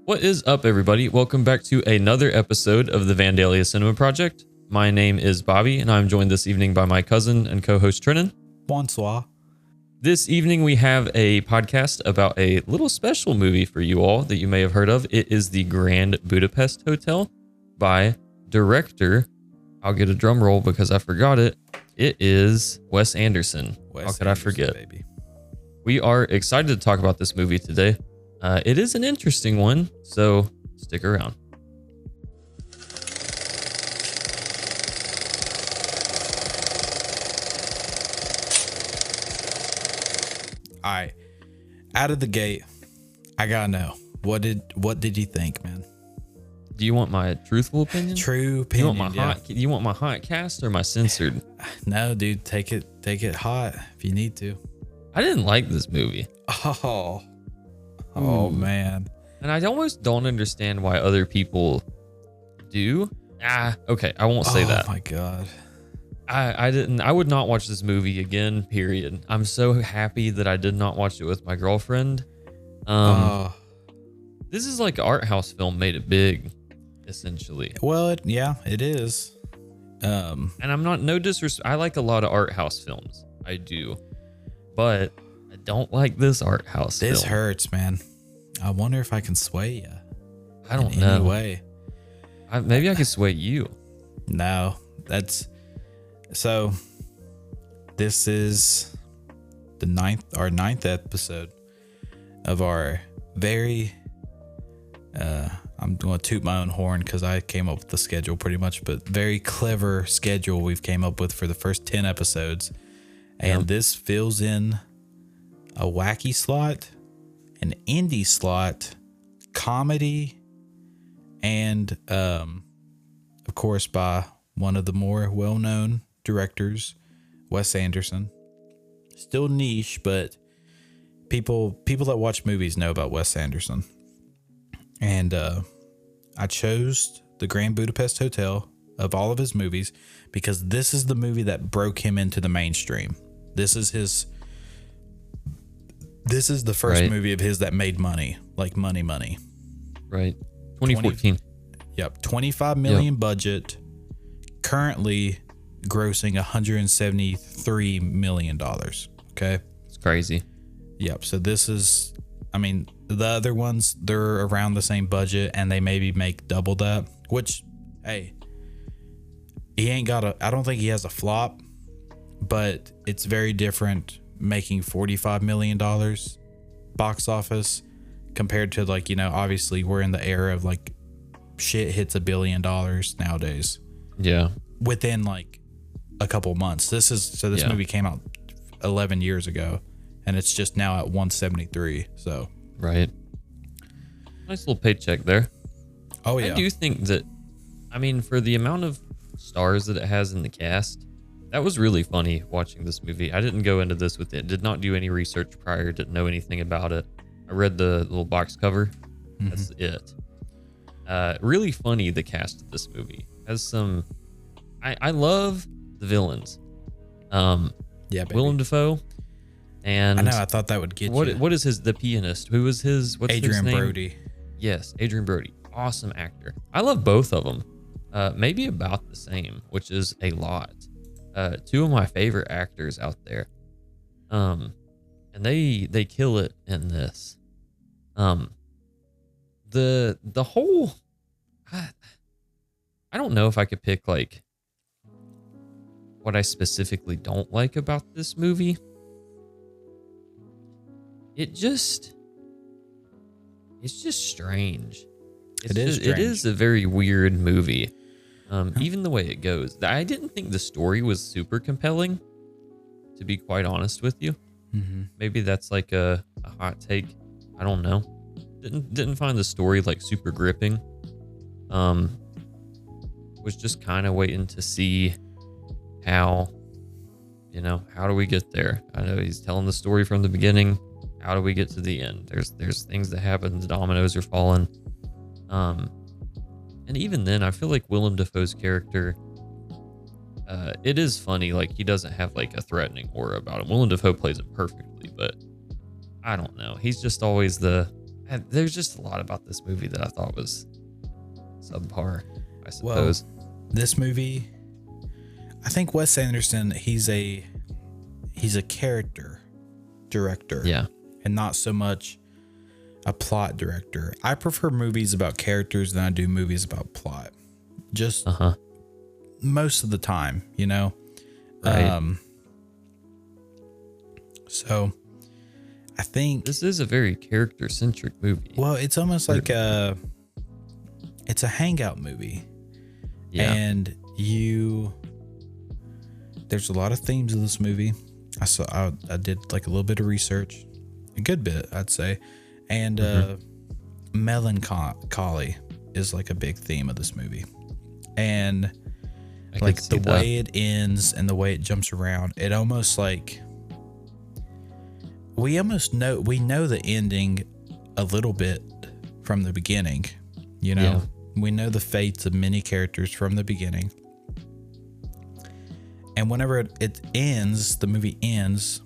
What is up, everybody? Welcome back to another episode of the Vandalia Cinema Project. My name is Bobby, and I'm joined this evening by my cousin and co-host Trenon. Bonsoir. This evening, we have a podcast about a little special movie for you all that you may have heard of. It is the Grand Budapest Hotel by director, I'll get a drum roll because I forgot it. It is Wes Anderson. How could I forget? Baby. We are excited to talk about this movie today. It is an interesting one, so stick around. All right, out of the gate, I gotta know what did you think, man? Do you want my truthful opinion? True opinion. You want my hot cast or my censored? No, dude, take it hot if you need to. I didn't like this movie. Oh man. And I almost don't understand why other people do. Okay, I won't say that. Oh my god. I would not watch this movie again, period. I'm so happy that I did not watch it with my girlfriend. This is like an art house film made it big, essentially. Well, it is. And I'm not, no disrespect. I like a lot of art house films. I do. But I don't like this art house This film. hurts, man. I wonder if I can sway you. I don't in know. any way. Maybe I could sway you. No, that's so. This is our ninth episode of our very. I'm going to toot my own horn because I came up with the schedule pretty much, but very clever schedule we've came up with for the first 10 episodes, and this fills in a wacky slot, an indie slot, comedy, and of course by one of the more well-known directors, Wes Anderson. Still niche, but people that watch movies know about Wes Anderson. And I chose the Grand Budapest Hotel of all of his movies because this is the movie that broke him into the mainstream. This is the first movie of his that made money, like money. Right. 2014. 25 million budget, currently grossing $173 million. Okay. It's crazy. Yep. So this is, I mean, the other ones, they're around the same budget and they maybe make double that, which, hey, I don't think he has a flop, but it's very different making $45 million box office compared to, like, obviously we're in the era of like shit hits $1 billion nowadays. Yeah. Within like a couple months. This movie came out 11 years ago and it's just now at 173. So. Right. Nice little paycheck there. Oh, yeah. I do think that, I mean, for the amount of stars that it has in the cast, that was really funny watching this movie. I didn't go into this with it. Did not do any research prior. Didn't know anything about it. I read the little box cover. Mm-hmm. That's it. Really funny, the cast of this movie. Has some... I love the villains. Yeah, baby. Willem Dafoe. And I know, I thought that would get you. What is the pianist? Who was his... What's Adrian his name? Brody. Yes, Adrian Brody. Awesome actor. I love both of them. Maybe about the same, which is a lot. Two of my favorite actors out there. And they kill it in this. The whole... I don't know if I could pick like what I specifically don't like about this movie. It's just strange. It is a very weird movie. Even the way it goes. I didn't think the story was super compelling, to be quite honest with you. Mm-hmm. Maybe that's like a hot take. I don't know. Didn't find the story like super gripping. Was just kind of waiting to see how do we get there? I know he's telling the story from the beginning. How do we get to the end? There's things that happen. The dominoes are falling. And even then, I feel like Willem Dafoe's character, it is funny. Like, he doesn't have like a threatening aura about him. Willem Dafoe plays it perfectly, but I don't know. He's just always there's just a lot about this movie that I thought was subpar, I suppose. Well, this movie, I think Wes Anderson, he's a character director. Yeah. And not so much a plot director. I prefer movies about characters than I do movies about plot. Just most of the time, you know? Right. So I think this is a very character-centric movie. Well, it's almost like it's a hangout movie. Yeah. And there's a lot of themes in this movie. I did like a little bit of research, a good bit, I'd say. And melancholy is like a big theme of this movie. And like the way it ends and the way it jumps around, it almost like we know the ending a little bit from the beginning, you know. Yeah. We know the fates of many characters from the beginning. And whenever it ends, the movie ends,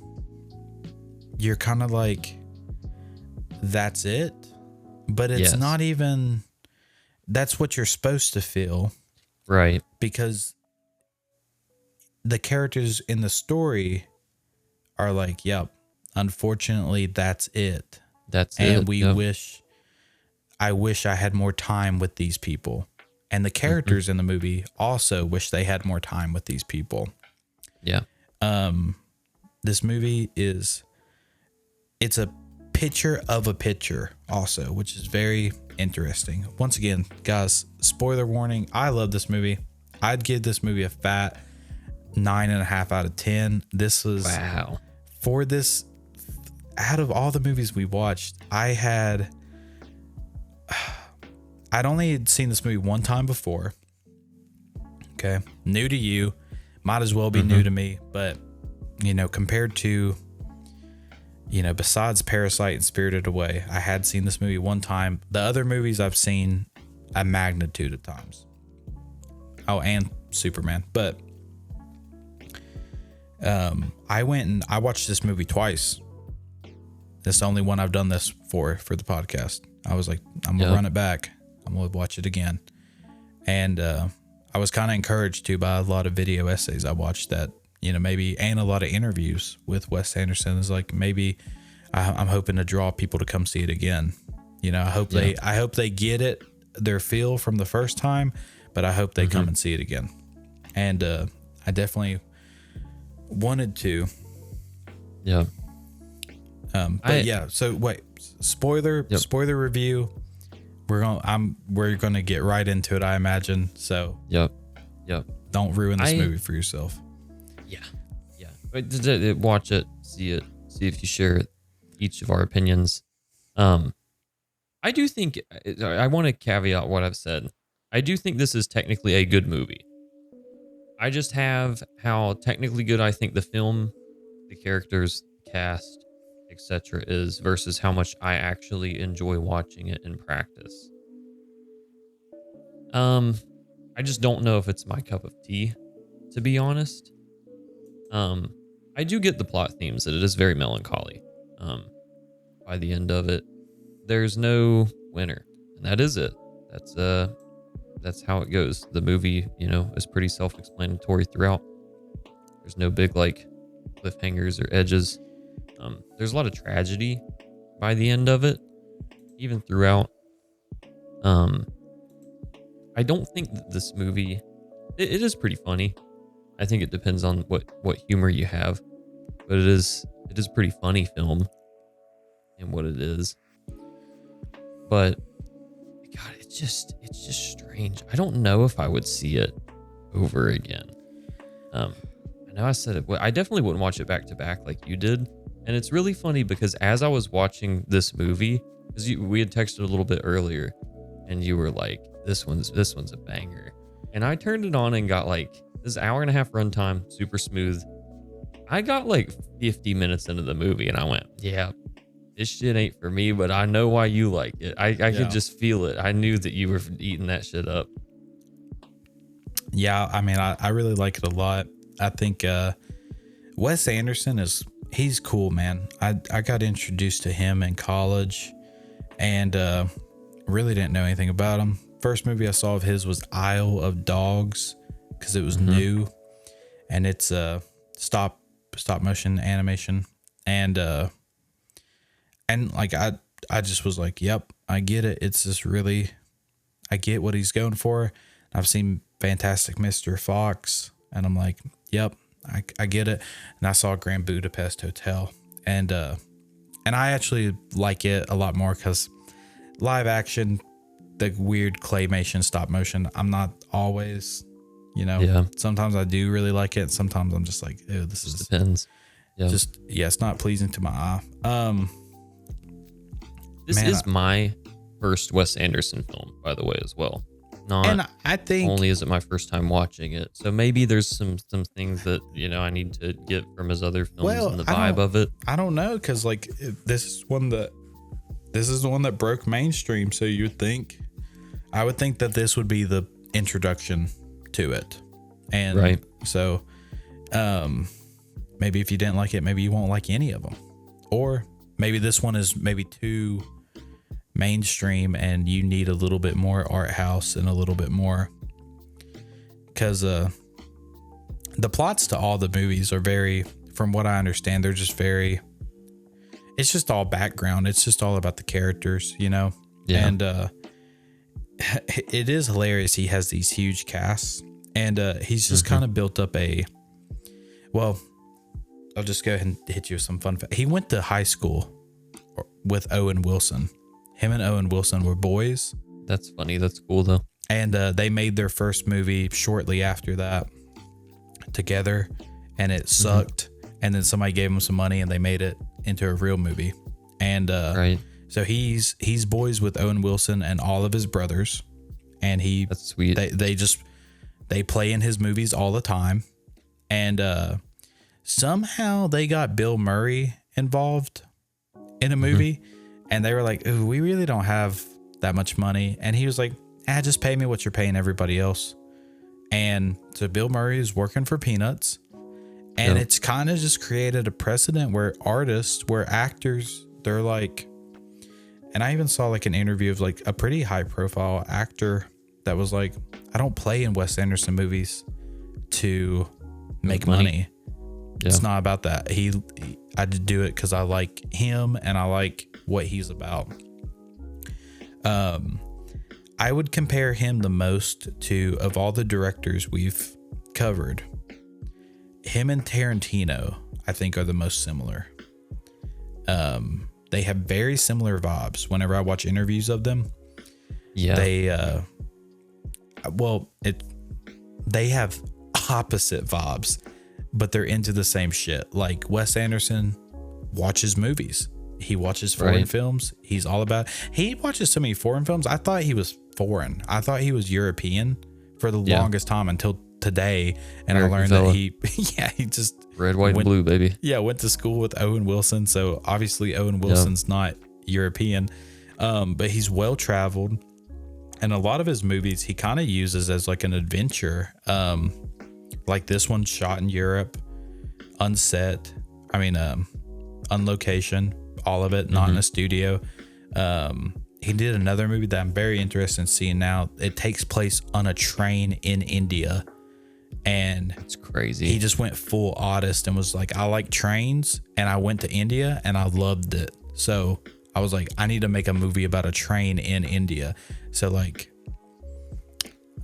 you're kind of like, that's it. But it's not even, that's what you're supposed to feel. Right. Because the characters in the story are like, yep, unfortunately, that's it. And I wish I had more time with these people. And the characters in the movie also wish they had more time with these people. Yeah. This movie it's a picture of a picture also, which is very interesting. Once again, guys, spoiler warning. I love this movie. I'd give this movie a fat 9.5 out of 10. This was for this. Out of all the movies we watched, I'd only seen this movie one time before. Okay. New to you. Might as well be new to me. But, you know, compared to, you know, besides Parasite and Spirited Away, I had seen this movie one time. The other movies I've seen a magnitude of times. Oh, and Superman. But I went and I watched this movie twice. That's the only one I've done this for the podcast. I was like, I'm going to run it back. I'm going to watch it again. And I was kind of encouraged too by a lot of video essays I watched that, you know, maybe, and a lot of interviews with Wes Anderson is like, maybe I'm hoping to draw people to come see it again. You know, I hope they get it, their feel from the first time, but I hope they come and see it again. And I definitely wanted to. Yeah. So wait, spoiler review. We're gonna get right into it, I imagine. So Yep. Don't ruin this movie for yourself. Yeah. Watch it, see if you share each of our opinions. I do think I want to caveat what I've said. I do think this is technically a good movie. I just have how technically good I think the film, the characters, cast, etc. is versus how much I actually enjoy watching it in practice. I just don't know if it's my cup of tea, to be honest. I do get the plot themes that it is very melancholy. By the end of it, there's no winner, and that is it. That's how it goes. The movie, you know, is pretty self-explanatory throughout. There's no big like cliffhangers or edges. There's a lot of tragedy by the end of it, even throughout. I don't think that this movie, it is pretty funny. I think it depends on what humor you have, but it is a pretty funny film and what it is. But God, it's just strange. I don't know if I would see it over again. I know I said it, but I definitely wouldn't watch it back to back like you did. And it's really funny because as I was watching this movie, because we had texted a little bit earlier, and you were like, "This one's a banger," and I turned it on and got like this hour and a half runtime, super smooth. I got like 50 minutes into the movie, and I went, "Yeah, this shit ain't for me," but I know why you like it. I could just feel it. I knew that you were eating that shit up. Yeah, I mean, I really like it a lot. I think Wes Anderson he's cool, man. I got introduced to him in college, and really didn't know anything about him. First movie I saw of his was Isle of Dogs, because it was new, and it's stop motion animation, and like I just was like, yep, I get it. It's just really, I get what he's going for. I've seen Fantastic Mr. Fox, and I'm like, yep, I get it. And I saw Grand Budapest Hotel, and I actually like it a lot more because live action, the weird claymation stop motion, I'm not always, sometimes I do really like it. Sometimes I'm just like, ew, this just depends. Yeah. It's not pleasing to my eye. This is my first Wes Anderson film, by the way, as well. And I think only is it my first time watching it, so maybe there's some things that I need to get from his other films and the vibe of it. I don't know, because like this is the one that broke mainstream. So I would think that this would be the introduction to it, and right. So, maybe if you didn't like it, maybe you won't like any of them, or maybe this one is maybe too mainstream and you need a little bit more art house and a little bit more, because the plots to all the movies are very, from what I understand, they're just very, it's just all background. It's just all about the characters, Yeah. And it is hilarious. He has these huge casts, and he's just kind of built up well, I'll just go ahead and hit you with some fun fact. He went to high school with Owen Wilson. Him and Owen Wilson were boys. That's funny. That's cool, though. And they made their first movie shortly after that together, and it sucked. And then somebody gave him some money, and they made it into a real movie. And right. So he's boys with Owen Wilson and all of his brothers, and that's sweet. They play in his movies all the time, and somehow they got Bill Murray involved in a movie. And they were like, ooh, we really don't have that much money. And he was like, just pay me what you're paying everybody else. And so Bill Murray is working for peanuts. And it's kind of just created a precedent where actors, they're like, and I even saw like an interview of like a pretty high profile actor that was like, I don't play in Wes Anderson movies to make money. Yeah. It's not about that. I just do it because I like him and I like what he's about. I would compare him the most to, of all the directors we've covered, him and Tarantino, I think, are the most similar. They have very similar vibes. Whenever I watch interviews of them, they have opposite vibes, but they're into the same shit. Like Wes Anderson watches movies. He watches foreign films. He's all about, he watches so many foreign films. I thought he was foreign. I thought he was European for the longest time until today. And American I learned fella. That he just red, white, and blue, baby. Yeah. Went to school with Owen Wilson. So obviously Owen Wilson's not European. But he's well-traveled, and a lot of his movies, he kind of uses as like an adventure. Like this one shot in Europe, on location, all of it, not in a studio. He did another movie that I'm very interested in seeing now. It takes place on a train in India, and it's crazy. He just went full artist and was like, I like trains, and I went to India and I loved it. So I was like, I need to make a movie about a train in India. So like,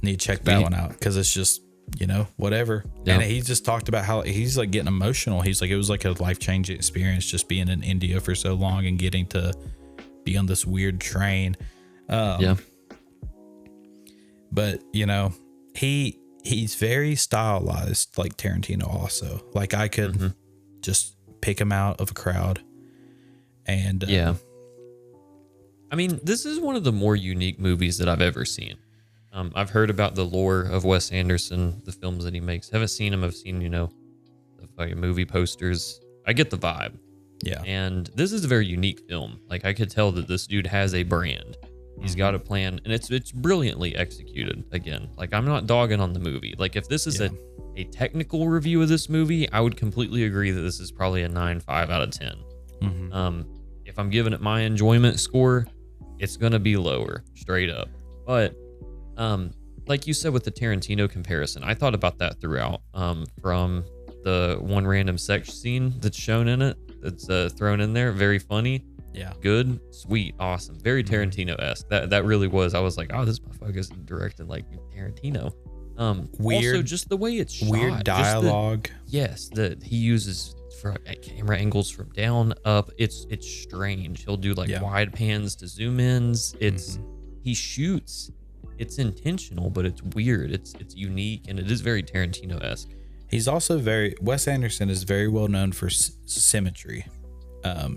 need to check that one out, because it's just, whatever. And he just talked about how he's like getting emotional. He's like, it was like a life-changing experience just being in India for so long and getting to be on this weird train. But he's very stylized, like Tarantino also. Like I could just pick him out of a crowd. And I mean, this is one of the more unique movies that I've ever seen. I've heard about the lore of Wes Anderson, the films that he makes. Haven't seen him. I've seen, the fucking movie posters. I get the vibe. Yeah. And this is a very unique film. Like, I could tell that this dude has a brand. He's got a plan, and it's brilliantly executed. Again, like, I'm not dogging on the movie. Like, if this is a technical review of this movie, I would completely agree that this is probably a 9.5 out of 10. If I'm giving it my enjoyment score, it's gonna be lower, straight up. But like you said with the Tarantino comparison, I thought about that throughout. From the one random sex scene that's shown in it, that's thrown in there, very funny. Yeah. Good, sweet, awesome. Very Tarantino-esque. That really was. I was like, oh, this motherfucker is directed like Tarantino. Weird. Also, just the way it's shot. Weird dialogue. Yes, that he uses for camera angles from down, up. It's strange. He'll do like wide pans to zoom ins. He shoots. It's intentional, but it's weird. It's unique, and it is very Tarantino-esque. He's also Wes Anderson is very well known for symmetry.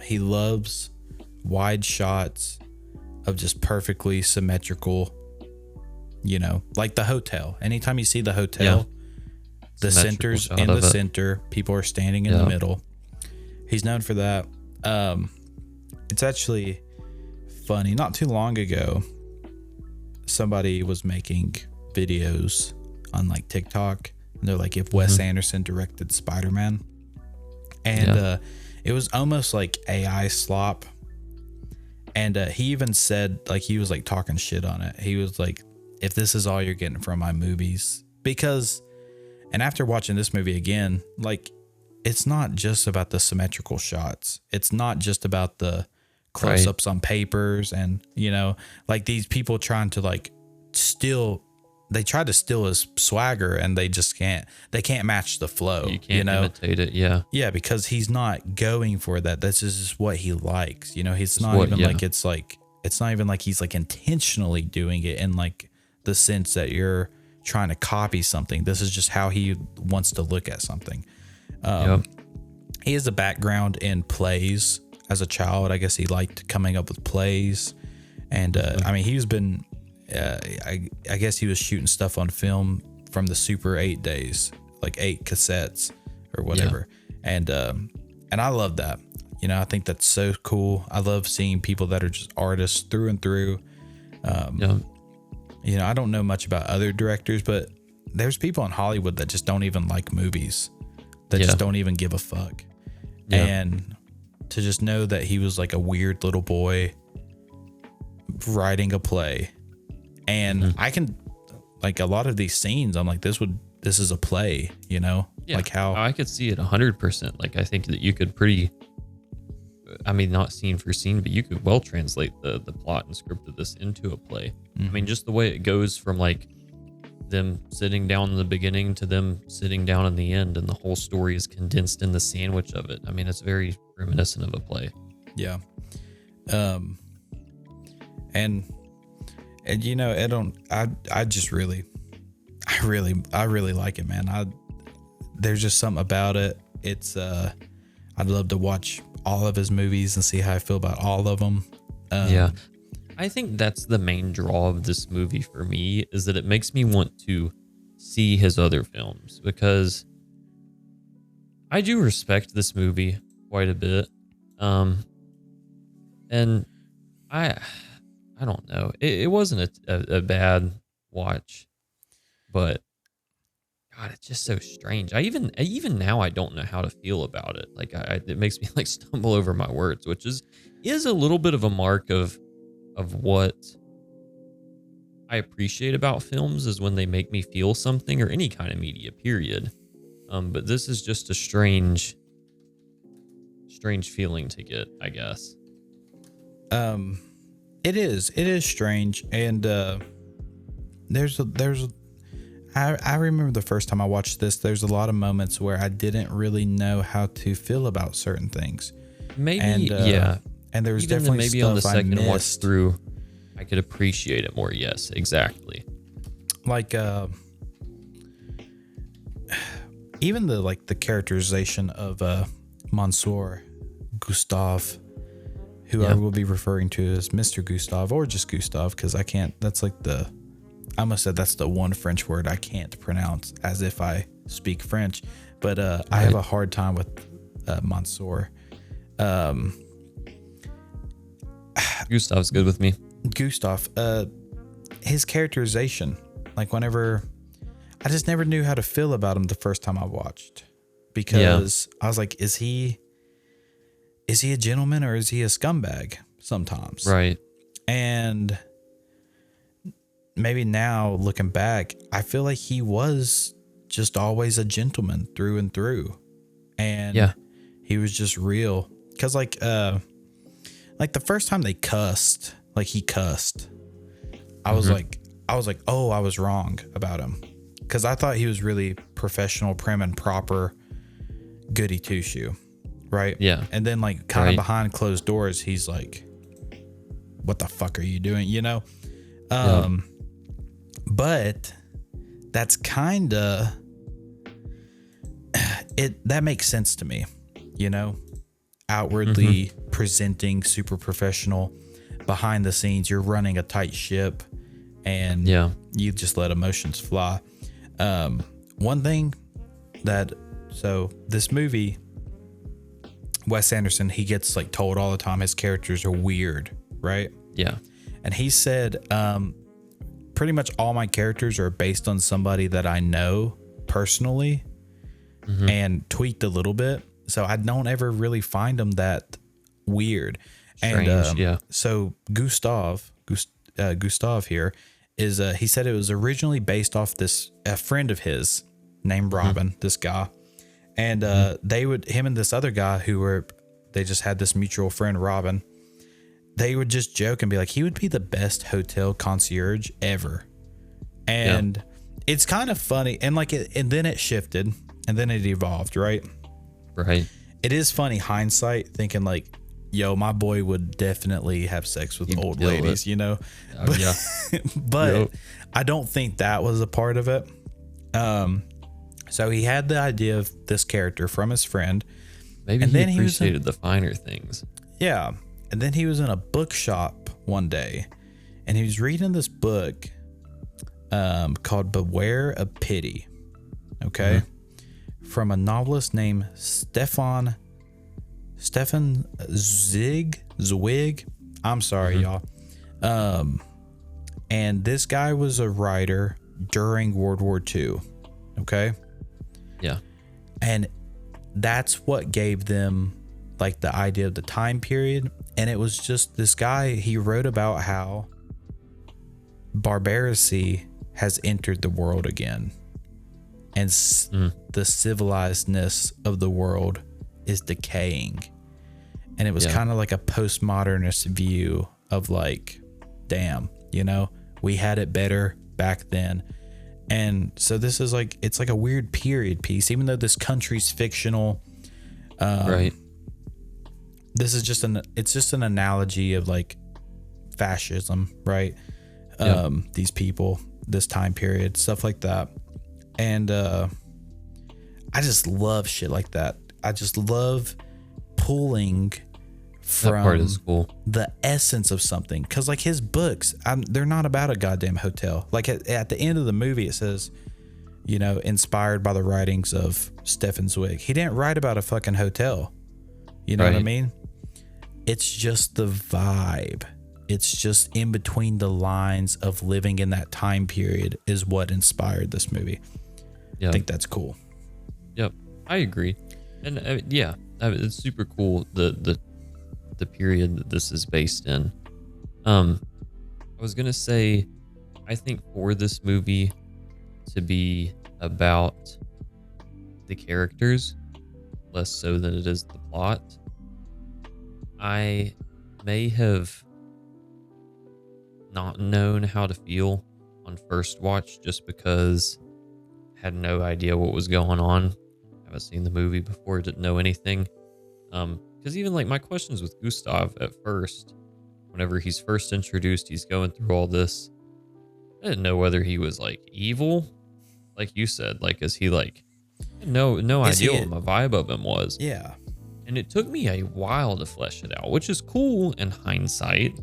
He loves wide shots of just perfectly symmetrical, like the hotel. Anytime you see the hotel, the center's in the center, people are standing in the middle. He's known for that. It's actually funny. Not too long ago, somebody was making videos on like TikTok, and they're like, if Wes Anderson directed Spider-Man, and it was almost like AI slop. And he even said, like, he was like talking shit on it. He was like, if this is all you're getting from my movies, because, and after watching this movie again, like, it's not just about the symmetrical shots. It's not just about the close-ups on papers and, like these people trying to like they try to steal his swagger, and they just can't match the flow. You can't imitate it. Yeah. Yeah. Because he's not going for that. This is just what he likes. He's not even like, it's not even like he's like intentionally doing it in like the sense that you're trying to copy something. This is just how he wants to look at something. He has a background in plays as a child. I guess he liked coming up with plays. And, I mean, he's been, I guess he was shooting stuff on film from the Super 8 days, like 8 cassettes or whatever. And I love that. I think that's so cool. I love seeing people that are just artists through and through. I don't know much about other directors, but there's people in Hollywood that just don't even like movies, that just don't even give a fuck. And to just know that he was like a weird little boy writing a play. And I can, like, a lot of these scenes, I'm like, this is a play, like how I could see it 100%. Like, I think that you could not scene for scene, but you could well translate the plot and script of this into a play. I mean, just the way it goes from like them sitting down in the beginning to them sitting down in the end, and the whole story is condensed in the sandwich of it. I mean, it's very reminiscent of a play. Yeah. And I really like it, man. There's just something about it. It's, I'd love to watch all of his movies and see how I feel about all of them. I think that's the main draw of this movie for me, is that it makes me want to see his other films, because I do respect this movie quite a bit. And I don't know. It wasn't a bad watch, but God, it's just so strange. I even now I don't know how to feel about it. Like it makes me like stumble over my words, which is a little bit of a mark of what I appreciate about films, is when they make me feel something, or any kind of media, period. But this is just a strange feeling to get, I guess. It is strange. And, I remember the first time I watched this, there's a lot of moments where I didn't really know how to feel about certain things. Maybe, and there was even definitely maybe stuff on the second I watch missed. through, I could appreciate it more. Yes, exactly. Like, even the characterization of Monsieur Gustave, who I will be referring to as Mr. Gustave, or just Gustave, because I can't. That's like I almost said that's the one French word I can't pronounce as if I speak French, but I have a hard time with Monsieur. Gustave's good with me. Gustave, his characterization, like whenever I just never knew how to feel about him the first time I watched, because I was like, is he a gentleman or is he a scumbag sometimes? Right. And maybe now looking back, I feel like he was just always a gentleman through and through. And he was just real. Cause like the first time they cussed, like he cussed, I was like, oh, I was wrong about him. Cause I thought he was really professional, prim and proper, goody two shoe. Right. Yeah. And then like kind of behind closed doors, he's like, what the fuck are you doing? You know? But that's kind of that makes sense to me, you know, outwardly presenting super professional, behind the scenes, you're running a tight ship and you just let emotions fly. One thing so this movie, Wes Anderson, he gets like told all the time his characters are weird, right? Yeah. And he said, pretty much all my characters are based on somebody that I know personally and tweaked a little bit. So I don't ever really find them that weird. Strange, and so Gustav here is, he said it was originally based off a friend of his named Robin, this guy. And him and this other guy they just had this mutual friend, Robin. They would just joke and be like, he would be the best hotel concierge ever. And it's kind of funny. And and then it shifted and then it evolved, right? Right. It is funny hindsight thinking like, yo, my boy would definitely have sex with old ladies, you know? But I don't think that was a part of it. So he had the idea of this character from his friend. Maybe he appreciated the finer things. Yeah. And then he was in a bookshop one day and he was reading this book called Beware of Pity. Okay. From a novelist named Stefan Zweig. I'm sorry, y'all. And this guy was a writer during World War II. Okay. Yeah. And that's what gave them like the idea of the time period. And it was just this guy, he wrote about how barbarity has entered the world again. And the civilizedness of the world is decaying. And it was kind of like a postmodernist view of like, damn, you know, we had it better back then. And so this is like, it's like a weird period piece, even though this country's fictional. Right. This is it's just an analogy of like fascism, right? These people, this time period, stuff like that. And I just love shit like that. I just love pulling from that part is cool. The essence of something. Cause like his books, they're not about a goddamn hotel. Like at the end of the movie, it says, you know, inspired by the writings of Stefan Zweig. He didn't write about a fucking hotel. You know what I mean? It's just the vibe. It's just in between the lines of living in that time period is what inspired this movie. I think that's cool. Yep. I agree. And it's super cool. The period that this is based in. I was going to say, I think for this movie to be about the characters, less so than it is the plot, I may have not known how to feel on first watch just because I had no idea what was going on. I haven't seen the movie before, didn't know anything. Because even like my questions with Gustav at first, whenever he's first introduced, he's going through all this. I didn't know whether he was like evil, like you said, like is he like no idea what my vibe of him was. Yeah. And it took me a while to flesh it out, which is cool in hindsight.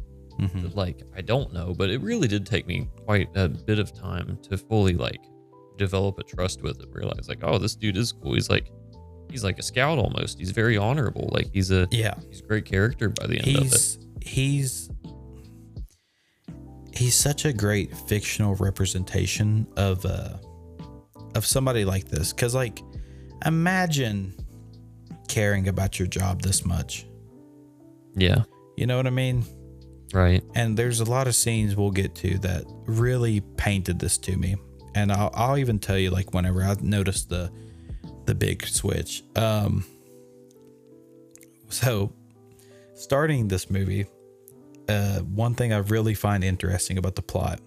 Like I don't know, but it really did take me quite a bit of time to fully like develop a trust with him. Realize like, oh, this dude is cool. He's like a scout almost. He's very honorable. Like he's a great character by the end of it. He's such a great fictional representation of somebody like this. Cause like imagine caring about your job this much. Yeah. You know what I mean? Right. And there's a lot of scenes we'll get to that really painted this to me. And I'll even tell you, like, whenever I noticed the big switch. So starting this movie, one thing I really find interesting about the plot,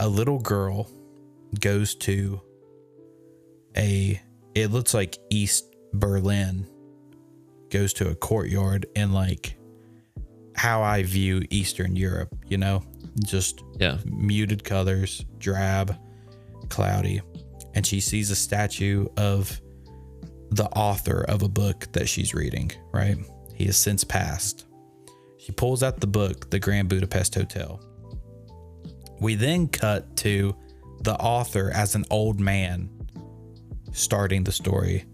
a little girl goes to it looks like East Berlin, goes to a courtyard in like how I view Eastern Europe, you know, just muted colors, drab, cloudy. And she sees a statue of the author of a book that she's reading, right? He has since passed. She pulls out the book, The Grand Budapest Hotel. We then cut to the author as an old man starting the story.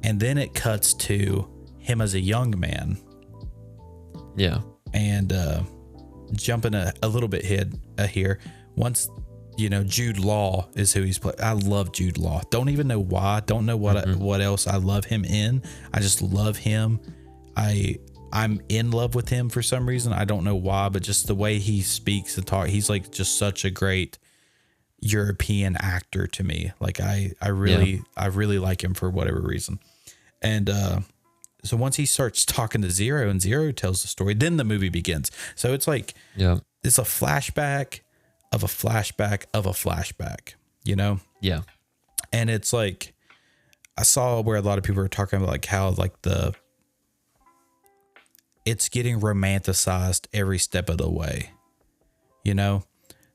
And then it cuts to him as a young man. Yeah. And jumping a little bit here. Once, you know, Jude Law is who he's playing. I love Jude Law. Don't even know why. Don't know what else I love him in. I just love him. I'm in love with him for some reason. I don't know why, but just the way he speaks and talk, he's like just such a great European actor to me. Like I really like him for whatever reason. And so once he starts talking to Zero and Zero tells the story, then the movie begins. So it's like, it's a flashback of a flashback of a flashback, you know? Yeah. And it's like, I saw where a lot of people are talking about like how like it's getting romanticized every step of the way, you know?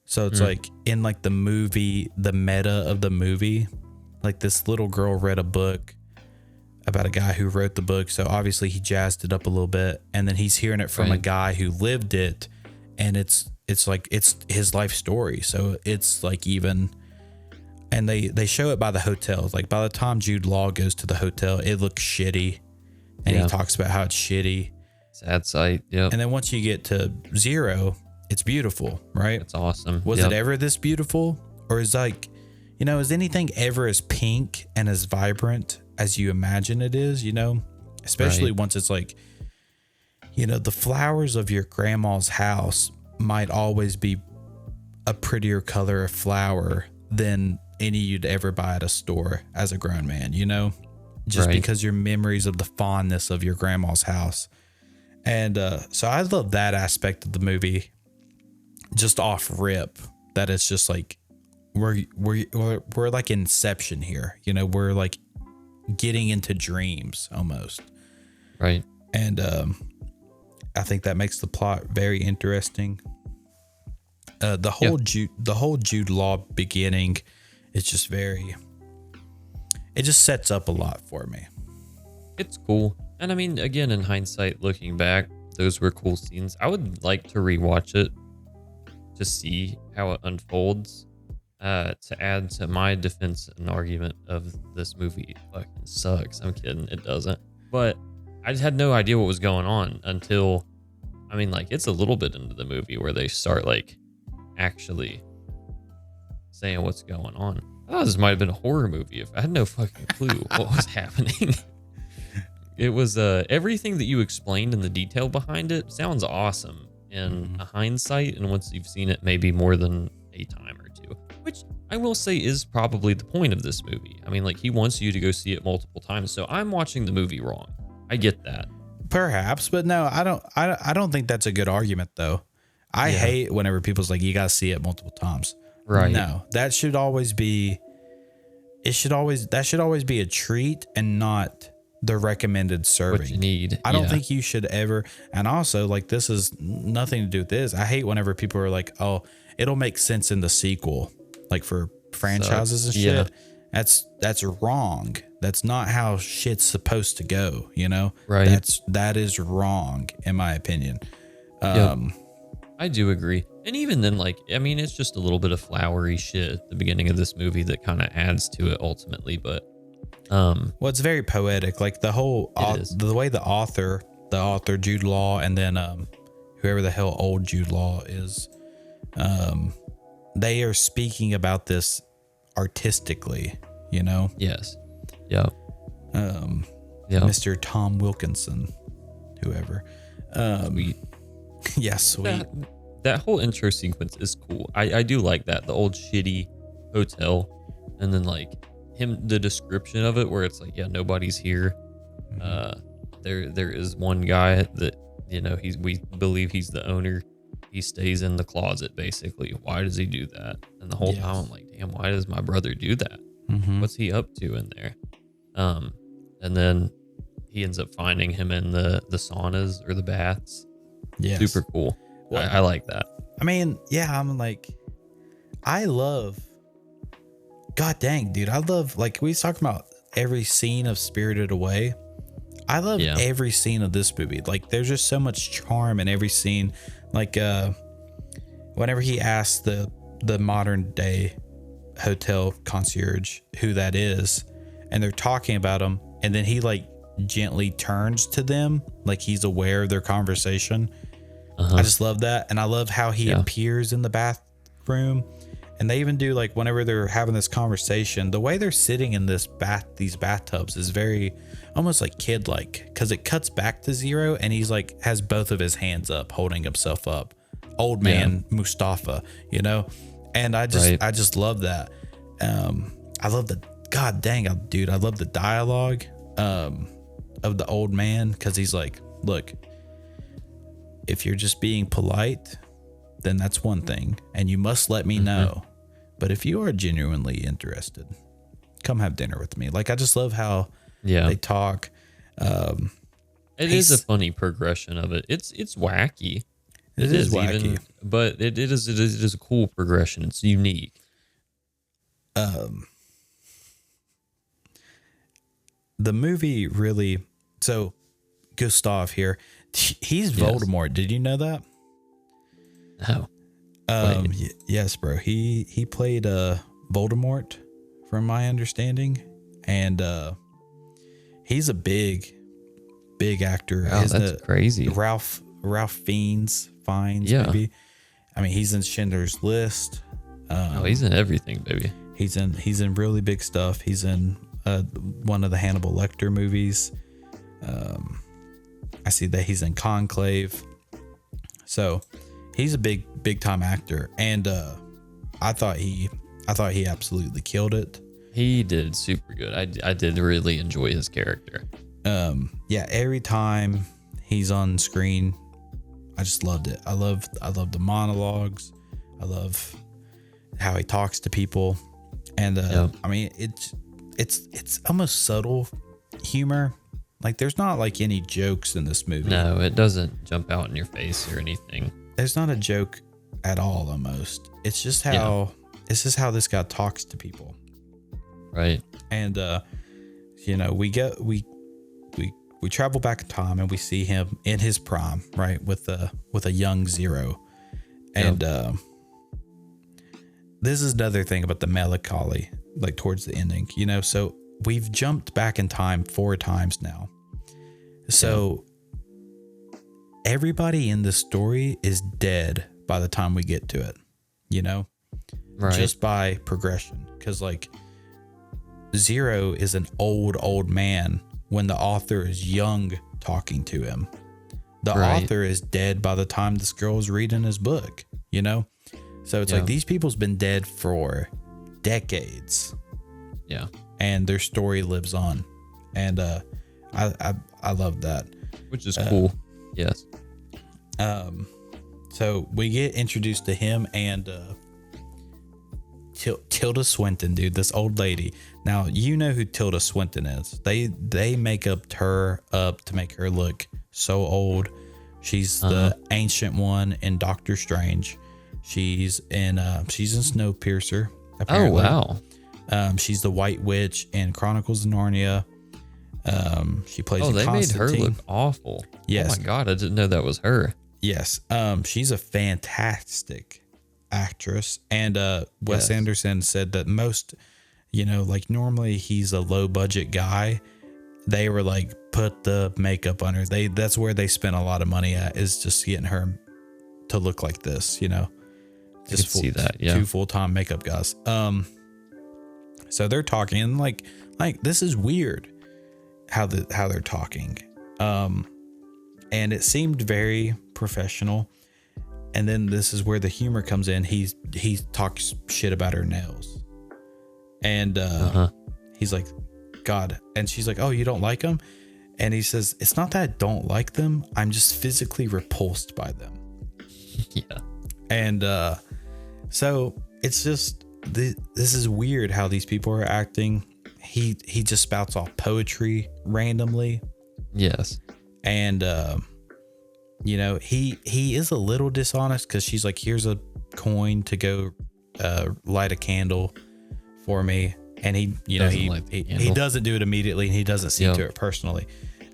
So it's like in like the movie, the meta of the movie, like this little girl read a book about a guy who wrote the book. So obviously he jazzed it up a little bit, and then he's hearing it from a guy who lived it, and it's like it's his life story. So it's like even, and they show it by the hotel. Like by the time Jude Law goes to the hotel, it looks shitty, and he talks about how it's shitty. Sad sight. Yeah. And then once you get to Zero, it's beautiful, right? It's awesome. Was it ever this beautiful? Or is like, you know, is anything ever as pink and as vibrant as you imagine it is, you know? Especially once it's like, you know, the flowers of your grandma's house might always be a prettier color of flower than any you'd ever buy at a store as a grown man, you know? Just because your memories of the fondness of your grandma's house. And so I love that aspect of the movie, just off rip, that it's just like we're like Inception here, you know, we're like getting into dreams almost, right? And I think that makes the plot very interesting. The whole Jude Law beginning is just it just sets up a lot for me. It's cool. And I mean, again, in hindsight, looking back, those were cool scenes. I would like to rewatch it to see how it unfolds. To add to my defense and argument of this movie fucking sucks. I'm kidding, it doesn't. But I just had no idea what was going on until, I mean, like, it's a little bit into the movie where they start like actually saying what's going on. I thought this might have been a horror movie if I had no fucking clue what was happening. It was everything that you explained and the detail behind it sounds awesome in hindsight, and once you've seen it maybe more than a time or two, which I will say is probably the point of this movie. I mean, like, he wants you to go see it multiple times, so I'm watching the movie wrong. I get that. Perhaps, but no, I don't think that's a good argument though. I hate whenever people's like, you gotta see it multiple times. Right. No, that should always be a treat and not the recommended serving. What you need. I don't think you should ever. And also, like, this is nothing to do with this. I hate whenever people are like, oh, it'll make sense in the sequel, like for franchises and shit. That's wrong. That's not how shit's supposed to go, you know? Right. That is wrong, in my opinion. I do agree. And even then, like, I mean, it's just a little bit of flowery shit at the beginning of this movie that kind of adds to it ultimately, but well, it's very poetic. Like the whole the way the author Jude Law, and then whoever the hell old Jude Law is, they are speaking about this artistically, you know? Yes. Yeah. Mr. Tom Wilkinson, whoever. Sweet. Yeah, sweet. That whole intro sequence is cool. I do like that. The old shitty hotel, and then like the description of it where it's like, yeah, nobody's here. There is one guy that, you know, we believe he's the owner. He stays in the closet basically. Why does he do that? And the whole time I'm like, damn, why does my brother do that? What's he up to in there? And then he ends up finding him in the saunas or the baths. Yes. Super cool. Well, I like that. I mean, yeah, I'm like, God dang, dude. I love, like, we was talking about every scene of Spirited Away. I love every scene of this movie. Like, there's just so much charm in every scene. Like, whenever he asks the modern day hotel concierge who that is, and they're talking about him, and then he like gently turns to them like he's aware of their conversation. I just love that. And I love how he appears in the bathroom. And they even do, like, whenever they're having this conversation, the way they're sitting in these bathtubs is very almost like kid-like, because it cuts back to Zero and he's like has both of his hands up holding himself up, old man Mustafa, you know. And I just love that. I love the, god dang, dude, I love the dialogue of the old man, because he's like, look, if you're just being polite, then that's one thing, and you must let me know. But if you are genuinely interested, come have dinner with me. Like, I just love how they talk. It is a funny progression of it. It's wacky. It is wacky, but it is a cool progression. It's unique. The movie really, so Gustav here, he's Voldemort. Did you know that? No. Yes, bro. He played Voldemort, from my understanding, and he's a big actor. Wow, that's crazy. Ralph Fiennes, maybe. I mean, he's in Schindler's List. He's in everything, baby. He's in really big stuff. He's in one of the Hannibal Lecter movies. I see that he's in Conclave. So he's a big time actor, and I thought he absolutely killed it. He did super good. I did really enjoy his character. Every time he's on screen, I just loved it. I love the monologues. I love how he talks to people, and I mean, it's almost subtle humor. Like, there's not like any jokes in this movie. No, it doesn't jump out in your face or anything. There's not a joke at all, almost. It's just how this guy talks to people. Right. And you know, we travel back in time and we see him in his prime, right, with a young Zero. And this is another thing about the melancholy, like towards the ending, you know. So we've jumped back in time 4 times now. So everybody in the story is dead by the time we get to it, you know, just by progression. Because, like, Zero is an old man when the author is young talking to him. The author is dead by the time this girl is reading his book, you know? So it's like these people's been dead for decades. Yeah. And their story lives on. And I love that. Which is cool. Yes. So we get introduced to him and Tilda Swinton, dude, this old lady. Now, you know who Tilda Swinton is. They make her up to make her look so old. She's the ancient one in Doctor Strange. She's in Snowpiercer, apparently. Oh, wow. She's the White Witch in Chronicles of Narnia. She plays in they made her Constantine. look awful. Yes. Oh my God, I didn't know that was her. Yes. She's a fantastic actress. And Wes Anderson said that most, you know, like, normally he's a low budget guy. They were like, put the makeup on her. That's where they spent a lot of money at, is just getting her to look like this, you know. Just see that, 2 full-time makeup guys. So they're talking, and like this is weird how they're talking. and it seemed very professional. And then this is where the humor comes in. He talks shit about her nails, and he's like, God, and she's like, oh, you don't like them? And he says, it's not that I don't like them, I'm just physically repulsed by them. Yeah. And so it's just this is weird how these people are acting. He just spouts off poetry randomly. Yes. And you know, he is a little dishonest because she's like, here's a coin to go light a candle for me. And he, you know, he doesn't do it immediately, and he doesn't see to it personally.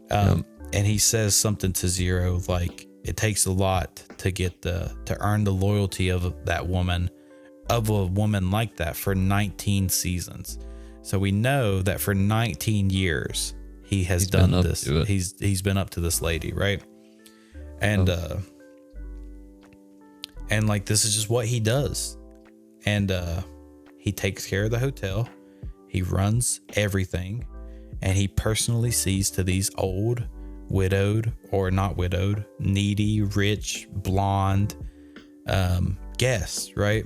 And he says something to Zero like, it takes a lot to get to earn the loyalty of that woman, of a woman like that, for 19 seasons. So we know that for 19 years he has done this. He's been up to this lady, right? And and like, this is just what he does. And he takes care of the hotel. He runs everything, and he personally sees to these old, widowed or not widowed, needy, rich, blonde guests, right?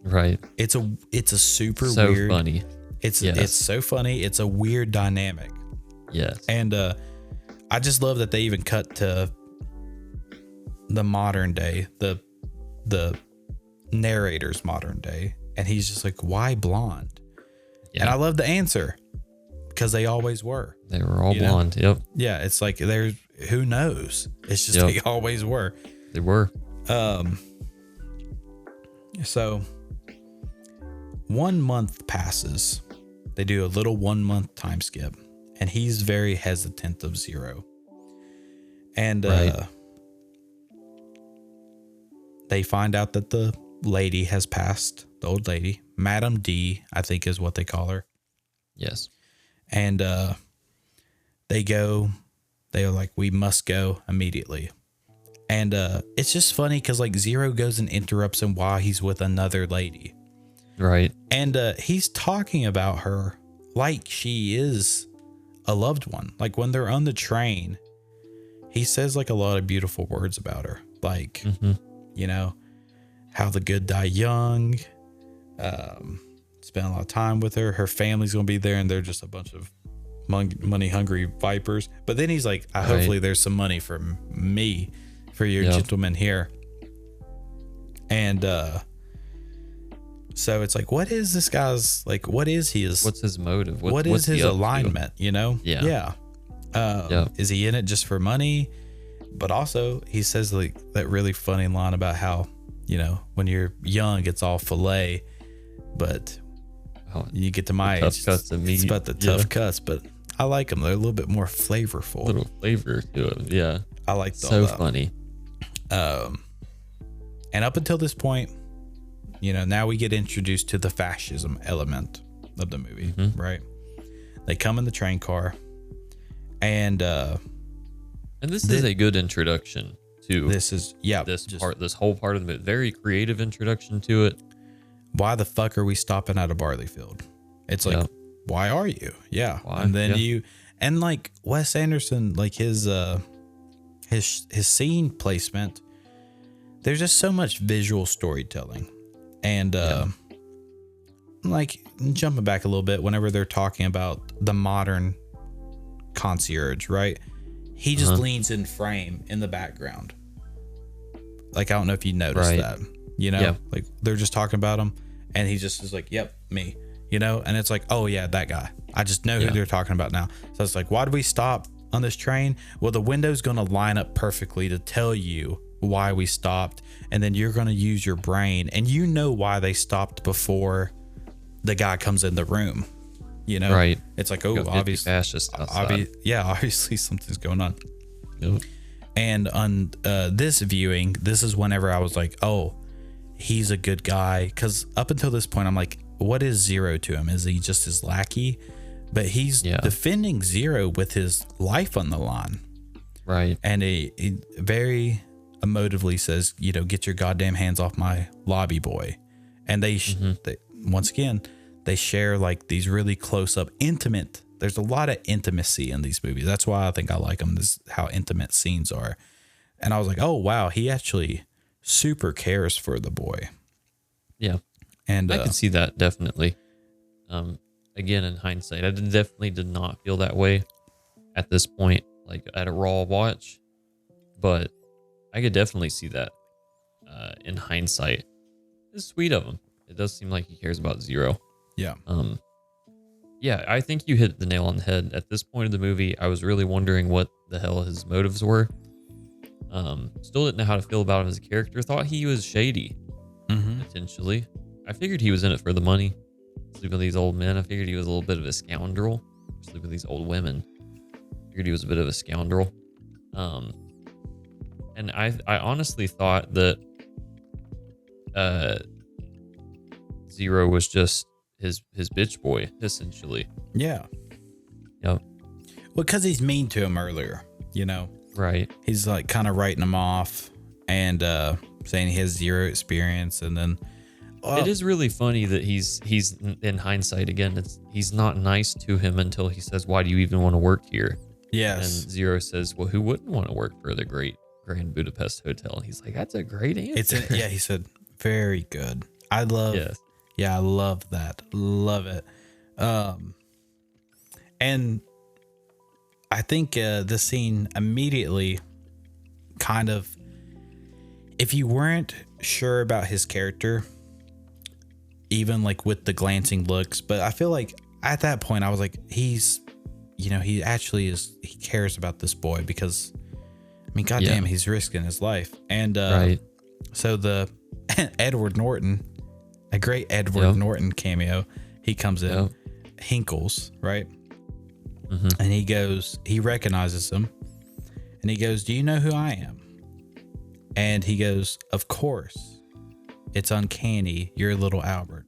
Right. It's a super so weird, funny. It's so funny. It's a weird dynamic. Yes. And I just love that they even cut to the modern day, the narrator's modern day, and he's just like, why blonde? Yeah. And I love the answer, because they always were. They were all blonde. Yep. Yeah, it's like, there's, who knows? It's just they always were. They were. So 1 month passes. They do a little 1 month time skip, and he's very hesitant of Zero. And they find out that the lady has passed, the old lady, Madam D, I think is what they call her. Yes. And they're like, we must go immediately. And it's just funny because like Zero goes and interrupts him while he's with another lady. Right. And he's talking about her like she is a loved one. Like when they're on the train, he says like a lot of beautiful words about her. Like, you know, how the good die young. Spend a lot of time with her. Her family's going to be there, and they're just a bunch of money hungry vipers. But then he's like, hopefully there's some money for me, for your gentleman here. And so it's like, what is this guy's, like, what is his, what's his motive? What is his alignment, you know? Yeah. Is he in it just for money? But also he says like that really funny line about how, you know, when you're young, it's all filet, but you get to my age, it's about the tough cuts. But I like them. They're a little bit more flavorful. A little flavor to them. Yeah. I like so funny. And up until this point, you know, now we get introduced to the fascism element of the movie, right? They come in the train car, and this is a good introduction to this whole part of the movie. Very creative introduction to it. Why the fuck are we stopping at a barley field? It's like, why are you? Yeah. Why? And then and like Wes Anderson, like his scene placement, there's just so much visual storytelling. And like jumping back a little bit, whenever they're talking about the modern concierge, right? He just leans in frame in the background. Like, I don't know if you noticed that, you know, like they're just talking about him, and he just is like, yep, me, you know? And it's like, oh yeah, that guy. I just know who they're talking about now. So it's like, why do we stop on this train? Well, the window's going to line up perfectly to tell you why we stopped, and then you're going to use your brain, and you know why they stopped before the guy comes in the room, you know? Right. It's like, oh, obviously, obviously something's going on. Yep. And on this viewing, this is whenever I was like, oh, he's a good guy. Because up until this point, I'm like, what is Zero to him? Is he just his lackey? But he's defending Zero with his life on the line. Right. And he very emotively says, you know, get your goddamn hands off my lobby boy. And they once again, they share like these really close up, intimate there's a lot of intimacy in these movies. That's why I think I like them. This how intimate scenes are. And I was like, oh wow, he actually super cares for the boy. Yeah. And I can see that definitely. Again, in hindsight, I definitely did not feel that way at this point, like at a raw watch, but I could definitely see that in hindsight. It's sweet of him. It does seem like he cares about Zero. Yeah. Yeah, I think you hit the nail on the head. At this point of the movie, I was really wondering what the hell his motives were. Still didn't know how to feel about him as a character. Thought he was shady, potentially. I figured he was in it for the money. Sleep with these old men. I figured he was a little bit of a scoundrel. Sleep with these old women. Figured he was a bit of a scoundrel. And I honestly thought that Zero was just his bitch boy, essentially. Yeah. Yep. Well, because he's mean to him earlier, you know? Right. He's like kind of writing him off and saying he has zero experience. And then it is really funny that he's in hindsight again. He's not nice to him until he says, "Why do you even want to work here?" Yes. And Zero says, "Well, who wouldn't want to work for the great Grand Budapest Hotel?" And he's like, "That's a great answer." He said, very good. I love that. Love it. And I think this scene immediately kind of, if you weren't sure about his character, even like with the glancing looks, but I feel like at that point I was like, he actually he cares about this boy because, I mean, goddamn, he's risking his life. And right. So the Edward Norton, a great Edward Norton cameo, he comes in, Hinkles, right? And he recognizes him and he goes, "Do you know who I am?" And he goes, "Of course. It's uncanny. You're little Albert."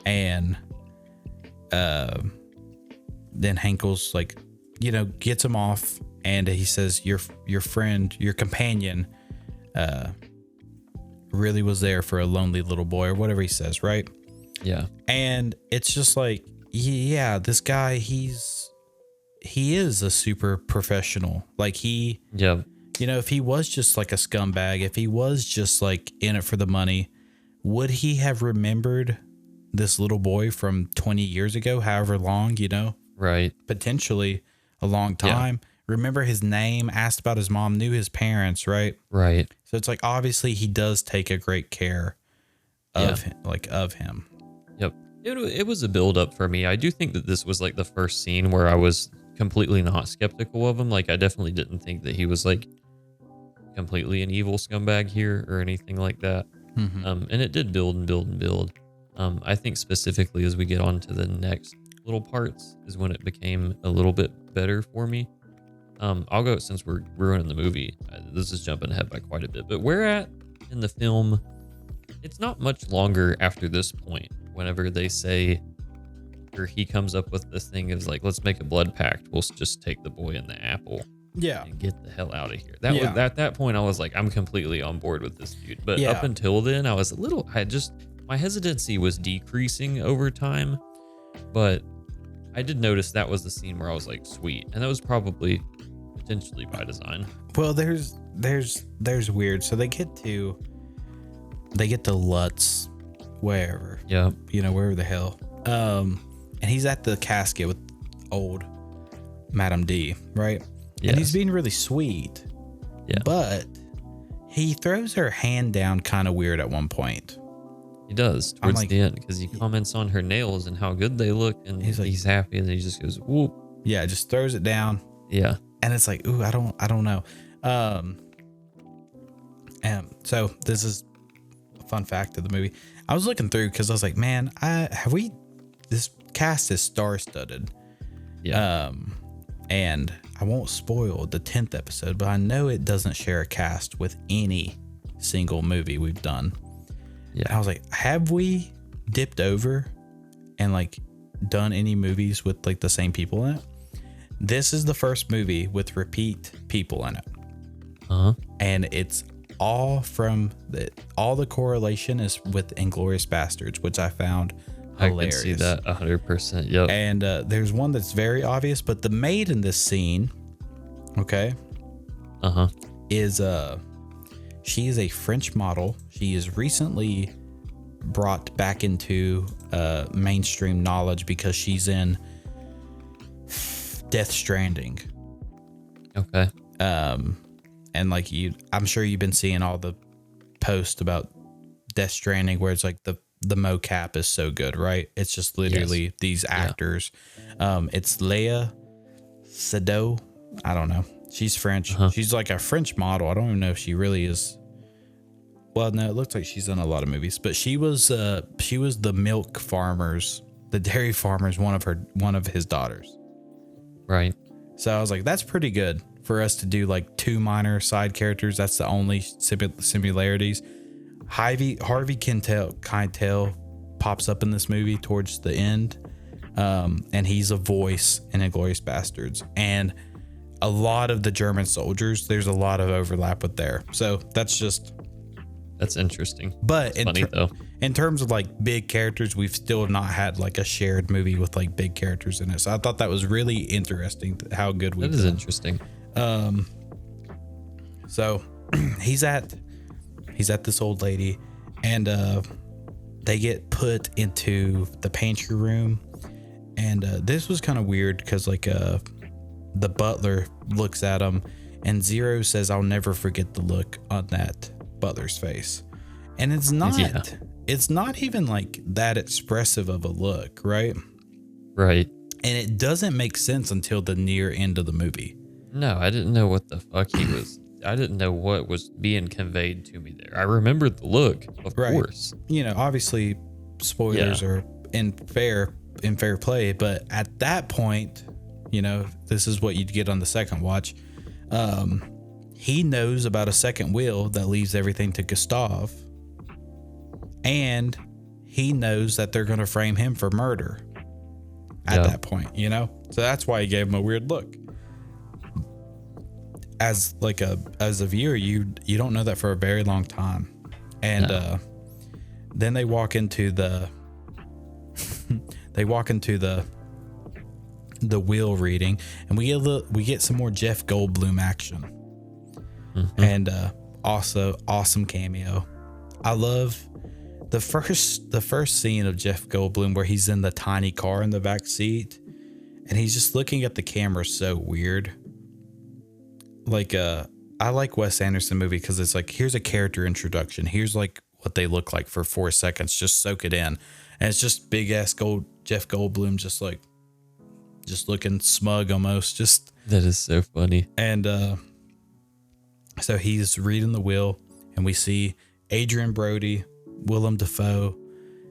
And then Hinkles gets him off and he says, your friend, your companion really was there for a lonely little boy, or whatever he says, right? Yeah. And it's just like, yeah, this guy, he is a super professional. Like if he was just like a scumbag, if he was just like in it for the money, would he have remembered this little boy from 20 years ago, however long, Right. Potentially a long time. Yeah. Remember his name, asked about his mom, knew his parents, right? Right. So it's like, obviously he does take a great care of him. Yep. It was a build up for me. I do think that this was like the first scene where I was completely not skeptical of him. Like, I definitely didn't think that he was like completely an evil scumbag here or anything like that. And it did build and build and build. I think specifically as we get on to the next little parts is when it became a little bit better for me. I'll go, since we're ruining the movie, this is jumping ahead by quite a bit, but where at in the film, it's not much longer after this point, whenever they say, or he comes up with this thing of like, let's make a blood pact. We'll just take the boy and the apple. Yeah. And get the hell out of here. That was at that point I was like, I'm completely on board with this dude. But up until then, I was my hesitancy was decreasing over time. But I did notice that was the scene where I was like, sweet. And that was probably potentially by design. Well, there's weird. So they get to Lutz, wherever. Yeah. Wherever the hell. And he's at the casket with old Madam D, right? Yes. And he's being really sweet. Yeah. But he throws her hand down kind of weird at one point. He does towards the end, because he comments on her nails and how good they look, and he's happy, and then he just goes, whoop. Yeah, just throws it down. Yeah. And it's like, ooh, I don't know. And so this is a fun fact of the movie. I was looking through because I was like, man, this cast is star-studded. Yeah. And I won't spoil the 10th episode, but I know it doesn't share a cast with any single movie we've done. Yeah. And I was like, have we dipped over and like done any movies with like the same people in it? This is the first movie with repeat people in it. And it's all the correlation is with Inglourious Bastards, which I found hilarious. I can see that 100%. Yep. And there's one that's very obvious, but the maid in this scene, okay, is she is a French model. She is recently brought back into mainstream knowledge because she's in Death Stranding. Okay. And like I'm sure you've been seeing all the posts about Death Stranding where it's like the mocap is so good, right? It's just literally these actors. It's Leia Sado. I don't know. She's French. She's like a French model. I don't even know if she really is. Well, no, it looks like she's in a lot of movies, but she was the milk farmers, the dairy farmers, one of his daughters. Right. So I was like, that's pretty good for us to do like two minor side characters. That's the only similarities. Harvey Keitel pops up in this movie towards the end, and he's a voice in Inglourious Bastards, and a lot of the German soldiers. There's a lot of overlap with there, so that's interesting. But that's funny though. In terms of like big characters, we've still not had like a shared movie with like big characters in it. So I thought that was really interesting how good we've done. That is interesting. So he's at this old lady, and they get put into the pantry room, and this was kind of weird because like the butler looks at him, and Zero says, "I'll never forget the look on that butler's face," and it's not even like that expressive of a look, right? And it doesn't make sense until the near end of the movie. No, I didn't know what the fuck he was. I didn't know what was being conveyed to me there. I remembered the look, of course. You know, obviously spoilers are in fair play, but at that point, you know, this is what you'd get on the second watch. He knows about a second will that leaves everything to Gustav, and he knows that they're going to frame him for murder at that point, you know? So that's why he gave him a weird look. As a viewer, you don't know that for a very long time. And then they walk into the will reading, and we get some more Jeff Goldblum action. And also awesome cameo. I love the first scene of Jeff Goldblum where he's in the tiny car in the back seat, and he's just looking at the camera so weird. Like I like Wes Anderson movie because it's like, here's a character introduction. Here's like what they look like for 4 seconds. Just soak it in, and it's just big ass Jeff Goldblum, just looking smug almost. Just that is so funny. And so he's reading the will, and we see Adrian Brody, Willem Dafoe,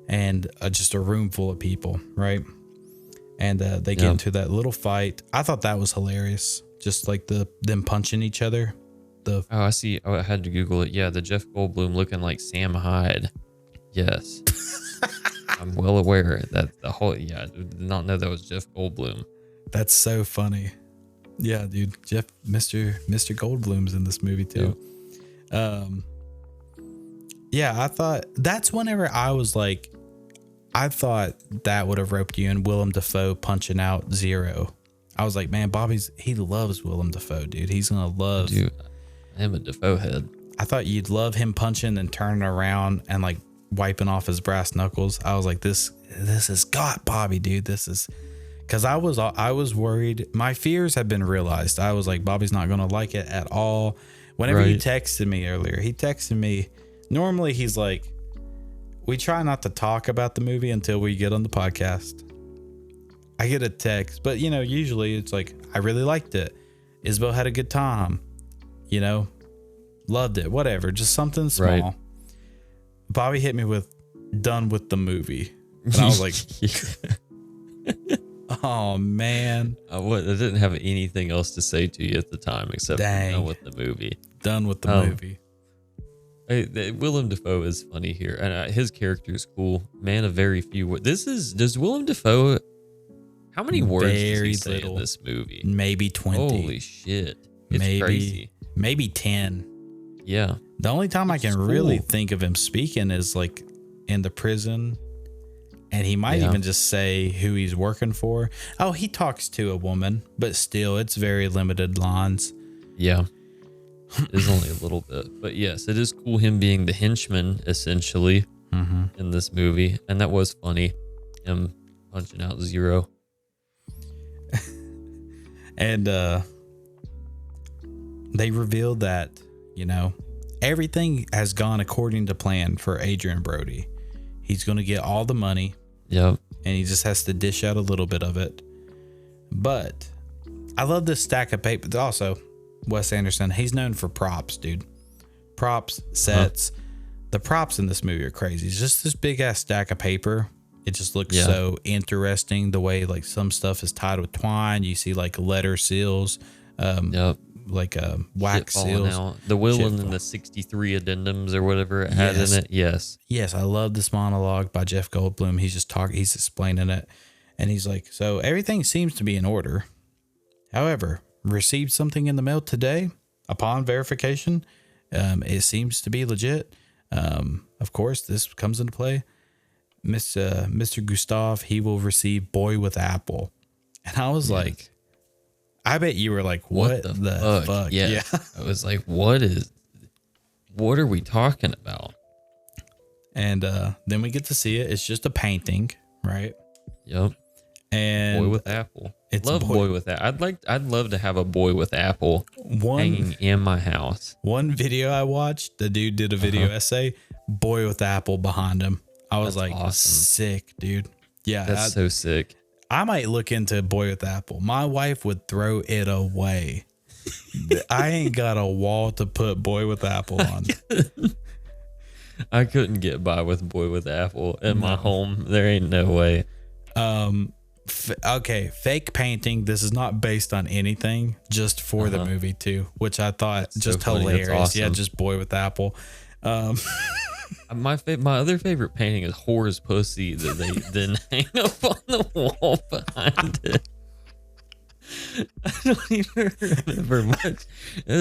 and just a room full of people, right? And they get into that little fight. I thought that was hilarious. Just like them punching each other. I see. Oh, I had to Google it. Yeah, the Jeff Goldblum looking like Sam Hyde. Yes. I'm well aware that I did not know that was Jeff Goldblum. That's so funny. Yeah, dude. Mr. Goldblum's in this movie too. Yeah, I thought that's whenever I was like, I thought that would have roped you in, Willem Dafoe punching out Zero. I was like, man, he loves Willem Dafoe, dude. He's gonna love. Dude, I am a Dafoe head. I thought you'd love him punching and turning around and like wiping off his brass knuckles. I was like, this has got Bobby, dude. This is, because I was worried. My fears had been realized. I was like, Bobby's not gonna like it at all. Whenever he texted me earlier, normally he's like, we try not to talk about the movie until we get on the podcast. I get a text, but you know, usually it's like, I really liked it. Isabel had a good time, you know, loved it, whatever, just something small. Right. Bobby hit me with done with the movie. And I was like, oh man. I didn't have anything else to say to you at the time except done with the movie. Done with the movie. Willem Dafoe is funny here, and his character is cool. Man of very few words. Does Willem Dafoe, how many words does he say in this movie? Maybe 20. Holy shit. It's crazy. Maybe 10. Yeah. The only time I can really think of him speaking is like in the prison, And he might even just say who he's working for. Oh, he talks to a woman, but still, it's very limited lines. Yeah. It's only a little bit. But yes, it is cool him being the henchman, essentially, in this movie. And that was funny. Him punching out Zero. And they revealed that, everything has gone according to plan for Adrian Brody. He's going to get all the money. Yep. And he just has to dish out a little bit of it. But I love this stack of paper. Also, Wes Anderson, he's known for props, dude. Props, sets. The props in this movie are crazy. It's just this big ass stack of paper. It just looks so interesting. The way like some stuff is tied with twine. You see like letter seals. Like wax seals. Out. The will and the 63 addendums or whatever it had in it. Yes. Yes, I love this monologue by Jeff Goldblum. He's just talking, he's explaining it. And he's like, so everything seems to be in order. However, received something in the mail today. Upon verification, it seems to be legit. Of course, this comes into play. Mr. Gustav, he will receive Boy with Apple. And I was like, I bet you were like, what the fuck? Yeah. I was like, what are we talking about? And then we get to see it. It's just a painting, right? Yep. And Boy with Apple. Love Boy with Apple. I'd love to have a Boy with Apple hanging in my house. One video I watched, the dude did a video essay, Boy with Apple behind him. I was like, awesome. Sick, dude. Yeah. That's so sick. I might look into Boy with Apple. My wife would throw it away. I ain't got a wall to put Boy with Apple on. I couldn't get by with Boy with Apple in my home. There ain't no way. Okay, fake painting. This is not based on anything, just for the movie too, which I thought that's just so hilarious. Awesome. Yeah, just Boy with Apple. My other favorite painting is Whore's Pussy that they then hang up on the wall behind it. I don't even remember much.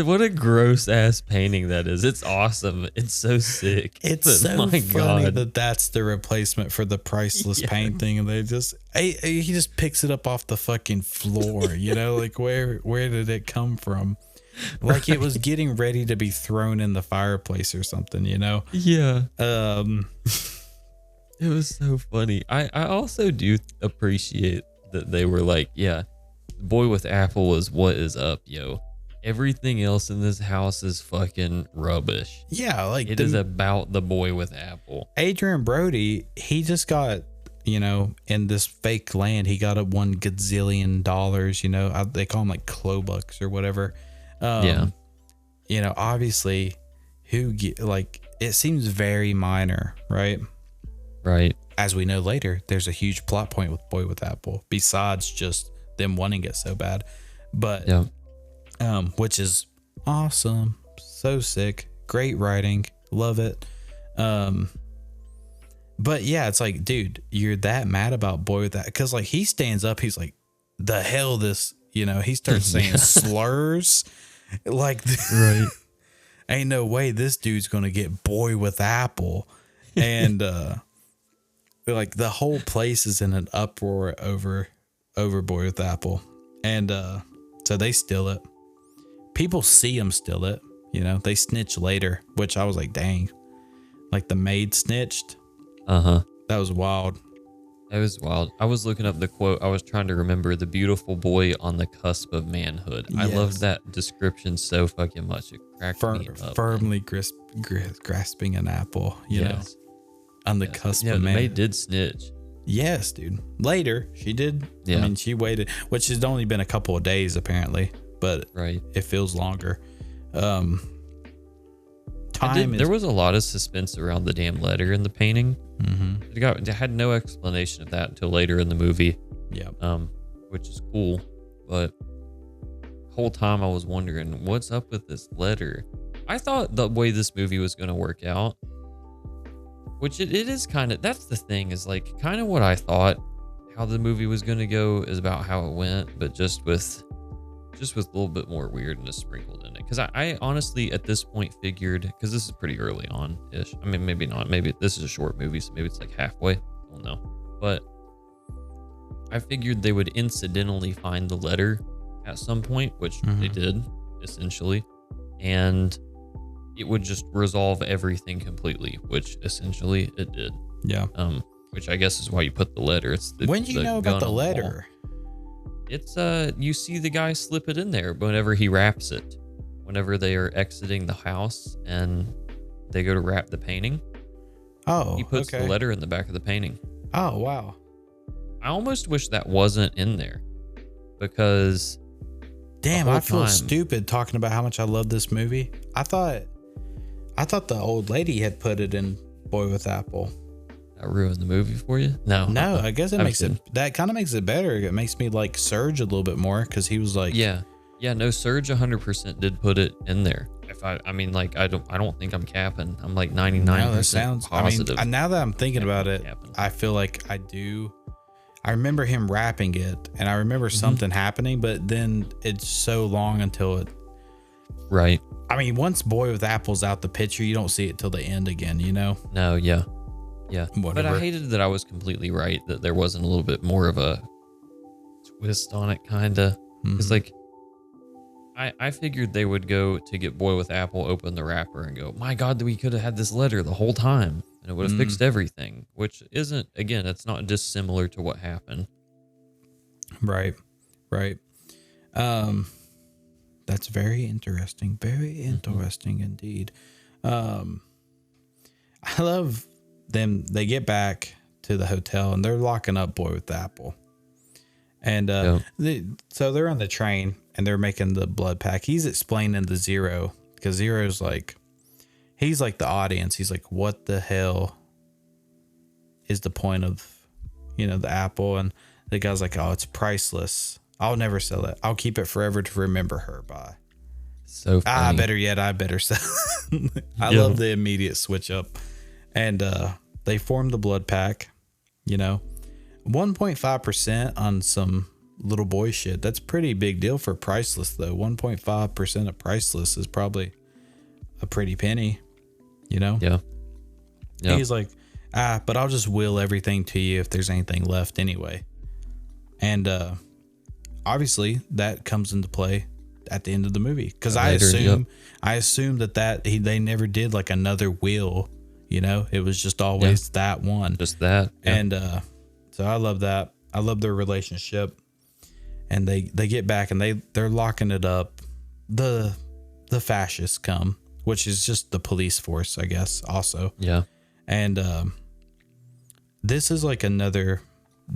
What a gross ass painting that is. It's awesome. It's so sick. It's so funny that that's the replacement for the priceless painting, and he just picks it up off the fucking floor. Like where did it come from? Like it was getting ready to be thrown in the fireplace or something, Yeah. It was so funny. I also do appreciate that they were like, Boy with Apple is what is up, yo. Everything else in this house is fucking rubbish. Yeah, like it is about the Boy with Apple. Adrian Brody, he just got, in this fake land, he got $1 gazillion, they call them like Klobucks or whatever. Obviously it seems very minor, right? Right. As we know later, there's a huge plot point with Boy with Apple besides just them wanting it so bad, but which is awesome. So sick. Great writing. Love it. But yeah, it's like, dude, you're that mad about Boy with that? Because like he stands up, he's like, the hell this, he starts saying slurs. Like, right. Ain't no way this dude's gonna get Boy with Apple. And like the whole place is in an uproar over Boy with Apple. And so they steal it. People see them steal it. They snitch later, which I was like, dang. Like the maid snitched. That was wild. It was wild. I was looking up the quote. I was trying to remember the beautiful boy on the cusp of manhood. Yes. I loved that description so fucking much. It cracked me up. Firmly grasping an apple, you know, on the cusp of manhood. The maid did snitch. Yes, dude. Later, she did. Yeah. I mean, she waited, which has only been a couple of days apparently, but it feels longer. There was a lot of suspense around the damn letter in the painting. It had no explanation of that until later in the movie. Yeah. Which is cool, but the whole time I was wondering what's up with this letter. I thought the way this movie was going to work out, which it is kind of, that's the thing, is like kind of what I thought how the movie was going to go is about how it went, but just with a little bit more weirdness sprinkled in it. Because I honestly, at this point, figured, because this is pretty early on-ish. I mean, maybe not. Maybe this is a short movie, so maybe it's like halfway. I don't know. but I figured they would incidentally find the letter at some point, which they did, essentially. And it would just resolve everything completely, which essentially it did. Yeah. Which I guess is why you put the letter. It's the, when do you know about the letter? It's you see the guy slip it in there whenever he wraps it. Whenever they are exiting the house and they go to wrap the painting. Oh, he puts the letter in the back of the painting. Oh, wow. I almost wish that wasn't in there because damn, I feel stupid talking about how much I love this movie. I thought the old lady had put it in Boy with Apple. That ruined the movie for you? No, I guess it makes it, that kind of makes it better. It makes me like Surge a little bit more because he was like, yeah, no, Surge 100% did put it in there. If I mean, like, I don't think I'm capping. I'm like 99% positive. I mean, now that I'm thinking about it, I feel like I do. I remember him rapping it, and I remember something happening, but then it's so long until it. Right. I mean, once Boy with Apple's out the picture, you don't see it till the end again, you know? No, yeah. Whatever. But I hated that I was completely right, that there wasn't a little bit more of a twist on it, kind of. Because, like, I figured they would go to get Boy with Apple, open the wrapper, and go, my God, we could have had this letter the whole time. And it would have fixed everything, which isn't, again, it's not dissimilar to what happened. Right. That's very interesting. Very interesting indeed. I love them. They get back to the hotel and they're locking up Boy with Apple. And so they're on the train and they're making the blood pack. He's explaining to Zero because Zero's like, he's like the audience. He's like, what the hell is the point of, the apple? And the guy's like, oh, it's priceless. I'll never sell it. I'll keep it forever to remember her by. So funny. I better sell. I love the immediate switch up. And they form the blood pack, 1.5% on some little boy shit. That's pretty big deal for priceless though. 1.5% of priceless is probably a pretty penny, Yeah. He's like, but I'll just will everything to you if there's anything left anyway. And obviously that comes into play at the end of the movie because I assume that they never did like another will, it was just always that one, just that. And so I love that. I love their relationship. And they get back and they're locking it up. The fascists come, which is just the police force, I guess, also. Yeah. And this is like another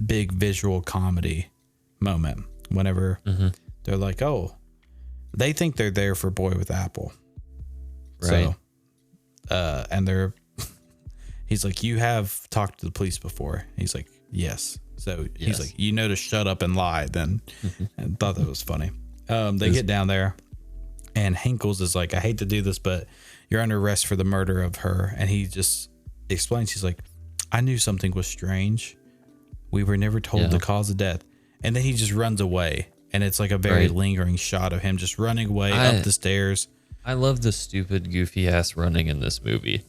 big visual comedy moment whenever they're like, oh, they think they're there for Boy with Apple. Right. So, and he's like, you have talked to the police before. He's like, yes. So he's like, to shut up and lie then. And thought that was funny. They get down there and Hinkles is like, I hate to do this, but you're under arrest for the murder of her. And he just explains, he's like, I knew something was strange. We were never told the cause of death. And then he just runs away. And it's like a very lingering shot of him just running away up the stairs. I love the stupid, goofy ass running in this movie.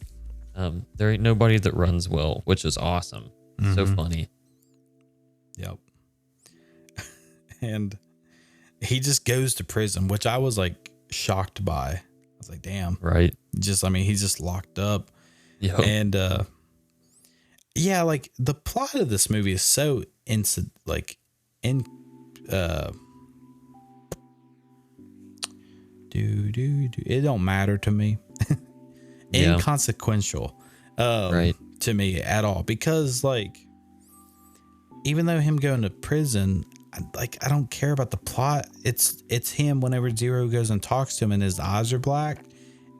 There ain't nobody that runs well, which is awesome. So funny. Yep. And he just goes to prison, which I was like shocked by. I was like, damn. Right. He's just locked up. Yep. And like the plot of this movie is so it don't matter to me. Inconsequential to me at all, because like even though him going to prison, I don't care about the plot. It's him whenever Zero goes and talks to him and his eyes are black,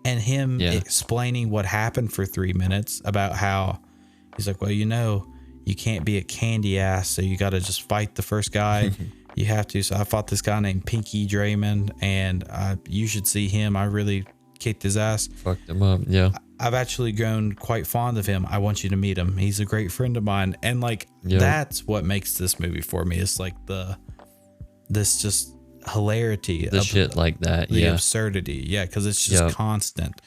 and him explaining what happened for 3 minutes about how he's like, well, you can't be a candy ass, so you got to just fight the first guy. You have to. So I fought this guy named Pinky Draymond, and you should see him. I really kicked his ass. Fucked him up. Yeah. I've actually grown quite fond of him. I want you to meet him. He's a great friend of mine. And that's what makes this movie for me. It's like this just hilarity. The shit like that. The absurdity. Yeah. Cause it's just constant.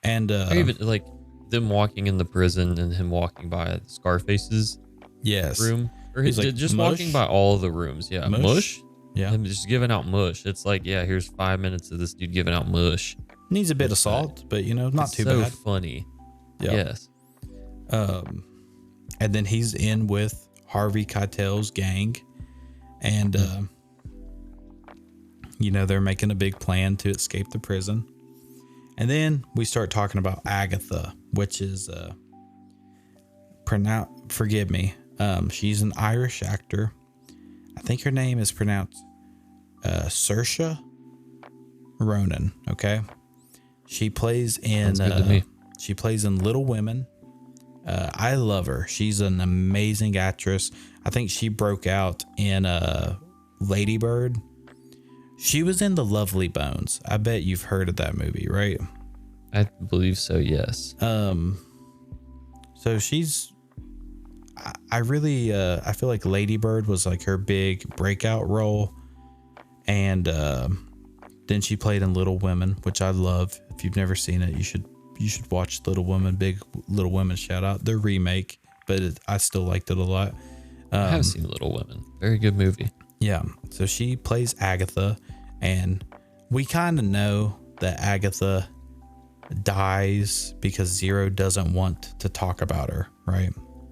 And even like them walking in the prison and him walking by Scarface's Yes. room. Or He's like, just mush? walking by all of the rooms. Yeah. Mush? Yeah. Him just giving out mush. It's like, yeah, here's 5 minutes of this dude giving out mush. Needs a bit of salt, but not too so bad. funny. Yeah. Yes. And then he's in with Harvey Keitel's gang, and they're making a big plan to escape the prison. And then we start talking about Agatha, which is forgive me. She's an Irish actor. I think her name is pronounced Saoirse Ronan. Okay, she plays in she plays in Little Women. I love her. She's an amazing actress. I think she broke out in Lady Bird. She was in The Lovely Bones. I bet you've heard of that movie, right? I believe so, yes. So she's I really I feel like Lady Bird was like her big breakout role, and then she played in Little Women, which I love. If you've never seen it, you should watch Little Women. Big Little Women shout out. The remake, but I still liked it a lot. I have seen Little Women. Very good movie. Yeah. So she plays Agatha, and we kind of know that Agatha dies because Zero doesn't want to talk about her, right?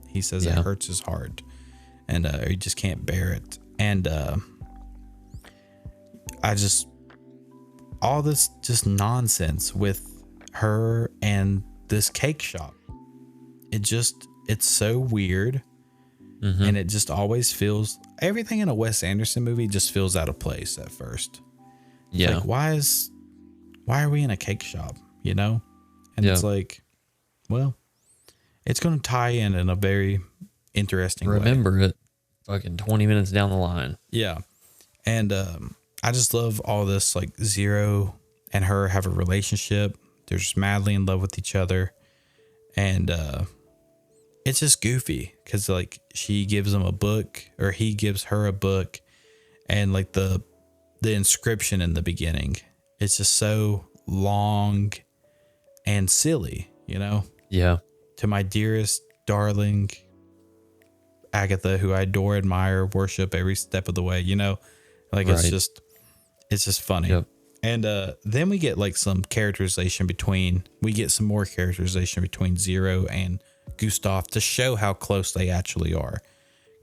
He says it hurts his heart, and he just can't bear it. And all this just nonsense with her and this cake shop. It's so weird. Mm-hmm. And it just always feels, everything in a Wes Anderson movie just feels out of place at first. Yeah. Like, why are we in a cake shop, And it's like, well, it's going to tie in a very interesting way. Remember it fucking 20 minutes down the line. Yeah. And I just love all this, like Zero and her have a relationship. They're just madly in love with each other. And it's just goofy because like she gives him a book, or he gives her a book, and like the inscription in the beginning, it's just so long and silly, Yeah. To my dearest darling Agatha, who I adore, admire, worship every step of the way, like right. It's just funny. Yep. And then we get like some more characterization between Zero and Gustav to show how close they actually are,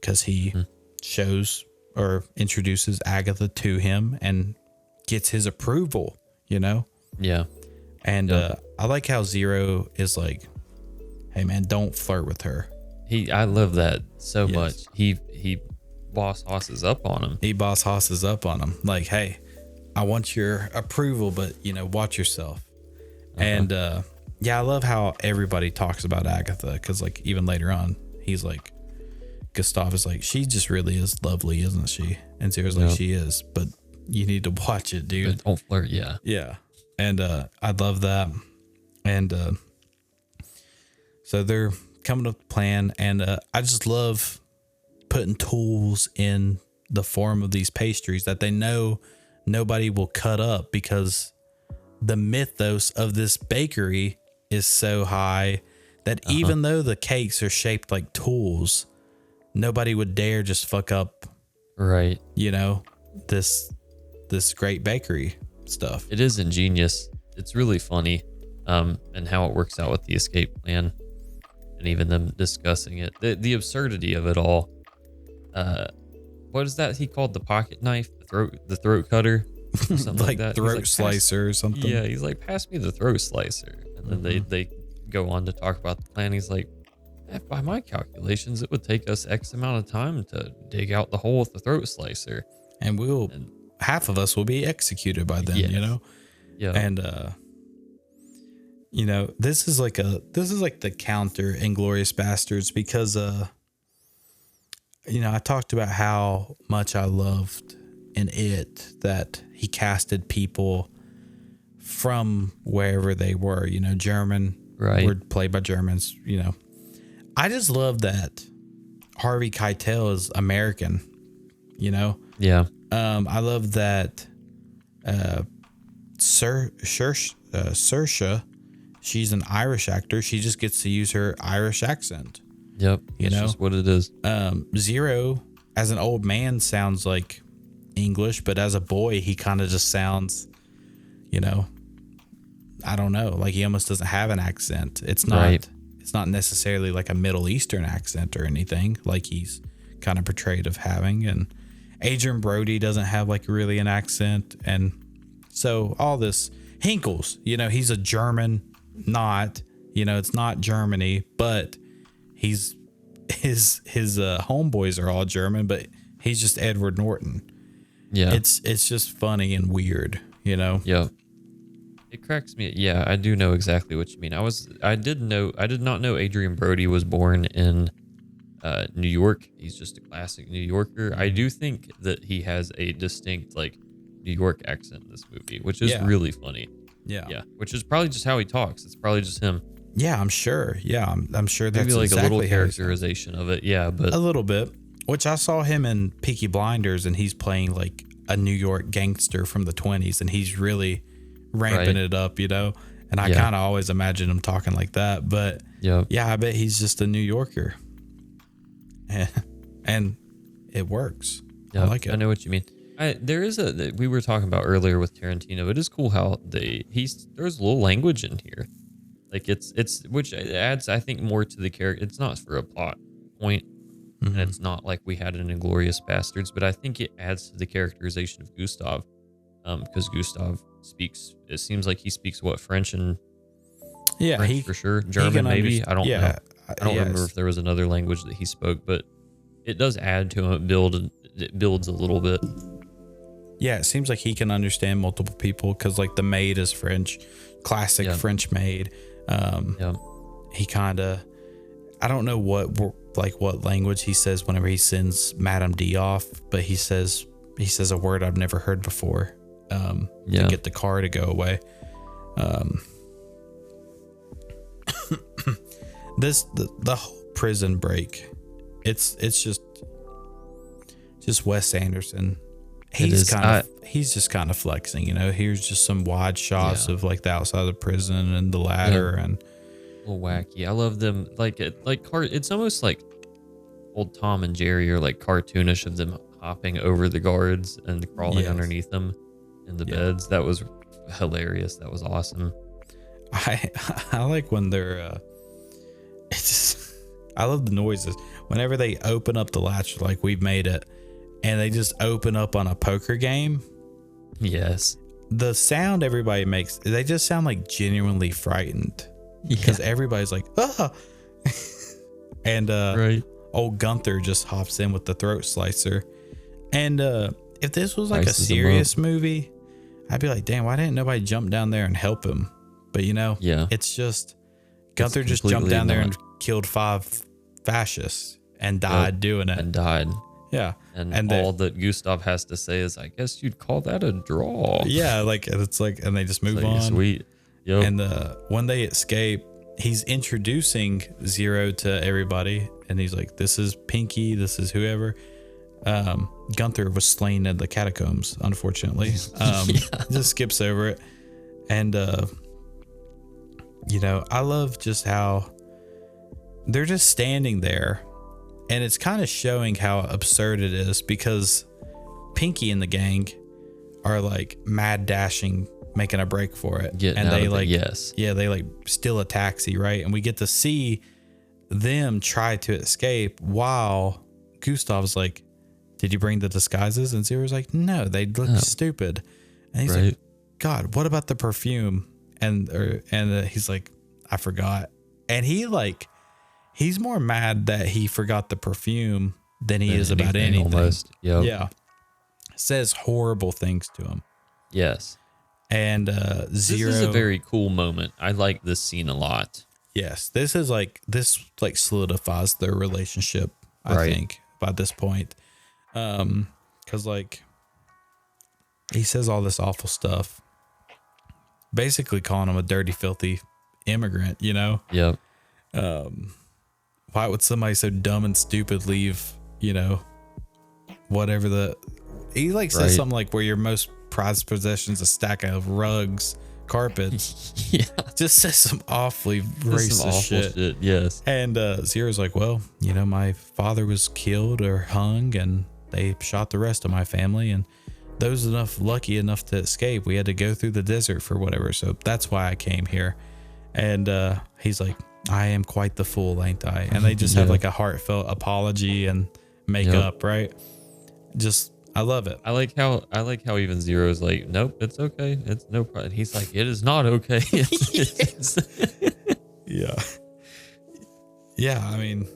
because he shows or introduces Agatha to him and gets his approval, Yeah. And I like how Zero is like, hey man, don't flirt with her. I love that so much. He boss hosses up on him. Like, hey, I want your approval, but watch yourself. And I love how everybody talks about Agatha, because like even later on, he's like, Gustav is like, she just really is lovely, isn't she? And Zero's like, she is, but you need to watch it, dude. But don't flirt, yeah. And I love that. And so they're coming up with a plan, and I just love putting tools in the form of these pastries that they know nobody will cut up, because the mythos of this bakery is so high that even though the cakes are shaped like tools, nobody would dare just fuck up, right? This great bakery stuff. It is ingenious. It's really funny, and how it works out with the escape plan, and even them discussing it. The absurdity of it all. What is that he called, the pocket knife, the throat cutter, or something like that? Throat slicer or something. Yeah, he's like, pass me the throat slicer, and then they go on to talk about the plan. He's like, by my calculations, it would take us X amount of time to dig out the hole with the throat slicer, and half of us will be executed by then. Yeah. And this is like the counter Inglourious Bastards, because I talked about how much I loved in it that he casted people from wherever they were, German, right? Were played by Germans, I just love that Harvey Keitel is American, Yeah. I love that Saoirse, she's an Irish actor. She just gets to use her Irish accent. Yep. You It's know? just what it is. Zero, as an old man, sounds like English, but as a boy, he kind of just sounds, you know, I don't know, like he almost doesn't have an accent. It's not, Right. it's not necessarily like a Middle Eastern accent or anything like he's kind of portrayed of having. And Adrian Brody doesn't have like really an accent. And so all this Hinkles, you know, he's a German, not, you know, it's not Germany, but he's his homeboys are all German, but he's just Edward Norton. Yeah. It's just funny and weird, you know. Yeah. It cracks me. Yeah, I do know exactly what you mean. I did not know Adrian Brody was born in New York. He's just a classic New Yorker. I do think that he has a distinct like New York accent in this movie, which is really funny. Yeah. Which is probably just how he talks. It's probably just him. Yeah, I'm sure. Yeah, I'm sure that's Maybe like exactly a little how he characterization of it. Yeah, but a little bit. Which I saw him in Peaky Blinders, and he's playing like a New York gangster from the 20s, and he's really ramping it up, you know. And I kind of always imagine him talking like that, but yeah, I bet he's just a New Yorker, and it works. I like it. I know what you mean. We were talking about earlier with Tarantino. It is cool how there's a little language in here. Like it's which adds, I think, more to the character. It's not for a plot point, and it's not like we had in Inglourious Bastards, but I think it adds to the characterization of Gustav, because Gustav speaks. It seems like he speaks French and French for sure, German maybe. I don't know. I don't remember if there was another language that he spoke, but it does add to him. It builds a little bit. Yeah, it seems like he can understand multiple people because like the maid is French, classic French maid. He kind of, I don't know what language he says whenever he sends Madame D off, but he says a word I've never heard before to get the car to go away. The whole prison break, it's just Wes Anderson. He's just kind of flexing, you know. Here's just some wide shots of like the outside of the prison and the ladder and a little wacky. I love them. It's almost like old Tom and Jerry are like cartoonish of them hopping over the guards and crawling underneath them in the beds. That was hilarious. That was awesome. I like when they're I love the noises whenever they open up the latch, like we've made it, and they just open up on a poker game. Yes. The sound everybody makes, they just sound like genuinely frightened because everybody's like, ah. And old Gunther just hops in with the throat slicer. And if this was like a serious movie, I'd be like, damn, why didn't nobody jump down there and help him? But you know, it's just Gunther just jumped down there and killed 5 fascists and died doing it. And died. Yeah. And all that Gustav has to say is, I guess you'd call that a draw. Yeah, like it's like, and they just move on. Sweet. Yep. And when they escape, he's introducing Zero to everybody, and he's like, "This is Pinky. This is whoever." Gunther was slain in the catacombs, unfortunately. Just skips over it, and you know, I love just how they're just standing there. And it's kind of showing how absurd it is because Pinky and the gang are like mad dashing, making a break for it. And they they like steal a taxi, right? And we get to see them try to escape while Gustav's like, "Did you bring the disguises?" And Zero's like, "No, they look stupid." And he's like, "God, what about the perfume?" And he's like, "I forgot." And he's more mad that he forgot the perfume than he is about anything. Almost. Yep. Yeah. Says horrible things to him. Yes. And Zero. This is a very cool moment. I like this scene a lot. Yes. This solidifies their relationship, I think, by this point. Because like he says all this awful stuff, basically calling him a dirty, filthy immigrant, you know? Yep. Why would somebody so dumb and stupid leave, you know, whatever he says something like where your most prized possession's a stack of rugs carpets. Yeah. Just says some awfully That's some racist awful shit. Yes. And Zero's like, well, my father was killed or hung, and they shot the rest of my family, and those lucky enough to escape, we had to go through the desert for whatever. So that's why I came here. And he's like, I am quite the fool, ain't I? And they just have like a heartfelt apology and make up, right? Just, I love it. I like how even Zero's like, nope, it's okay. It's no problem. And he's like, it is not okay. Yeah. Yeah. I mean,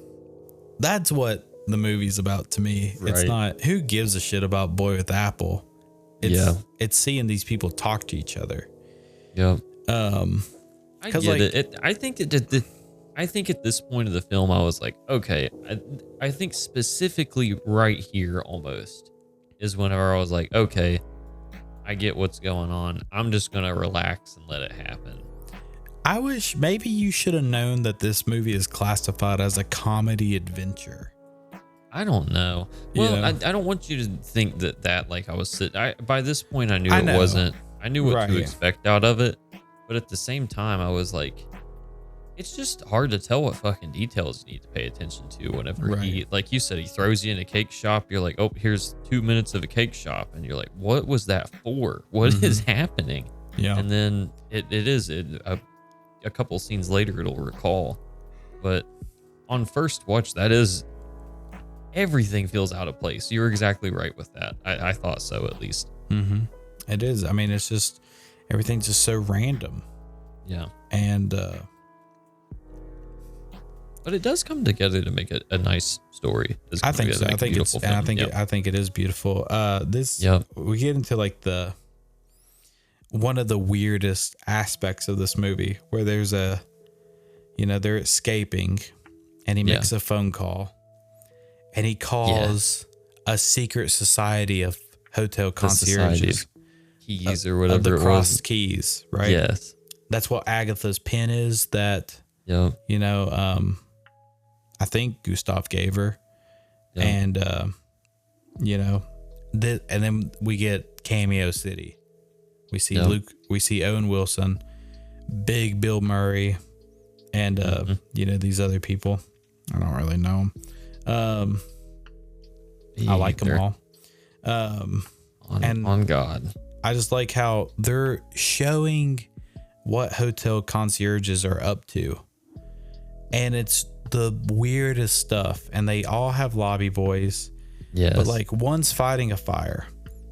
that's what the movie's about to me. Right. It's not who gives a shit about Boy with Apple. It's seeing these people talk to each other. Yeah. I get like, it. I think at this point of the film, I was like, okay, I think specifically right here almost is whenever I was like, okay, I get what's going on. I'm just going to relax and let it happen. I wish maybe you should have known that this movie is classified as a comedy adventure. I don't know. Well, I don't want you to think that like I was sitting. By this point, I knew it wasn't. I knew what to expect out of it. But at the same time, I was like, it's just hard to tell what fucking details you need to pay attention to whenever he, like you said, he throws you in a cake shop. You're like, oh, here's 2 minutes of a cake shop. And you're like, what was that for? What is happening? Yeah. And then a couple scenes later, it'll recall. But on first watch, everything feels out of place. You're exactly right with that. I thought so, at least. Mm-hmm. It is. I mean, it's just, everything's just so random. Yeah. And, but it does come together to make a nice story. I think so. I think it is beautiful. We get into like one of the weirdest aspects of this movie where there's they're escaping and he makes a phone call and he calls a secret society of hotel concierges. Keys or whatever the it crossed was. keys, right? Yes. That's what Agatha's pen is that, I think Gustav gave her. Yep. And, and then we get Cameo City. We see Luke, we see Owen Wilson, Big Bill Murray, and, these other people. I don't really know them. I like them all. On God. I just like how they're showing what hotel concierges are up to. And it's the weirdest stuff. And they all have lobby boys. Yes. But like one's fighting a fire.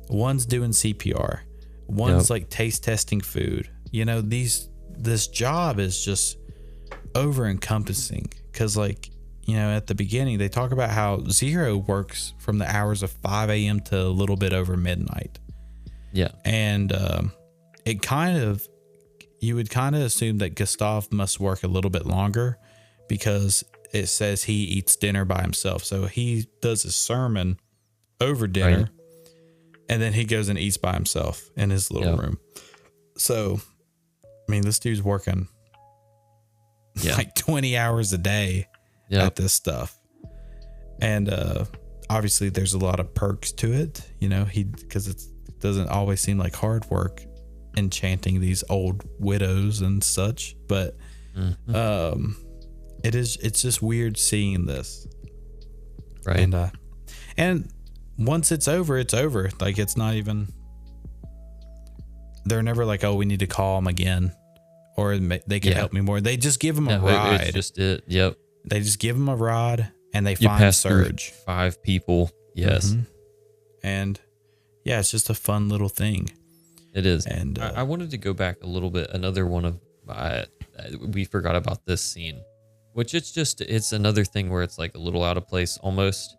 One's doing CPR. One's like taste testing food. This job is just over encompassing. Cause at the beginning, they talk about how Zero works from the hours of 5 a.m. to a little bit over midnight. Yeah. And you would kind of assume that Gustav must work a little bit longer because it says he eats dinner by himself. So he does his sermon over dinner and then he goes and eats by himself in his little room. So, I mean, this dude's working like 20 hours a day at this stuff. And obviously there's a lot of perks to it, because it doesn't always seem like hard work enchanting these old widows and such, but it's just weird seeing this. Right. And once it's over, it's over. Like, it's not even, they're never like, oh, we need to call them again or they can help me more. They just give them a ride. It's just it. Yep. They just give them a ride and they find Serge. 5 people. Yes. Mm-hmm. And it's just a fun little thing. It is. And I wanted to go back a little bit. Another one of, we forgot about this scene, which it's another thing where it's like a little out of place almost.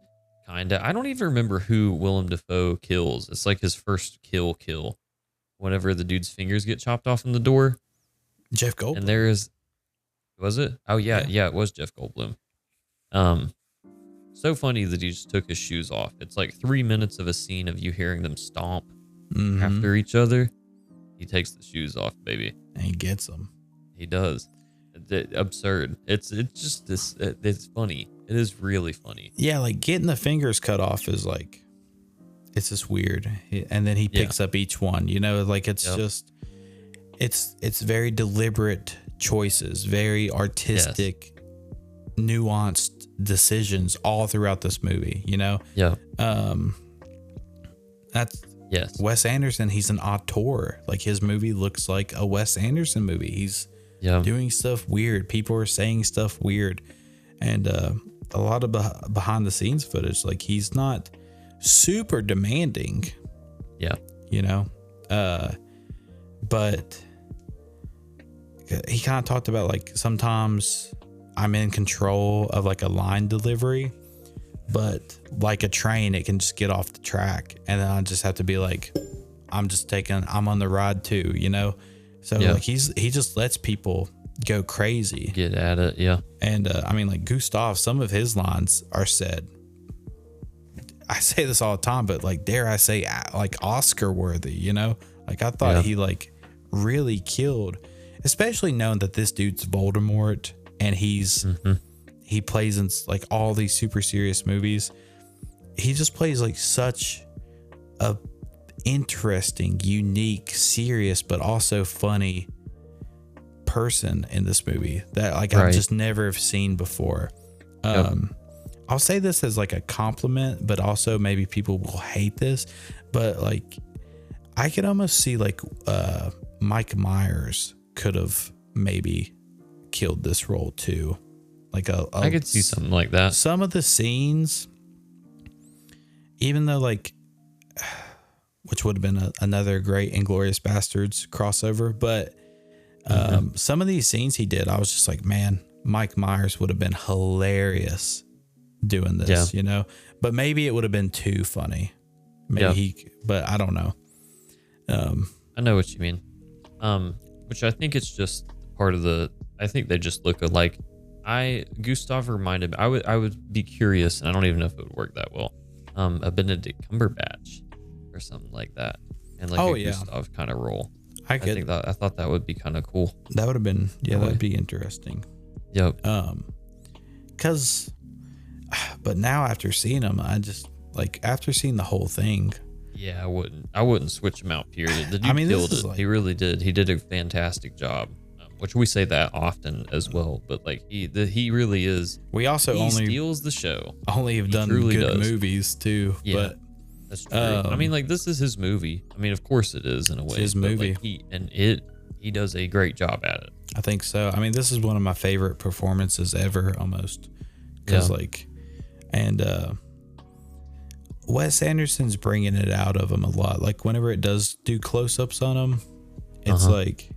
Kinda. I don't even remember who Willem Dafoe kills. It's like his first kill. Whenever the dude's fingers get chopped off in the door. Jeff Goldblum. And was it? Oh yeah, it was Jeff Goldblum. So funny that he just took his shoes off. It's like 3 minutes of a scene of you hearing them stomp after each other. He takes the shoes off, baby. And he gets them. He does. Absurd. It's just this. It's funny. It is really funny. Yeah, like getting the fingers cut off is like, it's just weird. And then he picks up each one. Like it's just, it's very deliberate choices, very artistic, nuanced decisions all throughout this movie, you know? Yeah. That's Yes. Wes Anderson. He's an auteur. Like, his movie looks like a Wes Anderson movie. He's doing stuff weird. People are saying stuff weird. And a lot of behind the scenes footage. Like, he's not super demanding. Yeah. You know? But he kind of talked about, like, sometimes I'm in control of, like, a line delivery. But like a train, it can just get off the track, and then I just have to be like, I'm on the ride too, you know? So like he just lets people go crazy. Get at it, yeah. And I mean, like Gustav, some of his lines are said, I say this all the time, but like, dare I say, like Oscar worthy, you know? Like, I thought he like really killed, especially knowing that this dude's Voldemort and he's... He plays in like all these super serious movies. He just plays like such a interesting, unique, serious, but also funny person in this movie that like I've just never have seen before. I'll say this as like a compliment, but also maybe people will hate this, but like I could almost see like Mike Myers could have maybe killed this role too. Like I could see something like that. Some of the scenes, even though like, which would have been another great Inglourious Bastards crossover, but some of these scenes he did, I was just like, man, Mike Myers would have been hilarious doing this, you know. But maybe it would have been too funny. Maybe but I don't know. I know what you mean. Which I think it's just part of the. I think they just look alike. Gustav reminded me, I would be curious, and I don't even know if it would work that well. A Benedict Cumberbatch or something like that, and like Gustav kind of role. I thought that would be kind of cool. That would have been that'd be interesting. Yep. But now after seeing him, I just like after seeing the whole thing. Yeah, I wouldn't switch him out. Period. The dude killed it. Like, he really did. He did a fantastic job. Which we say that often as well, but like he really is. We also he steals the show. Only have done good movies too. Yeah, but that's true. I mean, like this is his movie. I mean, of course it is in a way. It's his movie. Like, he does a great job at it. I think so. I mean, this is one of my favorite performances ever, almost. Because Wes Anderson's bringing it out of him a lot. Like whenever it does do close-ups on him, it's like.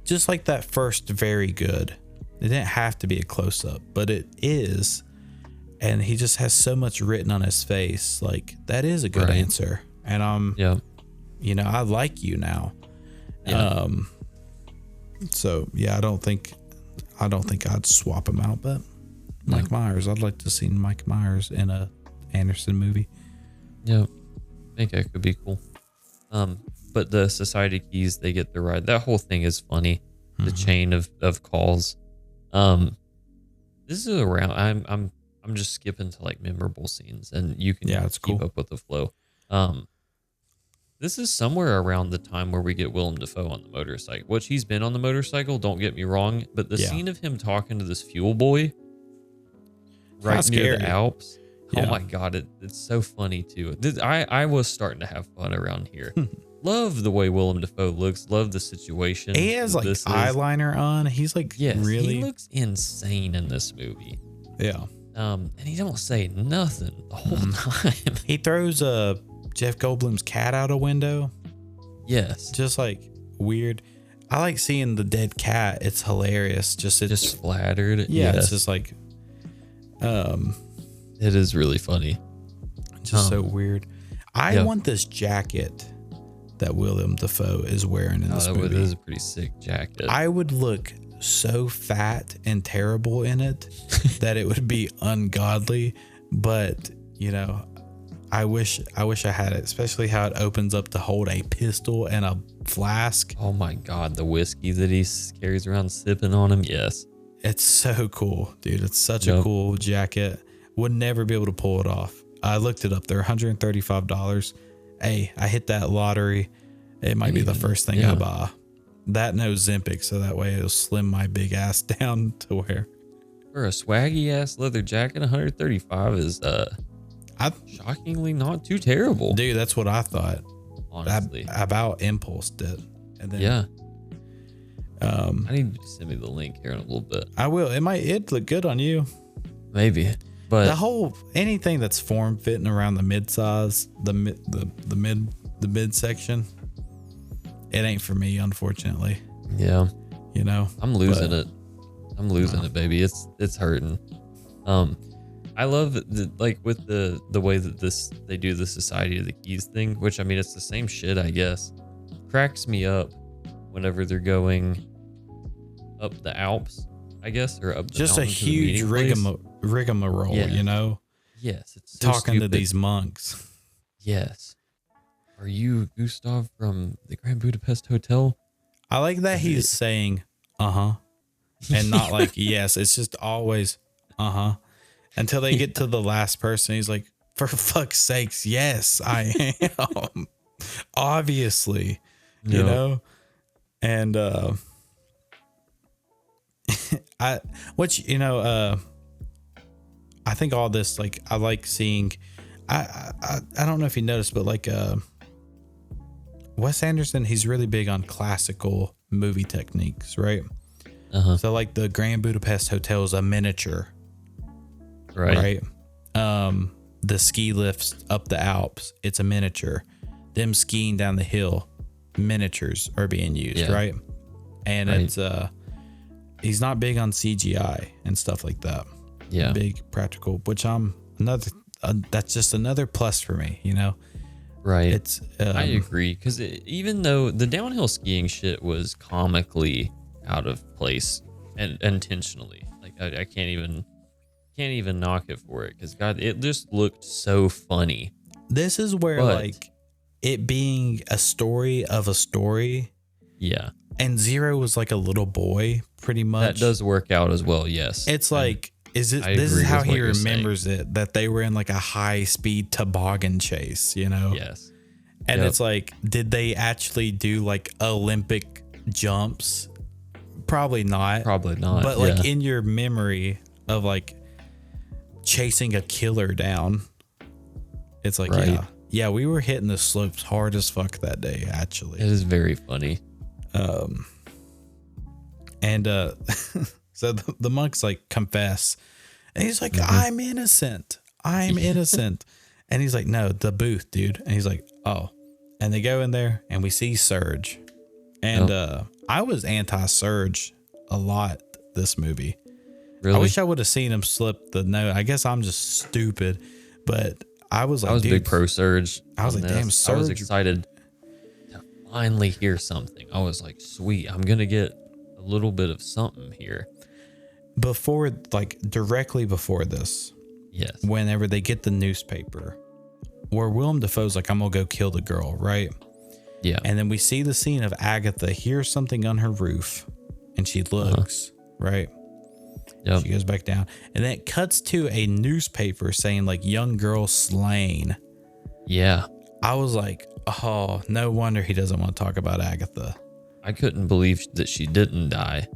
Just like that first very good. It didn't have to be a close-up, but it is. And he just has so much written on his face. Like, that is a good answer. And you know, I like you now. Yeah. So yeah, I don't think I'd swap him out, but Mike Myers, I'd like to see Mike Myers in a Anderson movie. Yeah. I think that could be cool. But the society keys, they get the ride. That whole thing is funny. The chain of calls. This is around. I'm just skipping to like memorable scenes, and you can keep up with the flow. This is somewhere around the time where we get Willem Dafoe on the motorcycle. Which he's been on the motorcycle. Don't get me wrong, but the scene of him talking to this fuel boy right near the Alps. Yeah. Oh my God, it's so funny too. I was starting to have fun around here. Love the way Willem Dafoe looks. Love the situation. He has like eyeliner on. He's like really. He looks insane in this movie. Yeah. And he don't say nothing the whole time. He throws Jeff Goldblum's cat out a window. Yes. Just like weird. I like seeing the dead cat. It's hilarious. Just flattered. Yeah. It's just like. It is really funny. Just so weird. I want this jacket that Willem Dafoe is wearing in this movie. It is a pretty sick jacket. I would look so fat and terrible in it that it would be ungodly. But, you know, I wish I had it, especially how it opens up to hold a pistol and a flask. Oh my God, the whiskey that he carries around sipping on him. Yes. It's so cool, dude. It's such a cool jacket. Would never be able to pull it off. I looked it up. They're $135. Hey, I hit that lottery. It might be the first thing I buy. That no Ozempic, so that way it'll slim my big ass down to where For a swaggy ass leather jacket, 135 is I shockingly not too terrible. dude, that's what I thought. Honestly. About Impulse did. And then Yeah. I need you to send me the link here in a little bit. I will. It'd look good on you. Maybe. But The whole anything that's form fitting around the mid size, the mid section, it ain't for me, unfortunately. yeah, You know, I'm losing it. I'm losing it, baby. It's hurting. I love like with the way that they do the Society of the Keys thing, which I mean it's the same shit, I guess. Cracks me up whenever they're going up the Alps, I guess, or up the just a mountain to the huge meeting place. rigmarole. Yeah. You know, Yes, it's so talking to stupid. these monks. Yes. Are you Gustav from the Grand Budapest Hotel? I like that he's saying and not like yes. It's just always until they get to the last person. He's like, for fuck's sakes, yes, I am. Obviously, you Yep. know, and I think all this, like, I like seeing. I don't know if you noticed, but like Wes Anderson, he's really big on classical movie techniques, right? So like the Grand Budapest Hotel is a miniature, Right. the ski lifts up the Alps, it's a miniature. Them skiing down the hill, miniatures are being used, Yeah. right? And Right. it's he's not big on CGI and stuff like that. Yeah. Big practical, which that's just another plus for me, you know. Right. It's I agree, because even though the downhill skiing shit was comically out of place and intentionally, like I can't even knock it for it, because God, it just looked so funny. this is where But- like it being a story of a story, Yeah, and Zero was like a little boy, pretty much. that does work out as well. Yes, It's like, I this agree is how with what he you're saying. remembers it, that they were in like a high speed toboggan chase, you know? yes, And Yep. it's like, did they actually do like Olympic jumps? Probably not. probably not. But like yeah. in your memory of like chasing a killer down, it's like, Right. yeah, we were hitting the slopes hard as fuck that day, actually. It is very funny. And so the monks like confess, and he's like, Mm-hmm. I'm innocent. I'm innocent. And he's like, no, the booth, dude. And he's like, oh. And they go in there and we see Surge. And I was anti-Surge a lot this movie. Really, I wish I would have seen him slip the note. I guess I'm just stupid, but I was like, I was dude, big pro Surge. I was on like, damn, this. I was Surge. excited to finally hear something. I was like, sweet, I'm gonna get a little bit of something here. before, like directly before this, Yes. whenever they get the newspaper, where Willem Dafoe's like, I'm gonna go kill the girl, right? Yeah. And then we see the scene of Agatha hear something on her roof, and she looks, right? Yep. She goes back down, and then it cuts to a newspaper saying like young girl slain. Yeah. I was like, oh, no wonder he doesn't want to talk about Agatha. I couldn't believe that she didn't die.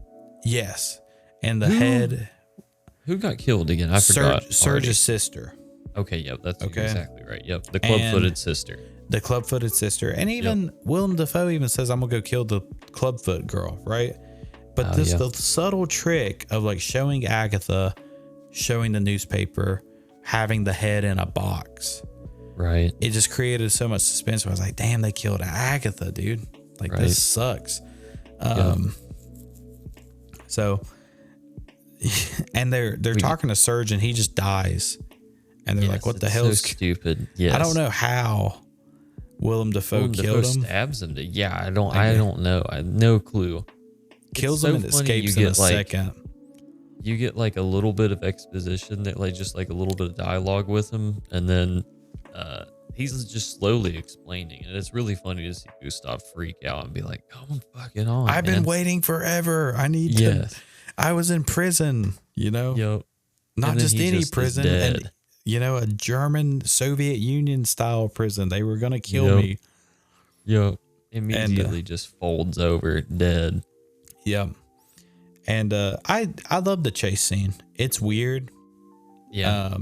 Yes, and the head, Who got killed again? I forgot. already. Surge's sister, Okay. Yep. That's Okay. exactly right. Yep. The club-footed sister. the clubfooted sister, and even Willem Dafoe even says, "I'm gonna go kill the clubfoot girl," right? But the subtle trick of like showing Agatha, showing the newspaper, having the head in a box, Right. it just created so much suspense. I was like, "Damn, they killed Agatha, dude! Like Right. this sucks." So, and they're talking to Surge, and he just dies, and they're like, "What the hell so is?" stupid? Yes. I don't know how Willem Dafoe Willem killed Dafoe him. stabs him. I don't know. I have no clue. Kills It's him so and funny escapes you in a get, like, second. You get like a little bit of exposition, that like just like a little bit of dialogue with him, and then he's just slowly explaining, and it's really funny to see Gustav freak out and be like, "Come fucking on!" I've been waiting forever. I need to. Yes. I was in prison, you know, Yep. not And then just he any just is prison, dead. and you know, a German Soviet Union style prison. They were gonna kill Yep. me. Yep. Immediately just folds over dead. Yeah. And I love the chase scene. It's weird. Yeah.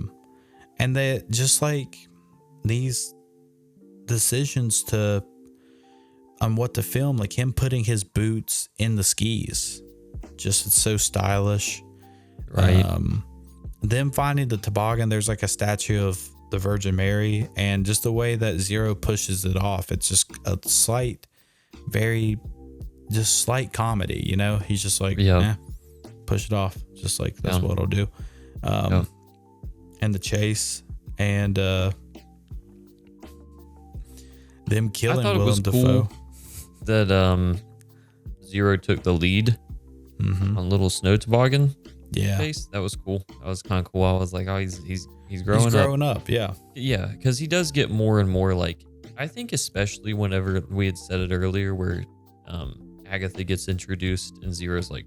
And they just like these decisions to on what to film, like him putting his boots in the skis. Just it's so stylish. Right. Them finding the toboggan, there's like a statue of the Virgin Mary, and just the way that Zero pushes it off, it's just a slight comedy, you know? He's just like, push it off. Just like that's what I'll do. And the chase and them killing Willem Dafoe. That Zero took the lead on little snow toboggan. Yeah. Chase. That was cool. That was kind of cool. I was like, oh, he's growing up. Yeah. Yeah, because he does get more and more like, I think especially whenever we had said it earlier where Agatha gets introduced and Zero's like,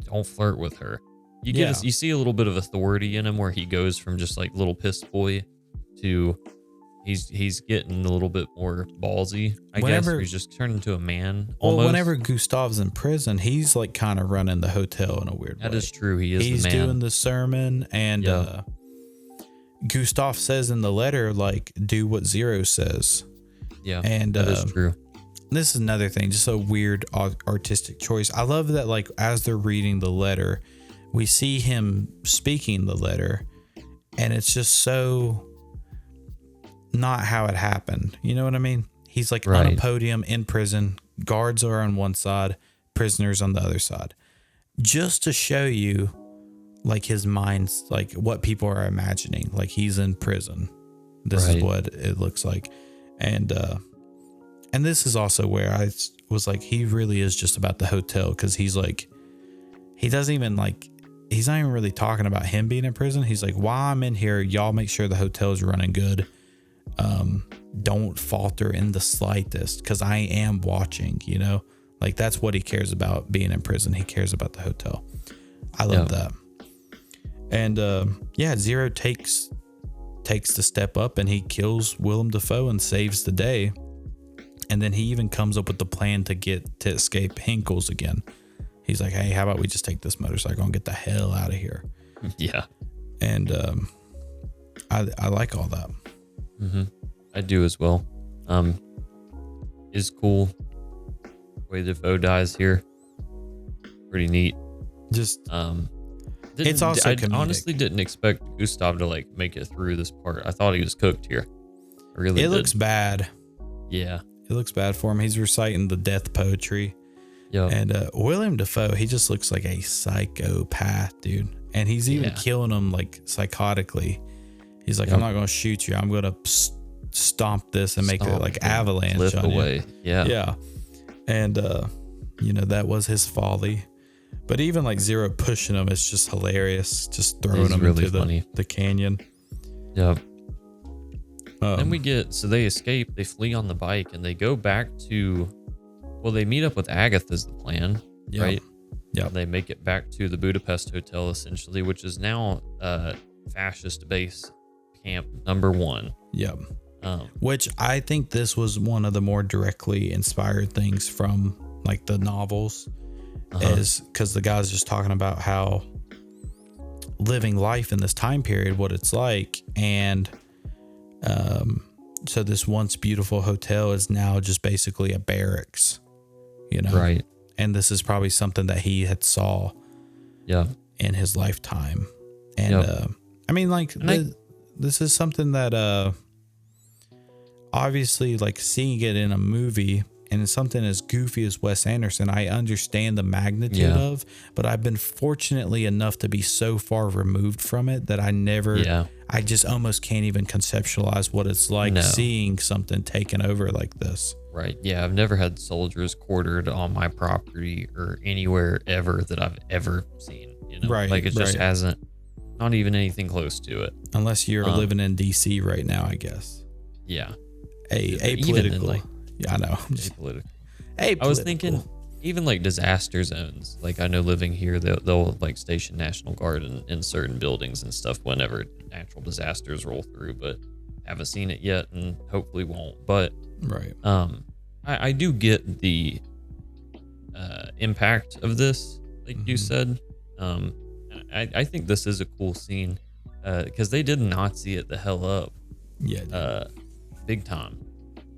don't flirt with her. You see a little bit of authority in him where he goes from just like little piss boy to he's getting a little bit more ballsy. I guess he's just turned into a man. Almost. Well, whenever Gustav's in prison, he's like kind of running the hotel in a weird way. That is true. He's the man. Doing the sermon, and Gustav says in the letter, like, do what Zero says. Yeah, and that is true. This is another thing, just a weird artistic choice. I love that, like, as they're reading the letter, we see him speaking the letter, and it's just so not how it happened. You know what I mean? He's like on a podium in prison. Guards are on one side, prisoners on the other side. Just to show you, like, his mind's, like, what people are imagining. Like, he's in prison. This is what it looks like. And this is also where I was like, he really is just about the hotel, because he's like, he's not even really talking about him being in prison. He's like, while I'm in here, y'all make sure the hotel's running good. Don't falter in the slightest, because I am watching, you know? Like, that's what he cares about being in prison. He cares about the hotel. I love that. And Zero takes the step up and he kills Willem Dafoe and saves the day. And then he even comes up with the plan to escape Hinkles again. He's like, hey, how about we just take this motorcycle and get the hell out of here? Yeah. And I like all that. Mm-hmm. I do as well. Is cool. The way Dafoe dies here. Pretty neat. Just it's also I honestly didn't expect Gustav to like make it through this part. I thought he was cooked here. I really did. Looks bad. Yeah. It looks bad for him. He's reciting the death poetry. Yeah. And William Dafoe, he just looks like a psychopath, dude. And he's even killing him like psychotically. He's like, I'm not going to shoot you. I'm going to stomp this and make it like avalanche on away. You. Yeah. And, that was his folly. But even like Zero pushing him is just hilarious. Just throwing him really into the canyon. Yeah. Then they escape, they flee on the bike, and they go back to, they meet up with Agatha's the plan, right? Yeah. They make it back to the Budapest Hotel, essentially, which is now fascist base camp number 1. Yep. Which I think this was one of the more directly inspired things from like the novels, is because the guy's just talking about how living life in this time period, what it's like. And so this once beautiful hotel is now just basically a barracks, Right. And this is probably something that he had saw in his lifetime. And I mean, like, this is something that obviously, like, seeing it in a movie, and it's something as goofy as Wes Anderson, I understand the magnitude of, but I've been fortunately enough to be so far removed from it that I just almost can't even conceptualize what it's like seeing something taken over like this. Right. Yeah. I've never had soldiers quartered on my property or anywhere ever that I've ever seen, Right. Like, it just hasn't, not even anything close to it. Unless you're living in DC right now, I guess. Yeah. Apolitical. Yeah, I know. Apolitical. I was thinking even like disaster zones. Like, I know living here, they'll like station National Guard in certain buildings and stuff whenever natural disasters roll through, but haven't seen it yet and hopefully won't. But I I do get the impact of this, like you said. I think this is a cool scene because they did Nazi it the hell up. Yeah. Big time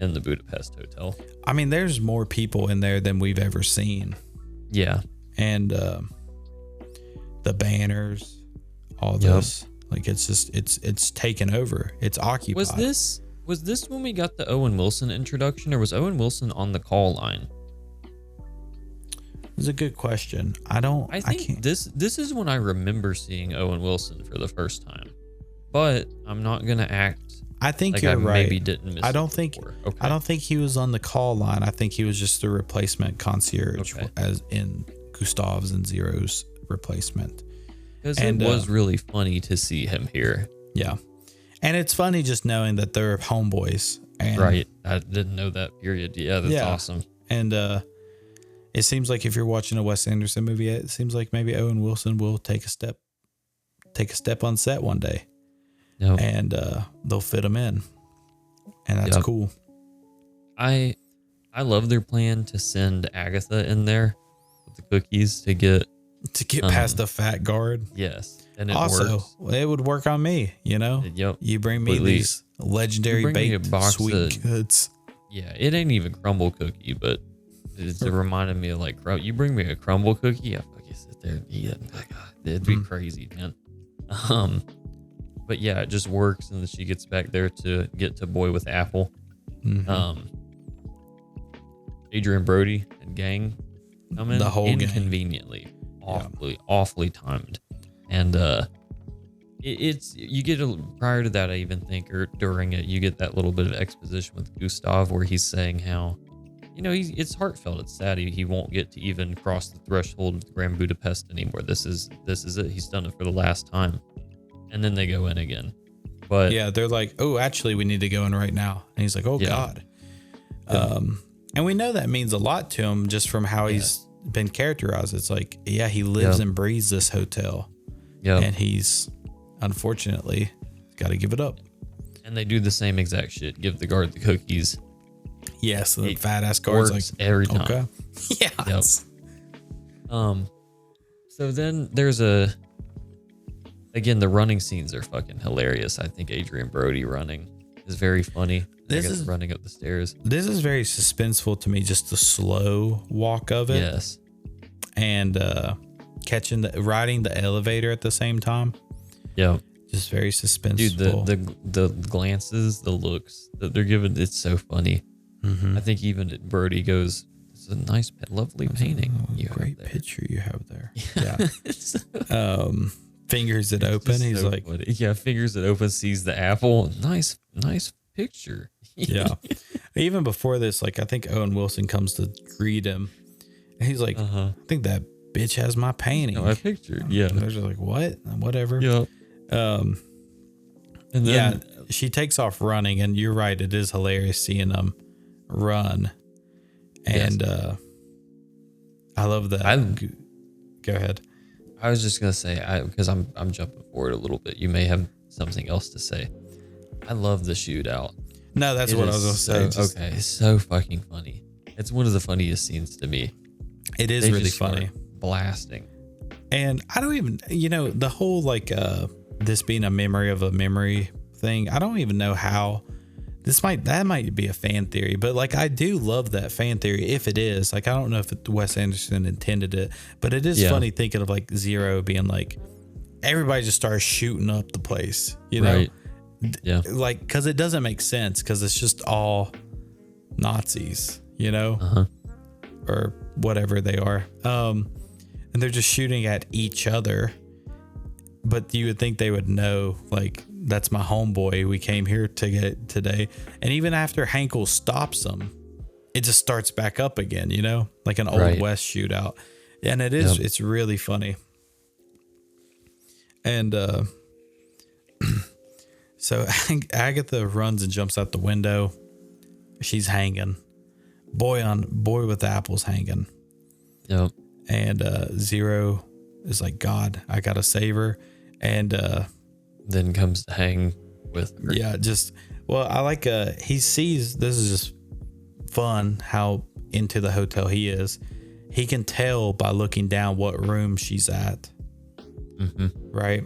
in the Budapest Hotel. I mean, there's more people in there than we've ever seen. Yeah. And the banners, all this, like it's just it's taken over. It's occupied. Was this when we got the Owen Wilson introduction, or was Owen Wilson on the call line? It's a good question. I think this is when I remember seeing Owen Wilson for the first time, but I'm not gonna act. I think like you're I right. Maybe didn't miss. I don't think. Okay. I don't think he was on the call line. I think he was just the replacement concierge, as in Gustav's and Zero's replacement. Because it was really funny to see him here. Yeah, and it's funny just knowing that they're homeboys. And, right. I didn't know that. Period. Yeah, that's awesome. And it seems like if you're watching a Wes Anderson movie, it seems like maybe Owen Wilson will take a step on set one day. Yep. And they'll fit them in, and that's cool. I love their plan to send Agatha in there with the cookies to get past the fat guard. Yes, and it also works. It would work on me. You know, you bring me these legendary baked sweet goods. Yeah, it ain't even crumble cookie, but it's reminded me of like you bring me a crumble cookie, I fucking sit there and eat it. It'd be crazy, man. But yeah, it just works, and then she gets back there to get to Boy with Apple. Adrian Brody and gang come in the whole inconveniently, awfully timed, and it's you get prior to that, I even think, or during it, you get that little bit of exposition with Gustav where he's saying how, it's heartfelt, it's sad he won't get to even cross the threshold of the Grand Budapest anymore. This is it. He's done it for the last time. And then they go in again. But yeah, they're like, oh, actually, we need to go in right now. And he's like, oh, God. And we know that means a lot to him just from how he's been characterized. It's like, he lives and breathes this hotel. Yeah. And he's, unfortunately, got to give it up. And they do the same exact shit. Give the guard the cookies. Yes, the fat ass guard's like, every time. Okay. Yeah. Yep. So then there's again, the running scenes are fucking hilarious. I think Adrian Brody running is very funny. This is running up the stairs. This is very suspenseful to me, just the slow walk of it. Yes. And riding the elevator at the same time. Yeah. Just very suspenseful. Dude, the glances, the looks that they're giving, it's so funny. I think even Brody goes, it's a nice, lovely painting. Great picture you have there. Yeah. Fingers that open. He's so like, funny. Yeah, fingers that open, sees the apple. Nice picture. Yeah. Even before this, like, I think Owen Wilson comes to greet him. And he's like, I think that bitch has my painting. My picture. Yeah. And they're just like, what? Whatever. Yeah. And then she takes off running, and you're right. It is hilarious seeing them run. And I love that. Go ahead. I was just gonna say, because I'm jumping forward a little bit. You may have something else to say. I love the shootout. No, that's what I was gonna say. Okay, it's so fucking funny. It's one of the funniest scenes to me. It is really funny. Blasting. And I don't even, the whole like this being a memory of a memory thing. I don't even know how. That might be a fan theory, but like I do love that fan theory if it is. Like I don't know if Wes Anderson intended it, but it is funny thinking of like Zero being like everybody just starts shooting up the place, Right. Yeah. Like because it doesn't make sense because it's just all Nazis, or whatever they are, and they're just shooting at each other. But you would think they would know, like, that's my homeboy. We came here to get today. And even after Hankel stops them, it just starts back up again, like an Old West shootout. And it is, it's really funny. And so Agatha runs and jumps out the window. She's hanging. Boy with the apples hanging. Yep. And Zero is like, God, I gotta save her. And then comes to hang with her. Yeah, I like he sees, this is just fun how into the hotel he is. He can tell by looking down what room she's at. Right?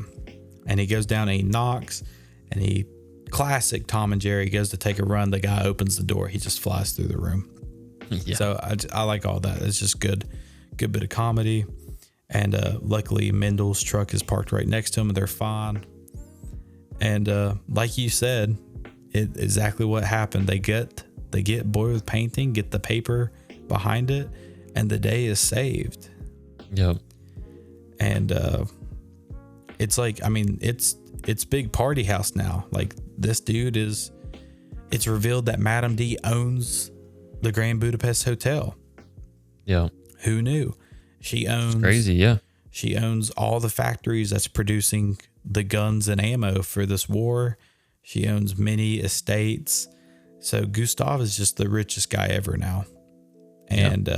And he goes down and he knocks, and he, classic Tom and Jerry, goes to take a run. The guy opens the door. He just flies through the room. Yeah. So I like all that. It's just good bit of comedy. And luckily Mendel's truck is parked right next to him and they're fine. And like you said, exactly what happened. They get bored with painting, get the paper behind it, and the day is saved. Yep. And it's like, I mean, it's big party house now. Like, this dude it's revealed that Madame D owns the Grand Budapest Hotel. Yeah. Who knew? She owns, it's crazy. Yeah. She owns all the factories that's producing the guns and ammo for this war. She owns many estates. So Gustav is just the richest guy ever now. And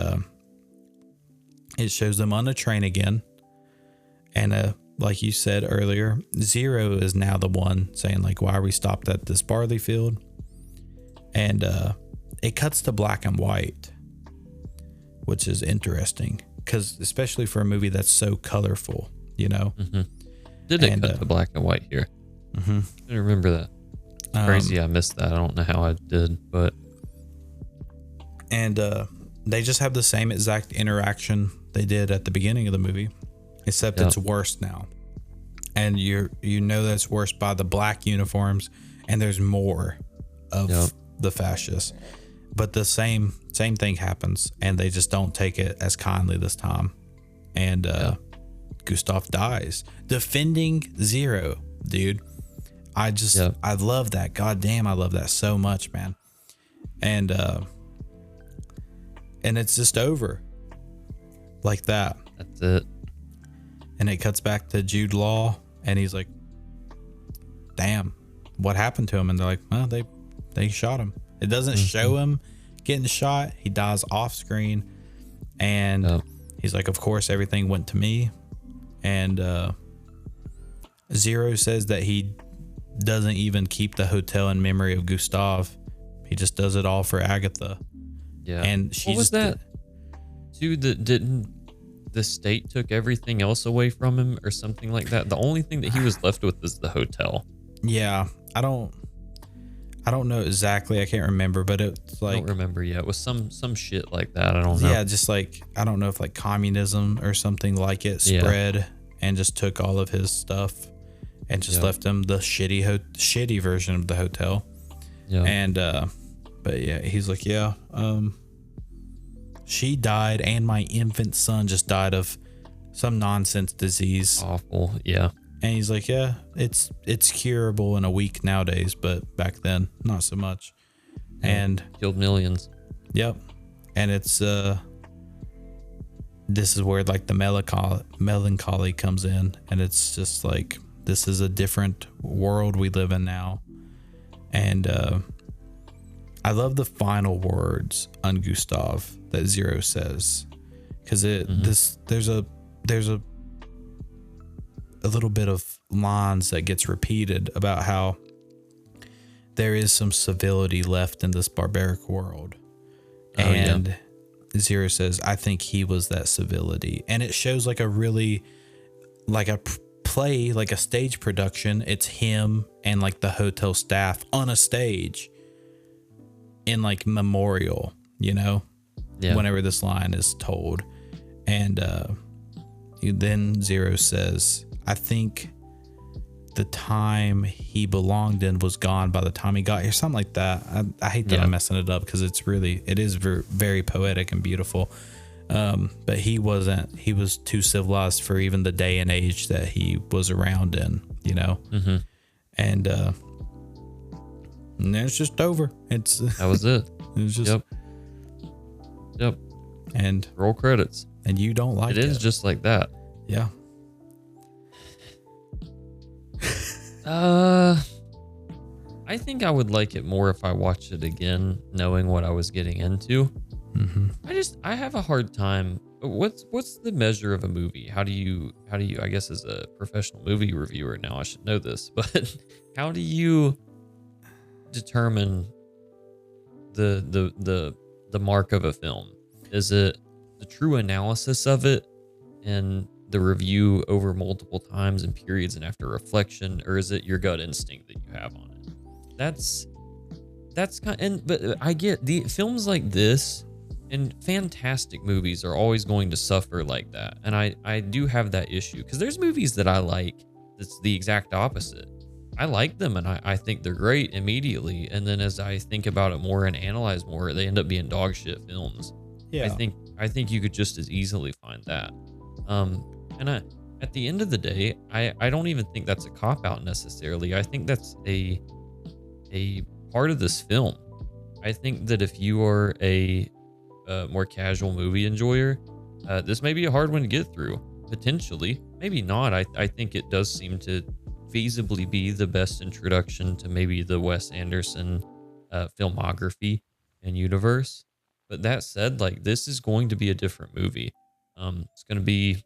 it shows them on a train again. And like you said earlier, Zero is now the one saying, like, why are we stopped at this barley field? And it cuts to black and white, which is interesting, because especially for a movie that's so colorful, you know. Did it cut to black and white here? I didn't remember that. Crazy, I missed that. I don't know how I did, but and they just have the same exact interaction they did at the beginning of the movie, except it's worse now. And you know that's worse by the black uniforms, and there's more of the fascists. But the same thing happens, and they just don't take it as kindly this time. And Gustav dies defending Zero, dude. I love that. God damn, I love that so much, man. And it's just over like that. That's it. And it cuts back to Jude Law, and he's like, damn, what happened to him? And they're like, well, they shot him. It doesn't show him getting shot. He dies off screen. And he's like, of course, everything went to me. And Zero says that he doesn't even keep the hotel in memory of Gustav. He just does it all for Agatha. Yeah. And she what was that? Too, didn't the state took everything else away from him or something like that? The only thing that he was left with is the hotel. Yeah. I don't know exactly. I can't remember, but it's like, I don't remember. Yeah, it was some shit like that. I don't know. Yeah, just like, I don't know if like communism or something like it spread and just took all of his stuff and just left him the shitty version of the hotel. Yeah. And but yeah, he's like, she died, and my infant son just died of some nonsense disease. Awful. Yeah. And he's like, yeah, it's curable in a week nowadays, but back then, not so much. And killed millions. Yep. And it's this is where like the melancholy comes in, and it's just like, this is a different world we live in now. And I love the final words on Gustav that Zero says, because there's a little bit of lines that gets repeated about how there is some civility left in this barbaric world. And Zero says, I think he was that civility. And it shows like a really, like a play, like a stage production. It's him and like the hotel staff on a stage in like memorial, you know, whenever this line is told. And then Zero says, I think the time he belonged in was gone by the time he got here, something like that. I hate that I'm messing it up, because it is very poetic and beautiful. But he wasn't. He was too civilized for even the day and age that he was around in, you know. And then it's just over. That was it. It was just yep. And roll credits. And you don't like it? It is just like that. Yeah. I think I would like it more if I watched it again, knowing what I was getting into. I have a hard time. What's the measure of a movie? How do you, I guess as a professional movie reviewer now, I should know this, but how do you determine the the mark of a film? Is it the true analysis of it and the review over multiple times and periods and after reflection, or is it your gut instinct that you have on it? That's kind and but I get the films like this and fantastic movies are always going to suffer like that. And I do have that issue because there's movies that I like that's the exact opposite. I like them and I think they're great immediately. And then as I think about it more and analyze more, they end up being dog shit films. Yeah. I think you could just as easily find that. At the end of the day, I don't even think that's a cop out necessarily. I think that's a part of this film. I think that if you are a more casual movie enjoyer, this may be a hard one to get through. Potentially, maybe not. I think it does seem to feasibly be the best introduction to maybe the Wes Anderson filmography and universe. But that said, like this is going to be a different movie. It's going to be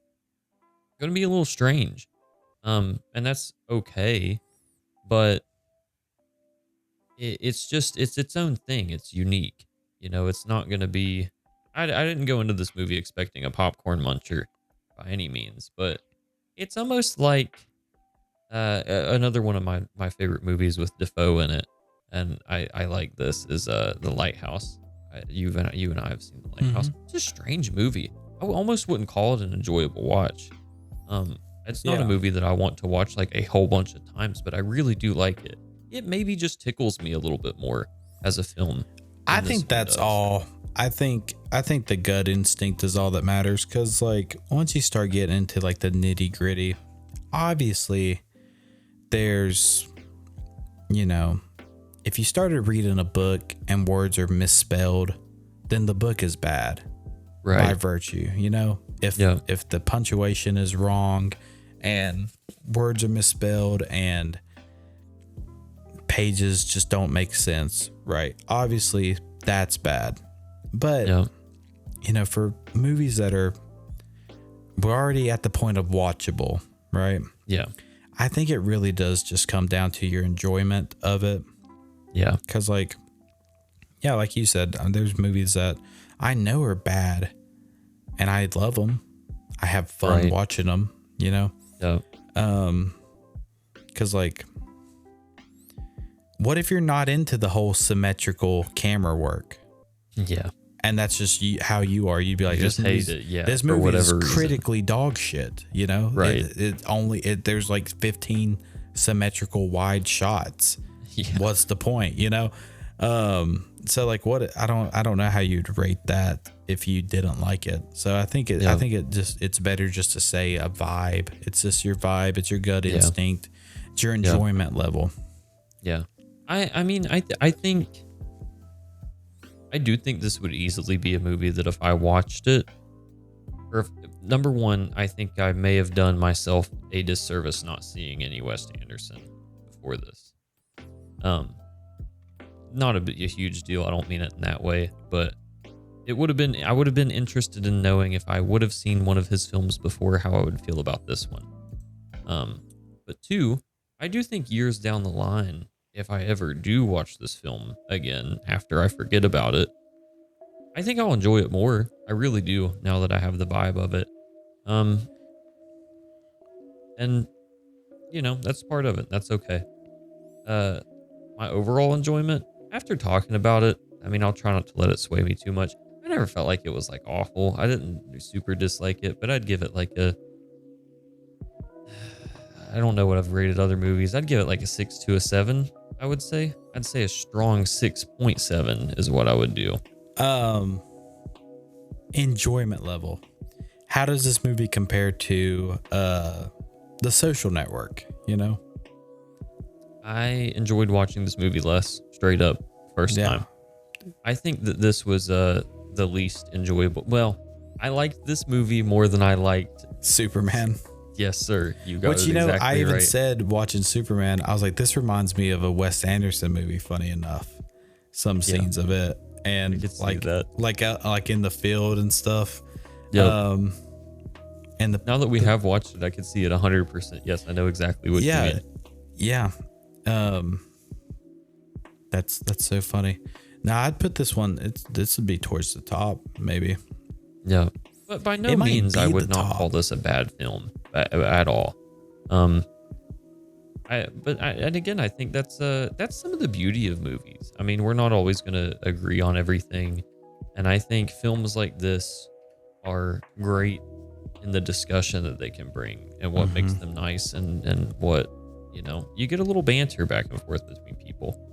a little strange, and that's okay. But it's its own thing. It's unique. You know, it's not going to be. I didn't go into this movie expecting a popcorn muncher by any means, but it's almost like another one of my favorite movies with Defoe in it, and I like this is The Lighthouse. You and I have seen The Lighthouse. It's a strange movie. I almost wouldn't call it an enjoyable watch. It's not a movie that I want to watch like a whole bunch of times, but I really do like it. It maybe just tickles me a little bit more as a film. I think that's all. I think the gut instinct is all that matters, because like once you start getting into like the nitty gritty, obviously there's, you know, if you started reading a book and words are misspelled, then the book is bad, right? By virtue, you know, if the punctuation is wrong and words are misspelled and pages just don't make sense, right? Obviously that's bad. But you know, for movies that we're already at the point of watchable, right? Yeah. I think it really does just come down to your enjoyment of it. Yeah. Because like you said, there's movies that I know are bad and I love them. I have fun watching them, you know? Yeah. Because like, what if you're not into the whole symmetrical camera work? Yeah. And that's just how you are. You'd be like, this movie is critically dog shit, you know? Right. There's like 15 symmetrical wide shots. Yeah. What's the point, you know? So like I don't know how you'd rate that if you didn't like it. So I think it's better just to say a vibe. It's just your vibe. It's your gut instinct. It's your enjoyment level. Yeah. I mean, I think I do think this would easily be a movie that if I watched it, or number one, I think I may have done myself a disservice not seeing any Wes Anderson before this. Not a huge deal. I don't mean it in that way, but I would have been interested in knowing if I would have seen one of his films before, how I would feel about this one. But two, I do think years down the line, if I ever do watch this film again after I forget about it, I think I'll enjoy it more. I really do, now that I have the vibe of it. And you know, that's part of it. That's okay. My overall enjoyment, after talking about it, I mean, I'll try not to let it sway me too much. I never felt like it was like awful. I didn't super dislike it, but I'd give it like I don't know what I've rated other movies. I'd give it like a 6 to a 7. I would say. I'd say a strong 6.7 is what I would do. Enjoyment level. How does this movie compare to The Social Network, you know? I enjoyed watching this movie less, straight up, first time. I think that this was the least enjoyable. Well, I liked this movie more than I liked Superman. Yes, sir. You got it. Which, you know, exactly I even right. said watching Superman, I was like, this reminds me of a Wes Anderson movie, funny enough. Some scenes of it. And like that. Like in the field and stuff. Yeah. And now that we have watched it, I can see it 100%. Yes, I know exactly what you mean. Yeah. That's so funny. Now I'd put this one. This would be towards the top, maybe. Yeah, but by no It might means be I would the not top. call this a bad film at all. And again, I think that's some of the beauty of movies. I mean, we're not always going to agree on everything, and I think films like this are great in the discussion that they can bring and what makes them nice, and what, you get a little banter back and forth between people.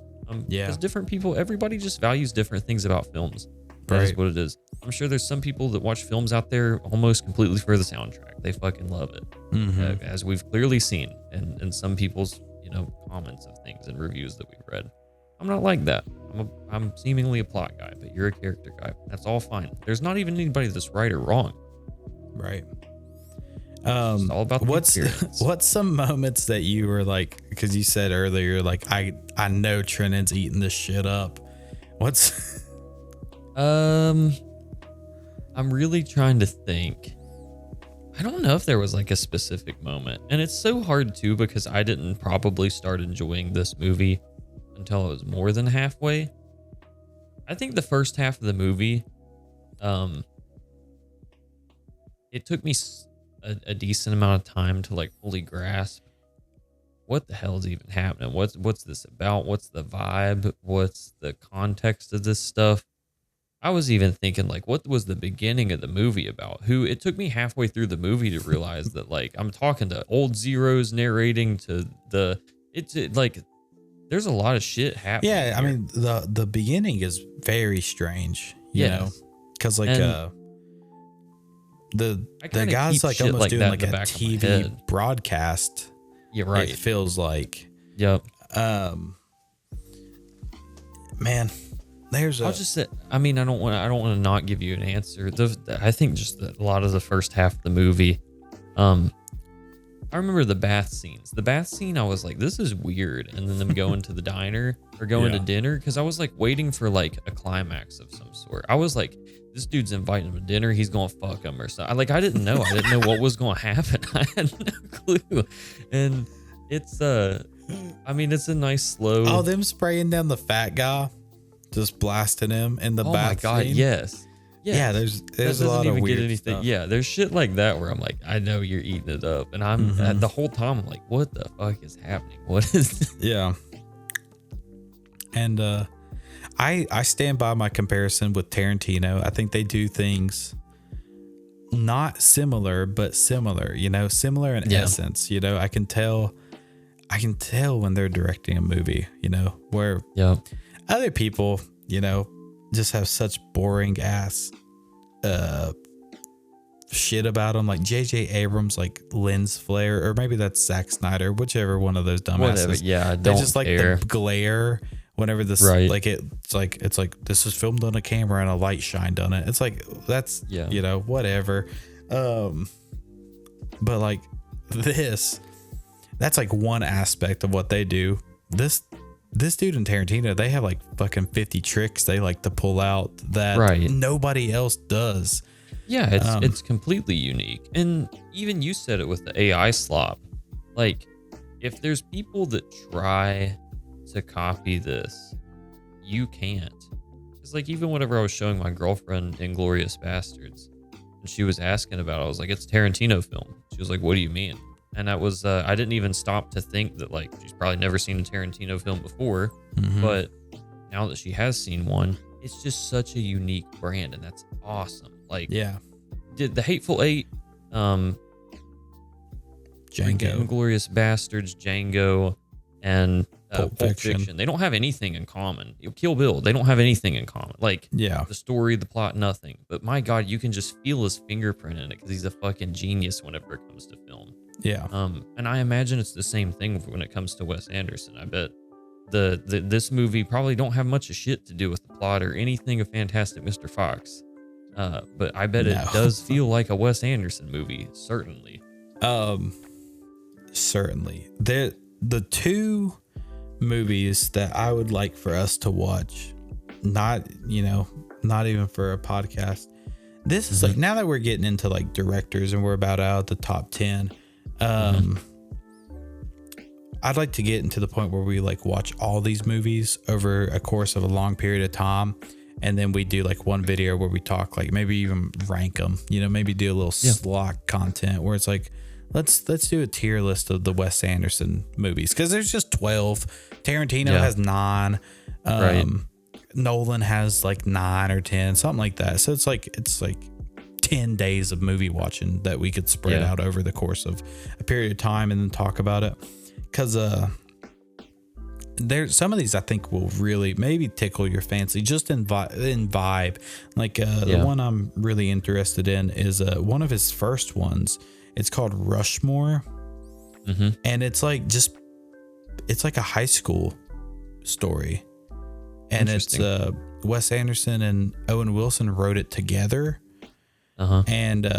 Because different people, everybody just values different things about films. That is what it is. I'm sure there's some people that watch films out there almost completely for the soundtrack. They fucking love it, as we've clearly seen in some people's, comments of things and reviews that we've read. I'm not like that. I'm seemingly a plot guy, but you're a character guy. That's all fine. There's not even anybody that's right or wrong. Right. It's all about the what's experience. some moments that you were like, because you said earlier, like, I know Trenon's eating this shit up. What's I'm really trying to think. I don't know if there was like a specific moment, and it's so hard too because I didn't probably start enjoying this movie until I was more than halfway. I think the first half of the movie, it took me a decent amount of time to like fully grasp what the hell is even happening. What's this about? What's the vibe? What's the context of this stuff? I was even thinking, like, what was the beginning of the movie about? It took me halfway through the movie to realize that, like, I'm talking to old Zeros narrating to like, there's a lot of shit happening. Yeah, I here. mean, the beginning is very strange, you know, because like the guy's like almost like doing like a back of my TV head. broadcast. Yeah, right. It feels like. Yep. Man, there's I'll just say, I mean, I don't want to not give you an answer. I think just a lot of the first half of the movie. I remember the bath scenes. The bath scene, I was like, this is weird. And then them going to the diner or going to dinner, because I was like waiting for like a climax of some sort. I was like, this dude's inviting him to dinner. He's going to fuck him or something. Like, I didn't know. I didn't know what was going to happen. I had no clue. And it's, I mean, it's a nice slow. Oh, them spraying down the fat guy, just blasting him in the bath. Oh my God, scene. yes. Yeah, there's a lot of weird stuff. Yeah, there's shit like that where I'm like, I know you're eating it up, and I'm the whole time I'm like, what the fuck is happening? What is this? Yeah. And I stand by my comparison with Tarantino. I think they do things not similar, but similar. Similar in essence. I can tell when they're directing a movie. Where other people, just have such boring ass shit about them, like J.J. Abrams, like lens flare, or maybe that's Zack Snyder, whichever one of those dumbasses. Whatever. Yeah, they don't just like care. the glare whenever this like it's like this is filmed on a camera and a light shined on it. It's like that's whatever. But like that's like one aspect of what they do. This dude and Tarantino, they have like fucking 50 tricks they like to pull out that nobody else does. Yeah, it's completely unique. And even you said it with the AI slop. Like, if there's people that try to copy this, you can't. It's like, even whenever I was showing my girlfriend Inglourious Bastards, and she was asking about it, I was like, it's a Tarantino film. She was like, what do you mean? And that was, I didn't even stop to think that, like, she's probably never seen a Tarantino film before. But now that she has seen one, it's just such a unique brand, and that's awesome. Like, did the Hateful Eight, Django, Inglourious Bastards, Django, and Pulp Fiction. They don't have anything in common. Kill Bill, they don't have anything in common. Like, the story, the plot, nothing. But my God, you can just feel his fingerprint in it because he's a fucking genius whenever it comes to film. Yeah. And I imagine it's the same thing when it comes to Wes Anderson. I bet this movie probably don't have much of shit to do with the plot or anything of Fantastic Mr. Fox. But I bet it does feel like a Wes Anderson movie, certainly. Certainly. The two movies that I would like for us to watch, not even for a podcast. This is like, now that we're getting into like directors and we're about out the top 10, I'd like to get into the point where we like watch all these movies over a course of a long period of time. And then we do like one video where we talk, like maybe even rank them, you know, maybe do a little slot content where it's like, let's do a tier list of the Wes Anderson movies. Cause there's just 12. Tarantino has 9. Right. Nolan has like 9 or 10, something like that. So it's like 10 days of movie watching that we could spread out over the course of a period of time and then talk about it. Cause, there's some of these I think will really maybe tickle your fancy just in vibe. Like the one I'm really interested in is one of his first ones. It's called Rushmore. And it's like it's like a high school story. And it's Wes Anderson and Owen Wilson wrote it together. And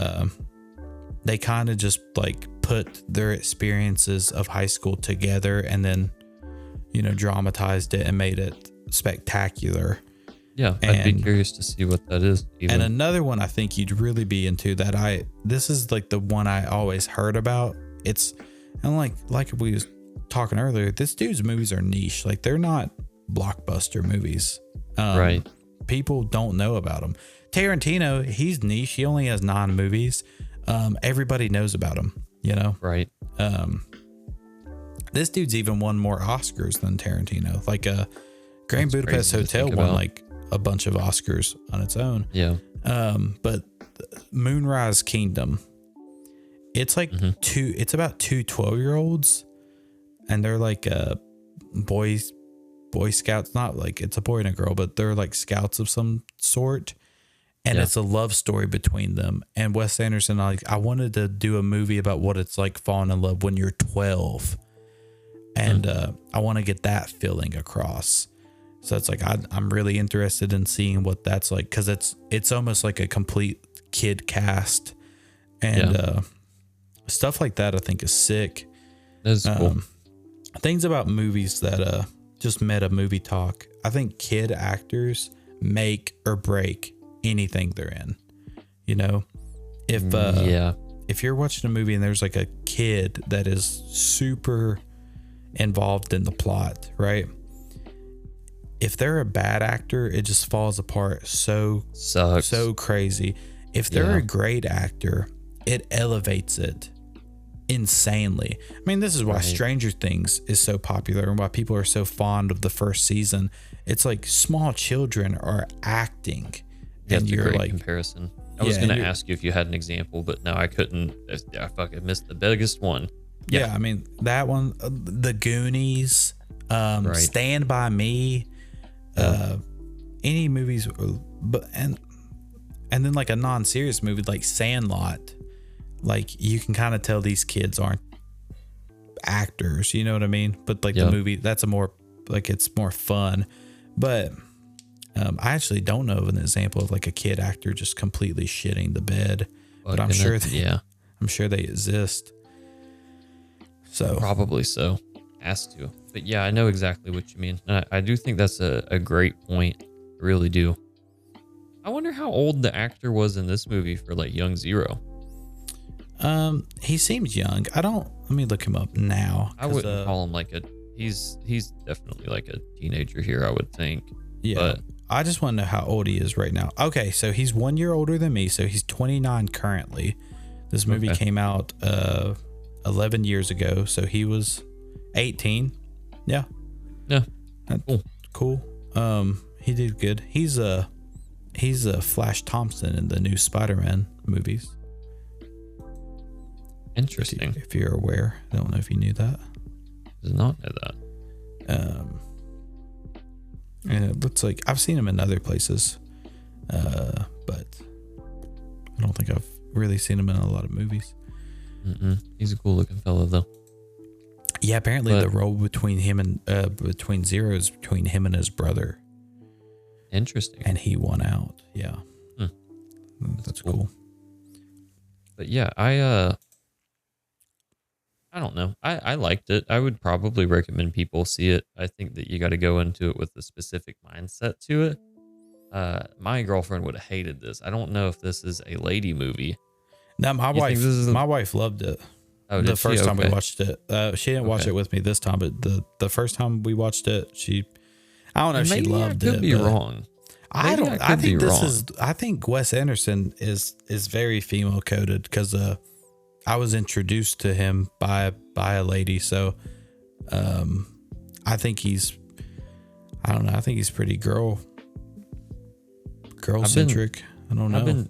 they kind of just like put their experiences of high school together and then, you know, dramatized it and made it spectacular. Yeah, I'd be curious to see what that is. And another one I think you'd really be into this is like the one I always heard about. It's, and like we was talking earlier, this dude's movies are niche. Like they're not blockbuster movies. Right. People don't know about him. Tarantino, he's niche. He only has 9 movies. Everybody knows about him, you know? Right. This dude's even won more Oscars than Tarantino. Like Grand Budapest Hotel won like a bunch of Oscars on its own. Yeah. But Moonrise Kingdom, it's like it's about 2 12-year-olds and they're like Boy Scouts, not like it's a boy and a girl, but they're like scouts of some sort. And it's a love story between them. And Wes Anderson, I wanted to do a movie about what it's like falling in love when you're 12. And I want to get that feeling across. So it's like I'm really interested in seeing what that's like, because it's almost like a complete kid cast. And stuff like that I think is sick. That's cool. Things about movies that just meta movie talk. I think kid actors make or break anything they're in. You know, if you're watching a movie and there's like a kid that is super involved in the plot, right? If they're a bad actor, it just falls apart so crazy. If they're a great actor, it elevates it insanely. I mean, this is why Stranger Things is so popular and why people are so fond of the first season. It's like small children are acting. That's a great comparison. I was going to ask you if you had an example, but no, I couldn't. I fucking missed the biggest one. Yeah, I mean, that one, The Goonies, Stand By Me, any movies, and then like a non-serious movie like Sandlot, like you can kind of tell these kids aren't actors, you know what I mean? But like the movie, that's a more, like it's more fun. But I actually don't know of an example of like a kid actor just completely shitting the bed, but I'm sure they exist. So probably so. Has to. But yeah, I know exactly what you mean. I do think that's a great point. I really do. I wonder how old the actor was in this movie for like Young Zero. He seems young. Let me look him up now. I wouldn't call him like he's definitely like a teenager here, I would think. Yeah. But I just want to know how old he is right now. Okay, so he's 1 year older than me, so he's 29 currently. This movie came out 11 years ago, so he was 18. Yeah. Yeah. Cool. He did good. He's a Flash Thompson in the new Spider-Man movies. Interesting. If you're aware. I don't know if you knew that. Did not know that. And it looks like I've seen him in other places, but I don't think I've really seen him in a lot of movies. He's a cool looking fellow though. Yeah, apparently the role between him and between Zero is between him and his brother. Interesting. And he won out. Yeah. That's cool. But yeah, I don't know. I liked it. I would probably recommend people see it. I think that you got to go into it with a specific mindset to it. My girlfriend would have hated this. I don't know if this is a lady movie. No, my wife loved it. Oh, The did she? first time we Okay. watched it. She didn't watch Okay. it with me this time, but the first time we watched it, I don't know if she Maybe loved I it. could be but wrong. I Maybe don't. I I could be think this wrong. is. I think Wes Anderson is very female coded because I was introduced to him by a lady, so I think he's. I don't know. I think he's pretty girl centric. I don't know. I've been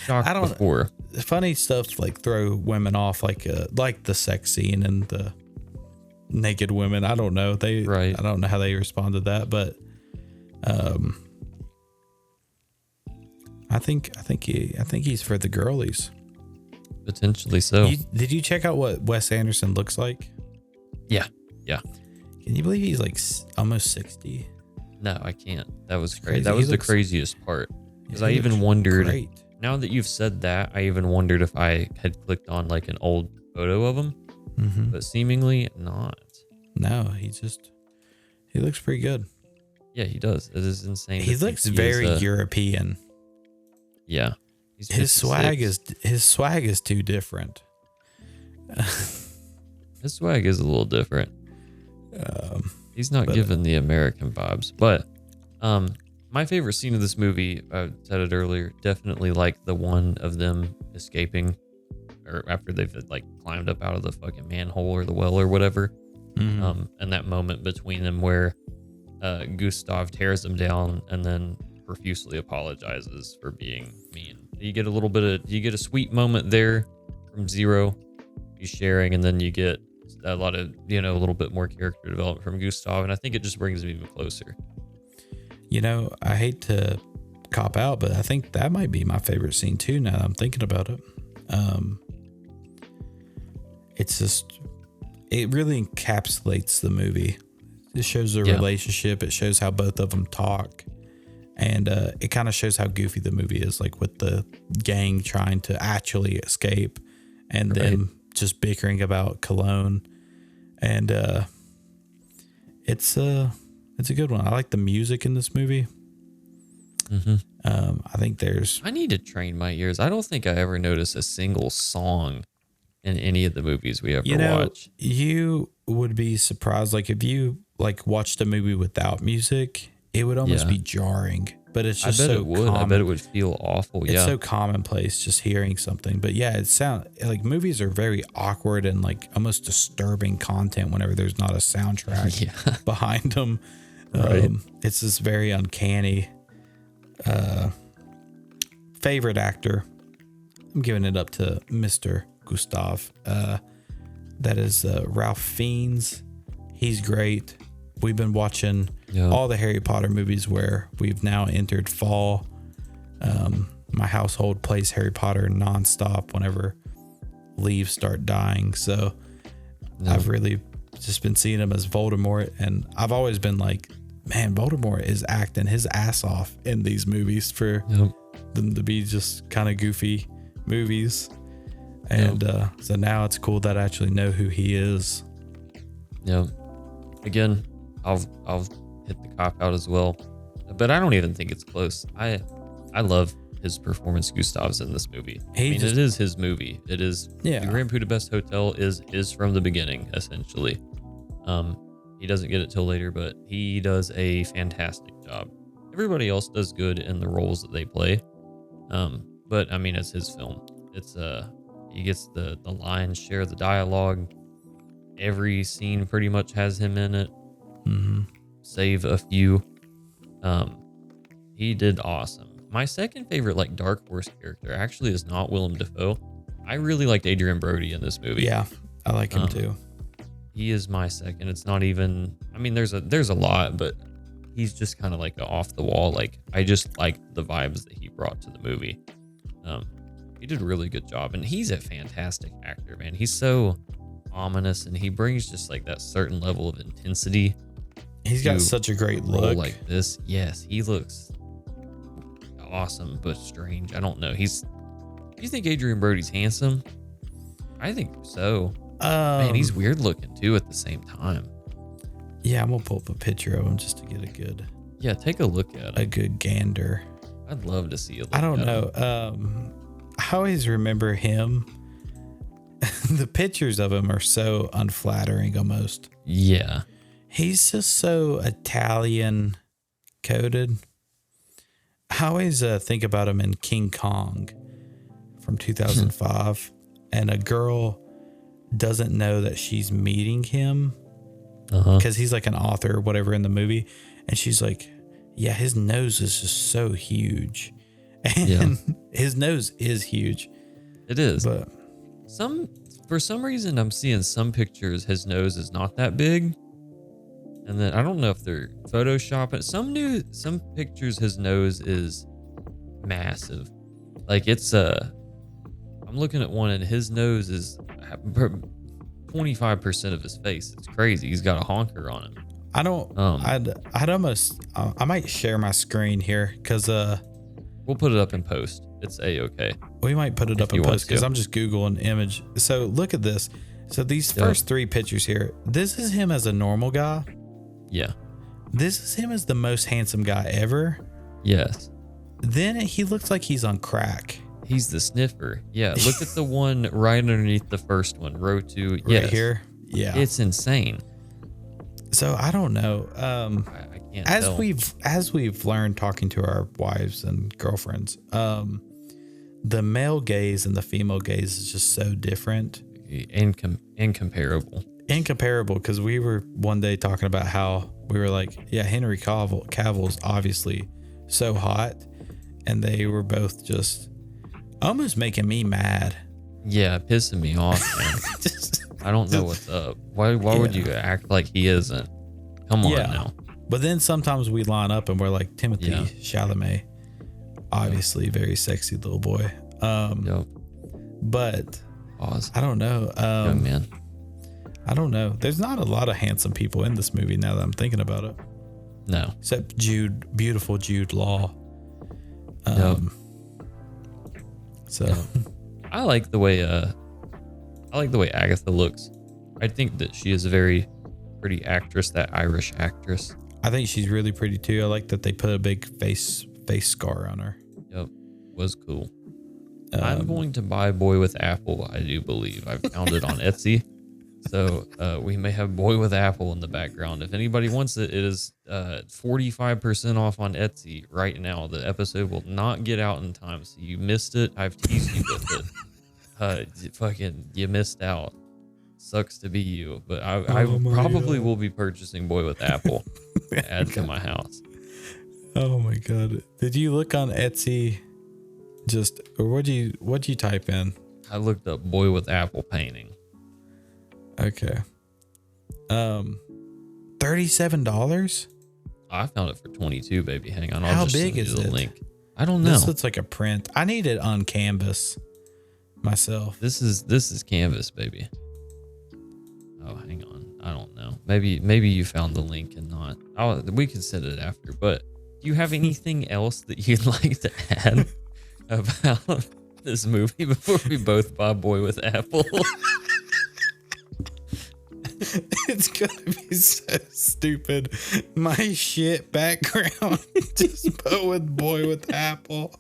shocked I don't- before. Funny stuff like throw women off, like the sex scene and the naked women. I don't know. Right. I don't know how they respond to that, but I think he's for the girlies. Potentially so. Did you check out what Wes Anderson looks like? Yeah. Can you believe he's like almost 60? No, I can't. That was crazy. crazy. That He was the looks- craziest part. Because He I even looks wondered, great. now that you've said that, I even wondered if I had clicked on like an old photo of him, Mm-hmm. but seemingly not. No, he looks pretty good. Yeah, he does. It is insane. He to think looks he is, very European. Yeah. He's His 56. swag is too different. His swag is a little different. He's not but- giving the American vibes. But my favorite scene of this movie, I said it earlier, definitely like the one of them escaping, or after they've like climbed up out of the fucking manhole or the well or whatever. Mhm. And that moment between them where Gustav tears them down and then profusely apologizes for being mean. You get a sweet moment there from Zero. He's sharing, and then you get a lot of, a little bit more character development from Gustav, and I think it just brings them even closer. I hate to cop out, but I think that might be my favorite scene too. Now that I'm thinking about it, it really encapsulates the movie. It shows the relationship. It shows how both of them talk, and it kind of shows how goofy the movie is, like with the gang trying to actually escape, and them just bickering about Cologne, and it's a good one. I like the music in this movie. Mm-hmm. I think I need to train my ears. I don't think I ever noticed a single song in any of the movies we ever watch. You would be surprised. Like if you watched a movie without music, it would almost be jarring. But it's just it would. I bet it would feel awful. It's so commonplace just hearing something. But yeah, it sounds like movies are very awkward and like almost disturbing content whenever there's not a soundtrack behind them. Right. It's just very uncanny. Favorite actor, I'm giving it up to Mr. Gustav. That is Ralph Fiennes. He's great. We've been watching all the Harry Potter movies where we've now entered fall. My household plays Harry Potter nonstop whenever leaves start dying. So I've really just been seeing him as Voldemort. And I've always been like, man, Voldemort is acting his ass off in these movies for them to be just kind of goofy movies. And so now it's cool that I actually know who he is. Yeah. Again, I'll hit the cop out as well, but I don't even think it's close. I love his performance. Gustav's in this movie. It is his movie. It is. The Grand Budapest Hotel is from the beginning essentially. He doesn't get it till later, but he does a fantastic job. Everybody else does good in the roles that they play. But I mean, it's his film. It's he gets the lion's share of the dialogue. Every scene pretty much has him in it. Mm-hmm. Save a few. He did awesome. My second favorite dark horse character actually is not Willem Dafoe. I really liked Adrian Brody in this movie. Yeah, I like him too. He is my second. It's not even, I mean, there's a lot, but he's just kind of like off the wall. I just liked the vibes that he brought to the movie. He did a really good job, and he's a fantastic actor, man. He's so ominous, and he brings just that certain level of intensity. He's got such a great look. Like this. Yes, he looks awesome, but strange. I don't know. Do you think Adrian Brody's handsome? I think so. Man, he's weird looking too at the same time. Yeah, I'm gonna pull up a picture of him just to get a good. Yeah, take a look at him. A good gander. I'd love to see it. I don't know. I always remember him the pictures of him are so unflattering almost. Yeah. He's just so Italian coded. I always think about him in King Kong from 2005, and a girl doesn't know that she's meeting him because he's like an author or whatever in the movie, and she's like, yeah, his nose is just so huge. And his nose is huge. It is. But for some reason I'm seeing some pictures his nose is not that big. And then I don't know if they're photoshopping. Some pictures his nose is massive. Like it's I'm looking at one and his nose is 25% of his face. It's crazy. He's got a honker on him. I might share my screen here because we'll put it up in post. It's A-okay. We might put it up in post because I'm just Googling image. So look at this. So these first three pictures here, this is him as a normal guy. Yeah. This is him as the most handsome guy ever. Yes. Then he looks like he's on crack. He's the sniffer. Yeah. Look at the one right underneath the first one, row 2. Right here. Yeah. It's insane. So I don't know. I can't tell. As we've learned talking to our wives and girlfriends, the male gaze and the female gaze is just so different. Incomparable, because we were one day talking about how we were like, yeah, Henry Cavill's obviously so hot, and they were both just almost making me mad. Yeah, pissing me off, man. I don't know what's up. Why would you act like he isn't? Come on now. But then sometimes we line up and we're like, Timothy Chalamet, obviously very sexy little boy. But pause. I don't know. Young man. I don't know. There's not a lot of handsome people in this movie now that I'm thinking about it. No. Except beautiful Jude Law. So I like the way Agatha looks. I think that she is a very pretty actress, that Irish actress. I think she's really pretty too. I like that they put a big face scar on her. Yep. Was cool. I'm going to buy Boy with Apple, I do believe. I found it on Etsy. So we may have Boy with Apple in the background. If anybody wants it, it is 45% off on Etsy right now. The episode will not get out in time, so you missed it. I've teased you with it. You missed out. Sucks to be you, but I probably will be purchasing Boy with Apple to add to my house. Oh my god! Did you look on Etsy? Or what'd you type in? I looked up Boy with Apple painting. Okay. $37? I found it for $22, baby. Hang on. How big is the link? I don't know. This looks like a print. I need it on canvas myself. This is canvas, baby. Oh, hang on. I don't know. Maybe you found the link and not. We can send it after. But do you have anything else that you'd like to add about this movie before we both buy Boy with Apple? It's gonna be so stupid. My shit background just put with Boy with Apple.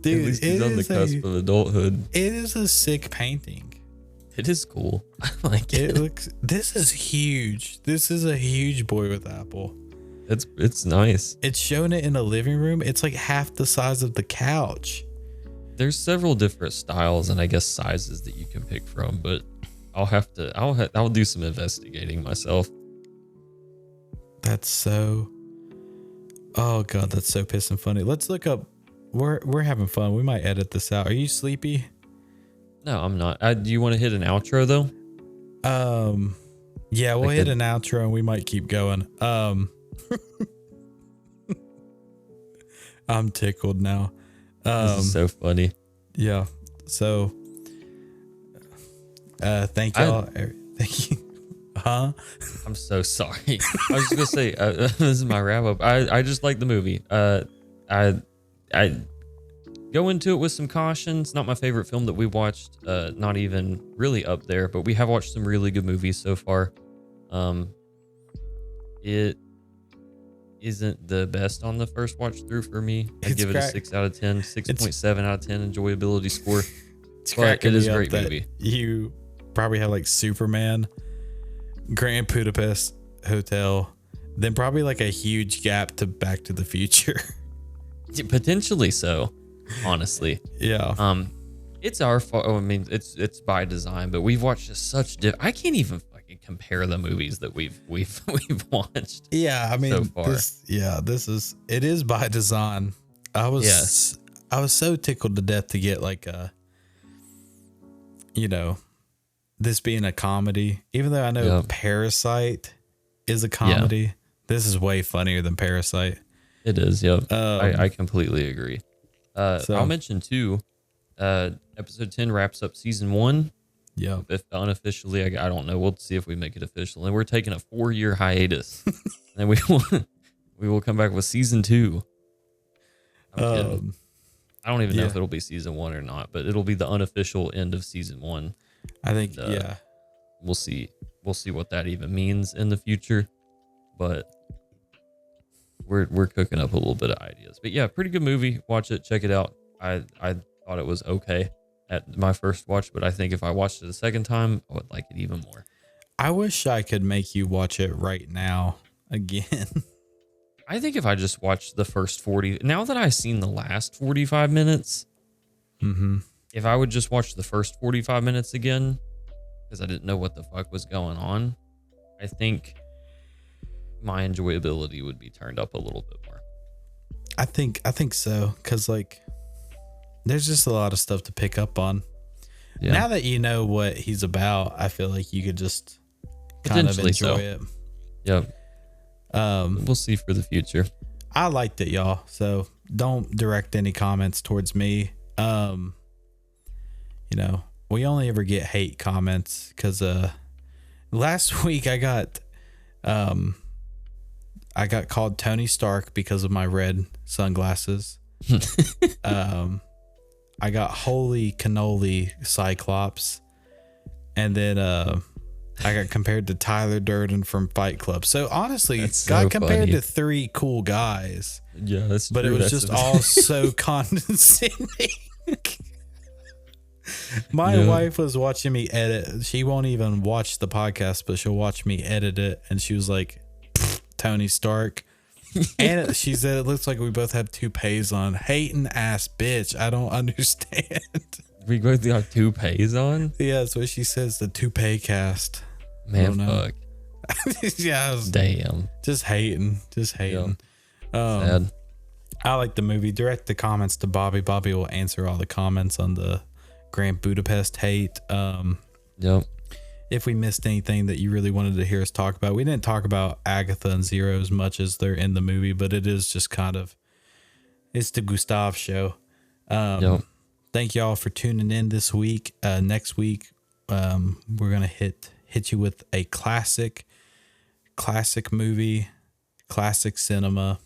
Dude, at least he's on the cusp of adulthood. It is a sick painting. It is cool. I like it. This is huge. This is a huge Boy with Apple. It's nice. It's showing it in a living room. It's like half the size of the couch. There's several different styles and I guess sizes that you can pick from, but I'll do some investigating myself. That's so. Oh god, that's so pissing funny. Let's look up. We're having fun. We might edit this out. Are you sleepy? No, I'm not. Do you want to hit an outro though? Yeah, we'll hit an outro and we might keep going. I'm tickled now. This is so funny. Yeah. So, thank y'all. Thank you. Huh? I'm so sorry. I was just gonna say this is my wrap up. I just like the movie. I go into it with some caution. It's not my favorite film that we watched. Not even really up there, but we have watched some really good movies so far. It isn't the best on the first watch through for me. I It's give it a crack- 6 out of 10, 6.7 out of 10 enjoyability score. It's But cracking it is me a up great that movie. You probably have like Superman, Grand Budapest Hotel, then probably like a huge gap to Back to the Future. Potentially so, honestly. Yeah. It's our fault. I mean, it's by design, but we've watched just such I can't even fucking compare the movies that we've watched. Yeah, I mean, so far. It is by design. I was so tickled to death to get like this being a comedy, even though I know Parasite is a comedy. This is way funnier than Parasite. It is. Yep. I completely agree. I'll mention too, episode 10 wraps up season 1. Yeah. If unofficially, I don't know. We'll see if we make it official. And we're taking a 4-year hiatus. And we will come back with season 2. I'm kidding. I don't even know if it'll be season 1 or not, but it'll be the unofficial end of season 1. I think, We'll see. We'll see what that even means in the future. But we're cooking up a little bit of ideas. But yeah, pretty good movie. Watch it. Check it out. I thought it was okay at my first watch, but I think if I watched it a second time, I would like it even more. I wish I could make you watch it right now again. I think if I just watched the first 40, now that I've seen the last 45 minutes, if I would just watch the first 45 minutes again, because I didn't know what the fuck was going on, I think my enjoyability would be turned up a little bit more. I think so, because like there's just a lot of stuff to pick up on. Yeah. Now that you know what he's about, I feel like you could just kind of enjoy it. Yep. We'll see for the future. I liked it, y'all. So don't direct any comments towards me. We only ever get hate comments because last week I got called Tony Stark because of my red sunglasses. I got holy cannoli Cyclops, and then I got compared to Tyler Durden from Fight Club. So honestly, got compared to 3 cool guys. Yeah, that's true. But it was just all so condescending. My wife was watching me edit. She won't even watch the podcast, but she'll watch me edit it, and she was like, Tony Stark. And she said it looks like we both have toupees on. Hating ass bitch. I don't understand. We both got toupees on? Yeah, that's what she says. The toupee cast. Man, fuck. Yeah. Damn. Just hating. Yeah. Sad. I like the movie. Direct the comments to Bobby. Bobby will answer all the comments on the Grand Budapest hate. Yep. If we missed anything that you really wanted to hear us talk about, we didn't talk about Agatha and Zero as much as they're in the movie, but it is just kind of, it's the Gustav show. Yep. Thank y'all for tuning in this week. Next week, we're gonna hit you with a classic movie, classic cinema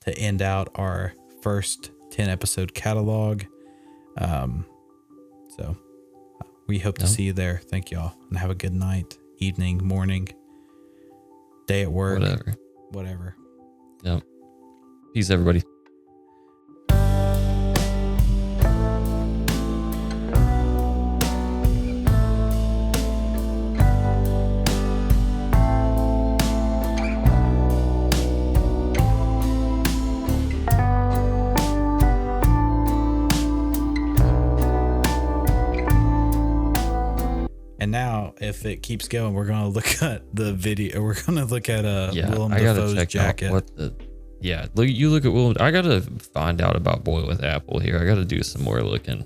to end out our first 10 episode catalog. So we hope to see you there. Thank y'all, and have a good night, evening, morning, day at work, whatever. Yep. Peace, everybody. And now, if it keeps going, we're gonna look at the video. We're gonna look at Willem I gotta Dafoe's check jacket. out what the. Yeah, look at Willem. I gotta find out about Boy with Apple here. I gotta do some more looking.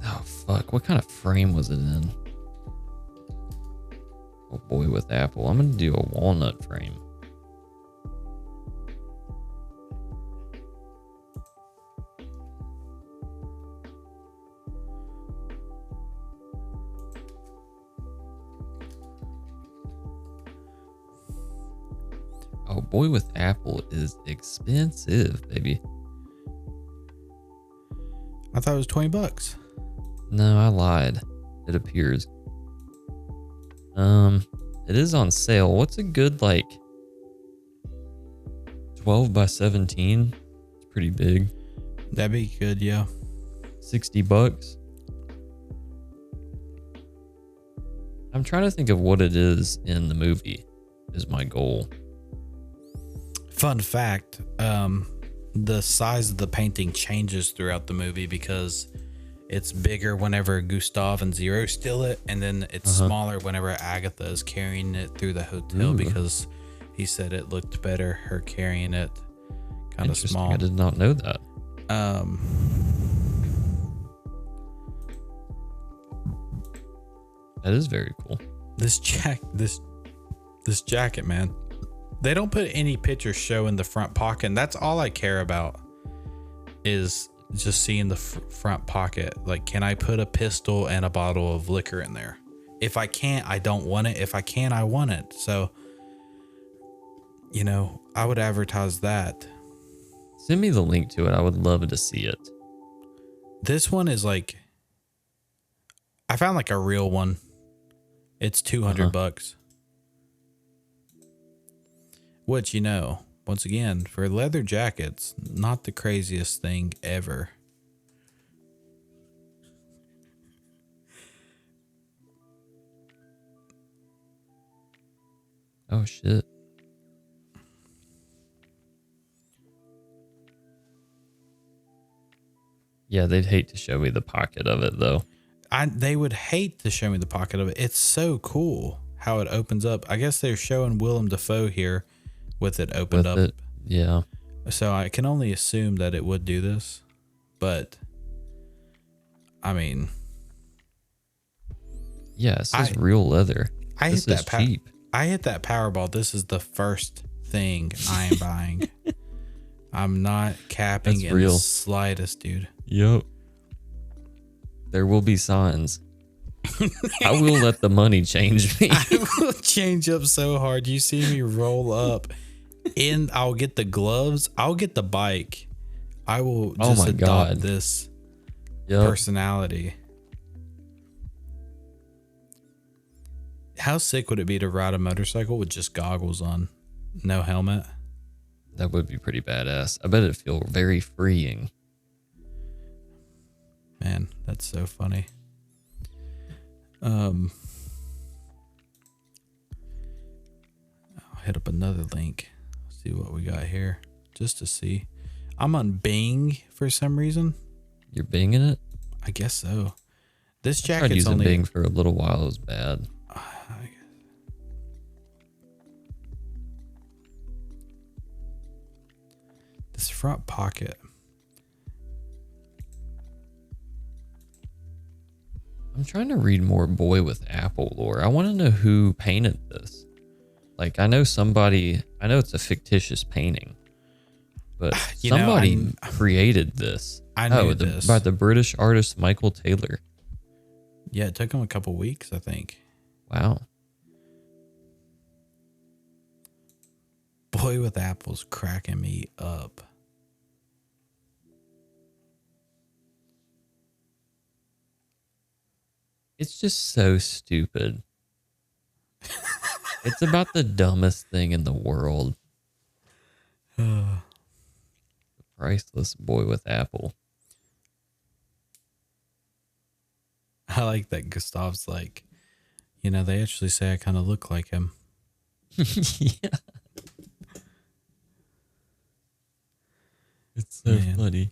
Oh fuck! What kind of frame was it in? Oh, Boy with Apple. I'm gonna do a walnut frame. Oh, Boy with Apple is expensive, baby. I thought it was $20. No, I lied. It appears. It is on sale. What's a good, like, 12 by 17? It's pretty big. That'd be good, yeah. $60. I'm trying to think of what it is in the movie is my goal. Fun fact, the size of the painting changes throughout the movie because it's bigger whenever Gustav and Zero steal it, and then it's smaller whenever Agatha is carrying it through the hotel because he said it looked better, her carrying it kind of small. I did not know that. That is very cool. This jacket, man. They don't put any pictures showing the front pocket, and that's all I care about is just seeing the front pocket. Like, can I put a pistol and a bottle of liquor in there? If I can't, I don't want it. If I can, I want it. So, you know, I would advertise that. Send me the link to it. I would love to see it. This one is like, I found like a real one. It's $200. Which, you know, once again, for leather jackets, not the craziest thing ever. Oh, shit. Yeah, they'd hate to show me the pocket of it, though. They would hate to show me the pocket of it. It's so cool how it opens up. I guess they're showing Willem Dafoe here with it opened up. Yeah. So I can only assume that it would do this. But, I mean. Yeah, it says real leather. This is cheap. I hit that Powerball. This is the first thing I am buying. I'm not capping in the slightest, dude. Yep. There will be signs. I will let the money change me. I will change up so hard. You see me roll up I'll get the gloves. I'll get the bike. I will just adopt this personality. How sick would it be to ride a motorcycle with just goggles on? No helmet? That would be pretty badass. I bet it'd feel very freeing. Man, that's so funny. I'll hit up another link. See what we got here. Just to see. I'm on Bing for some reason. You're Binging it? I guess so. This jacket's I tried using Bing for a little while. It was bad. This front pocket. I'm trying to read more Boy with Apple lore. I want to know who painted this. Like, I know it's a fictitious painting, but somebody created this. I knew this. By the British artist Michael Taylor. Yeah, it took him a couple weeks, I think. Wow. Boy with Apple's cracking me up. It's just so stupid. It's about the dumbest thing in the world. The priceless Boy with Apple. I like that Gustav's like, you know, they actually say I kind of look like him. Yeah. It's so funny.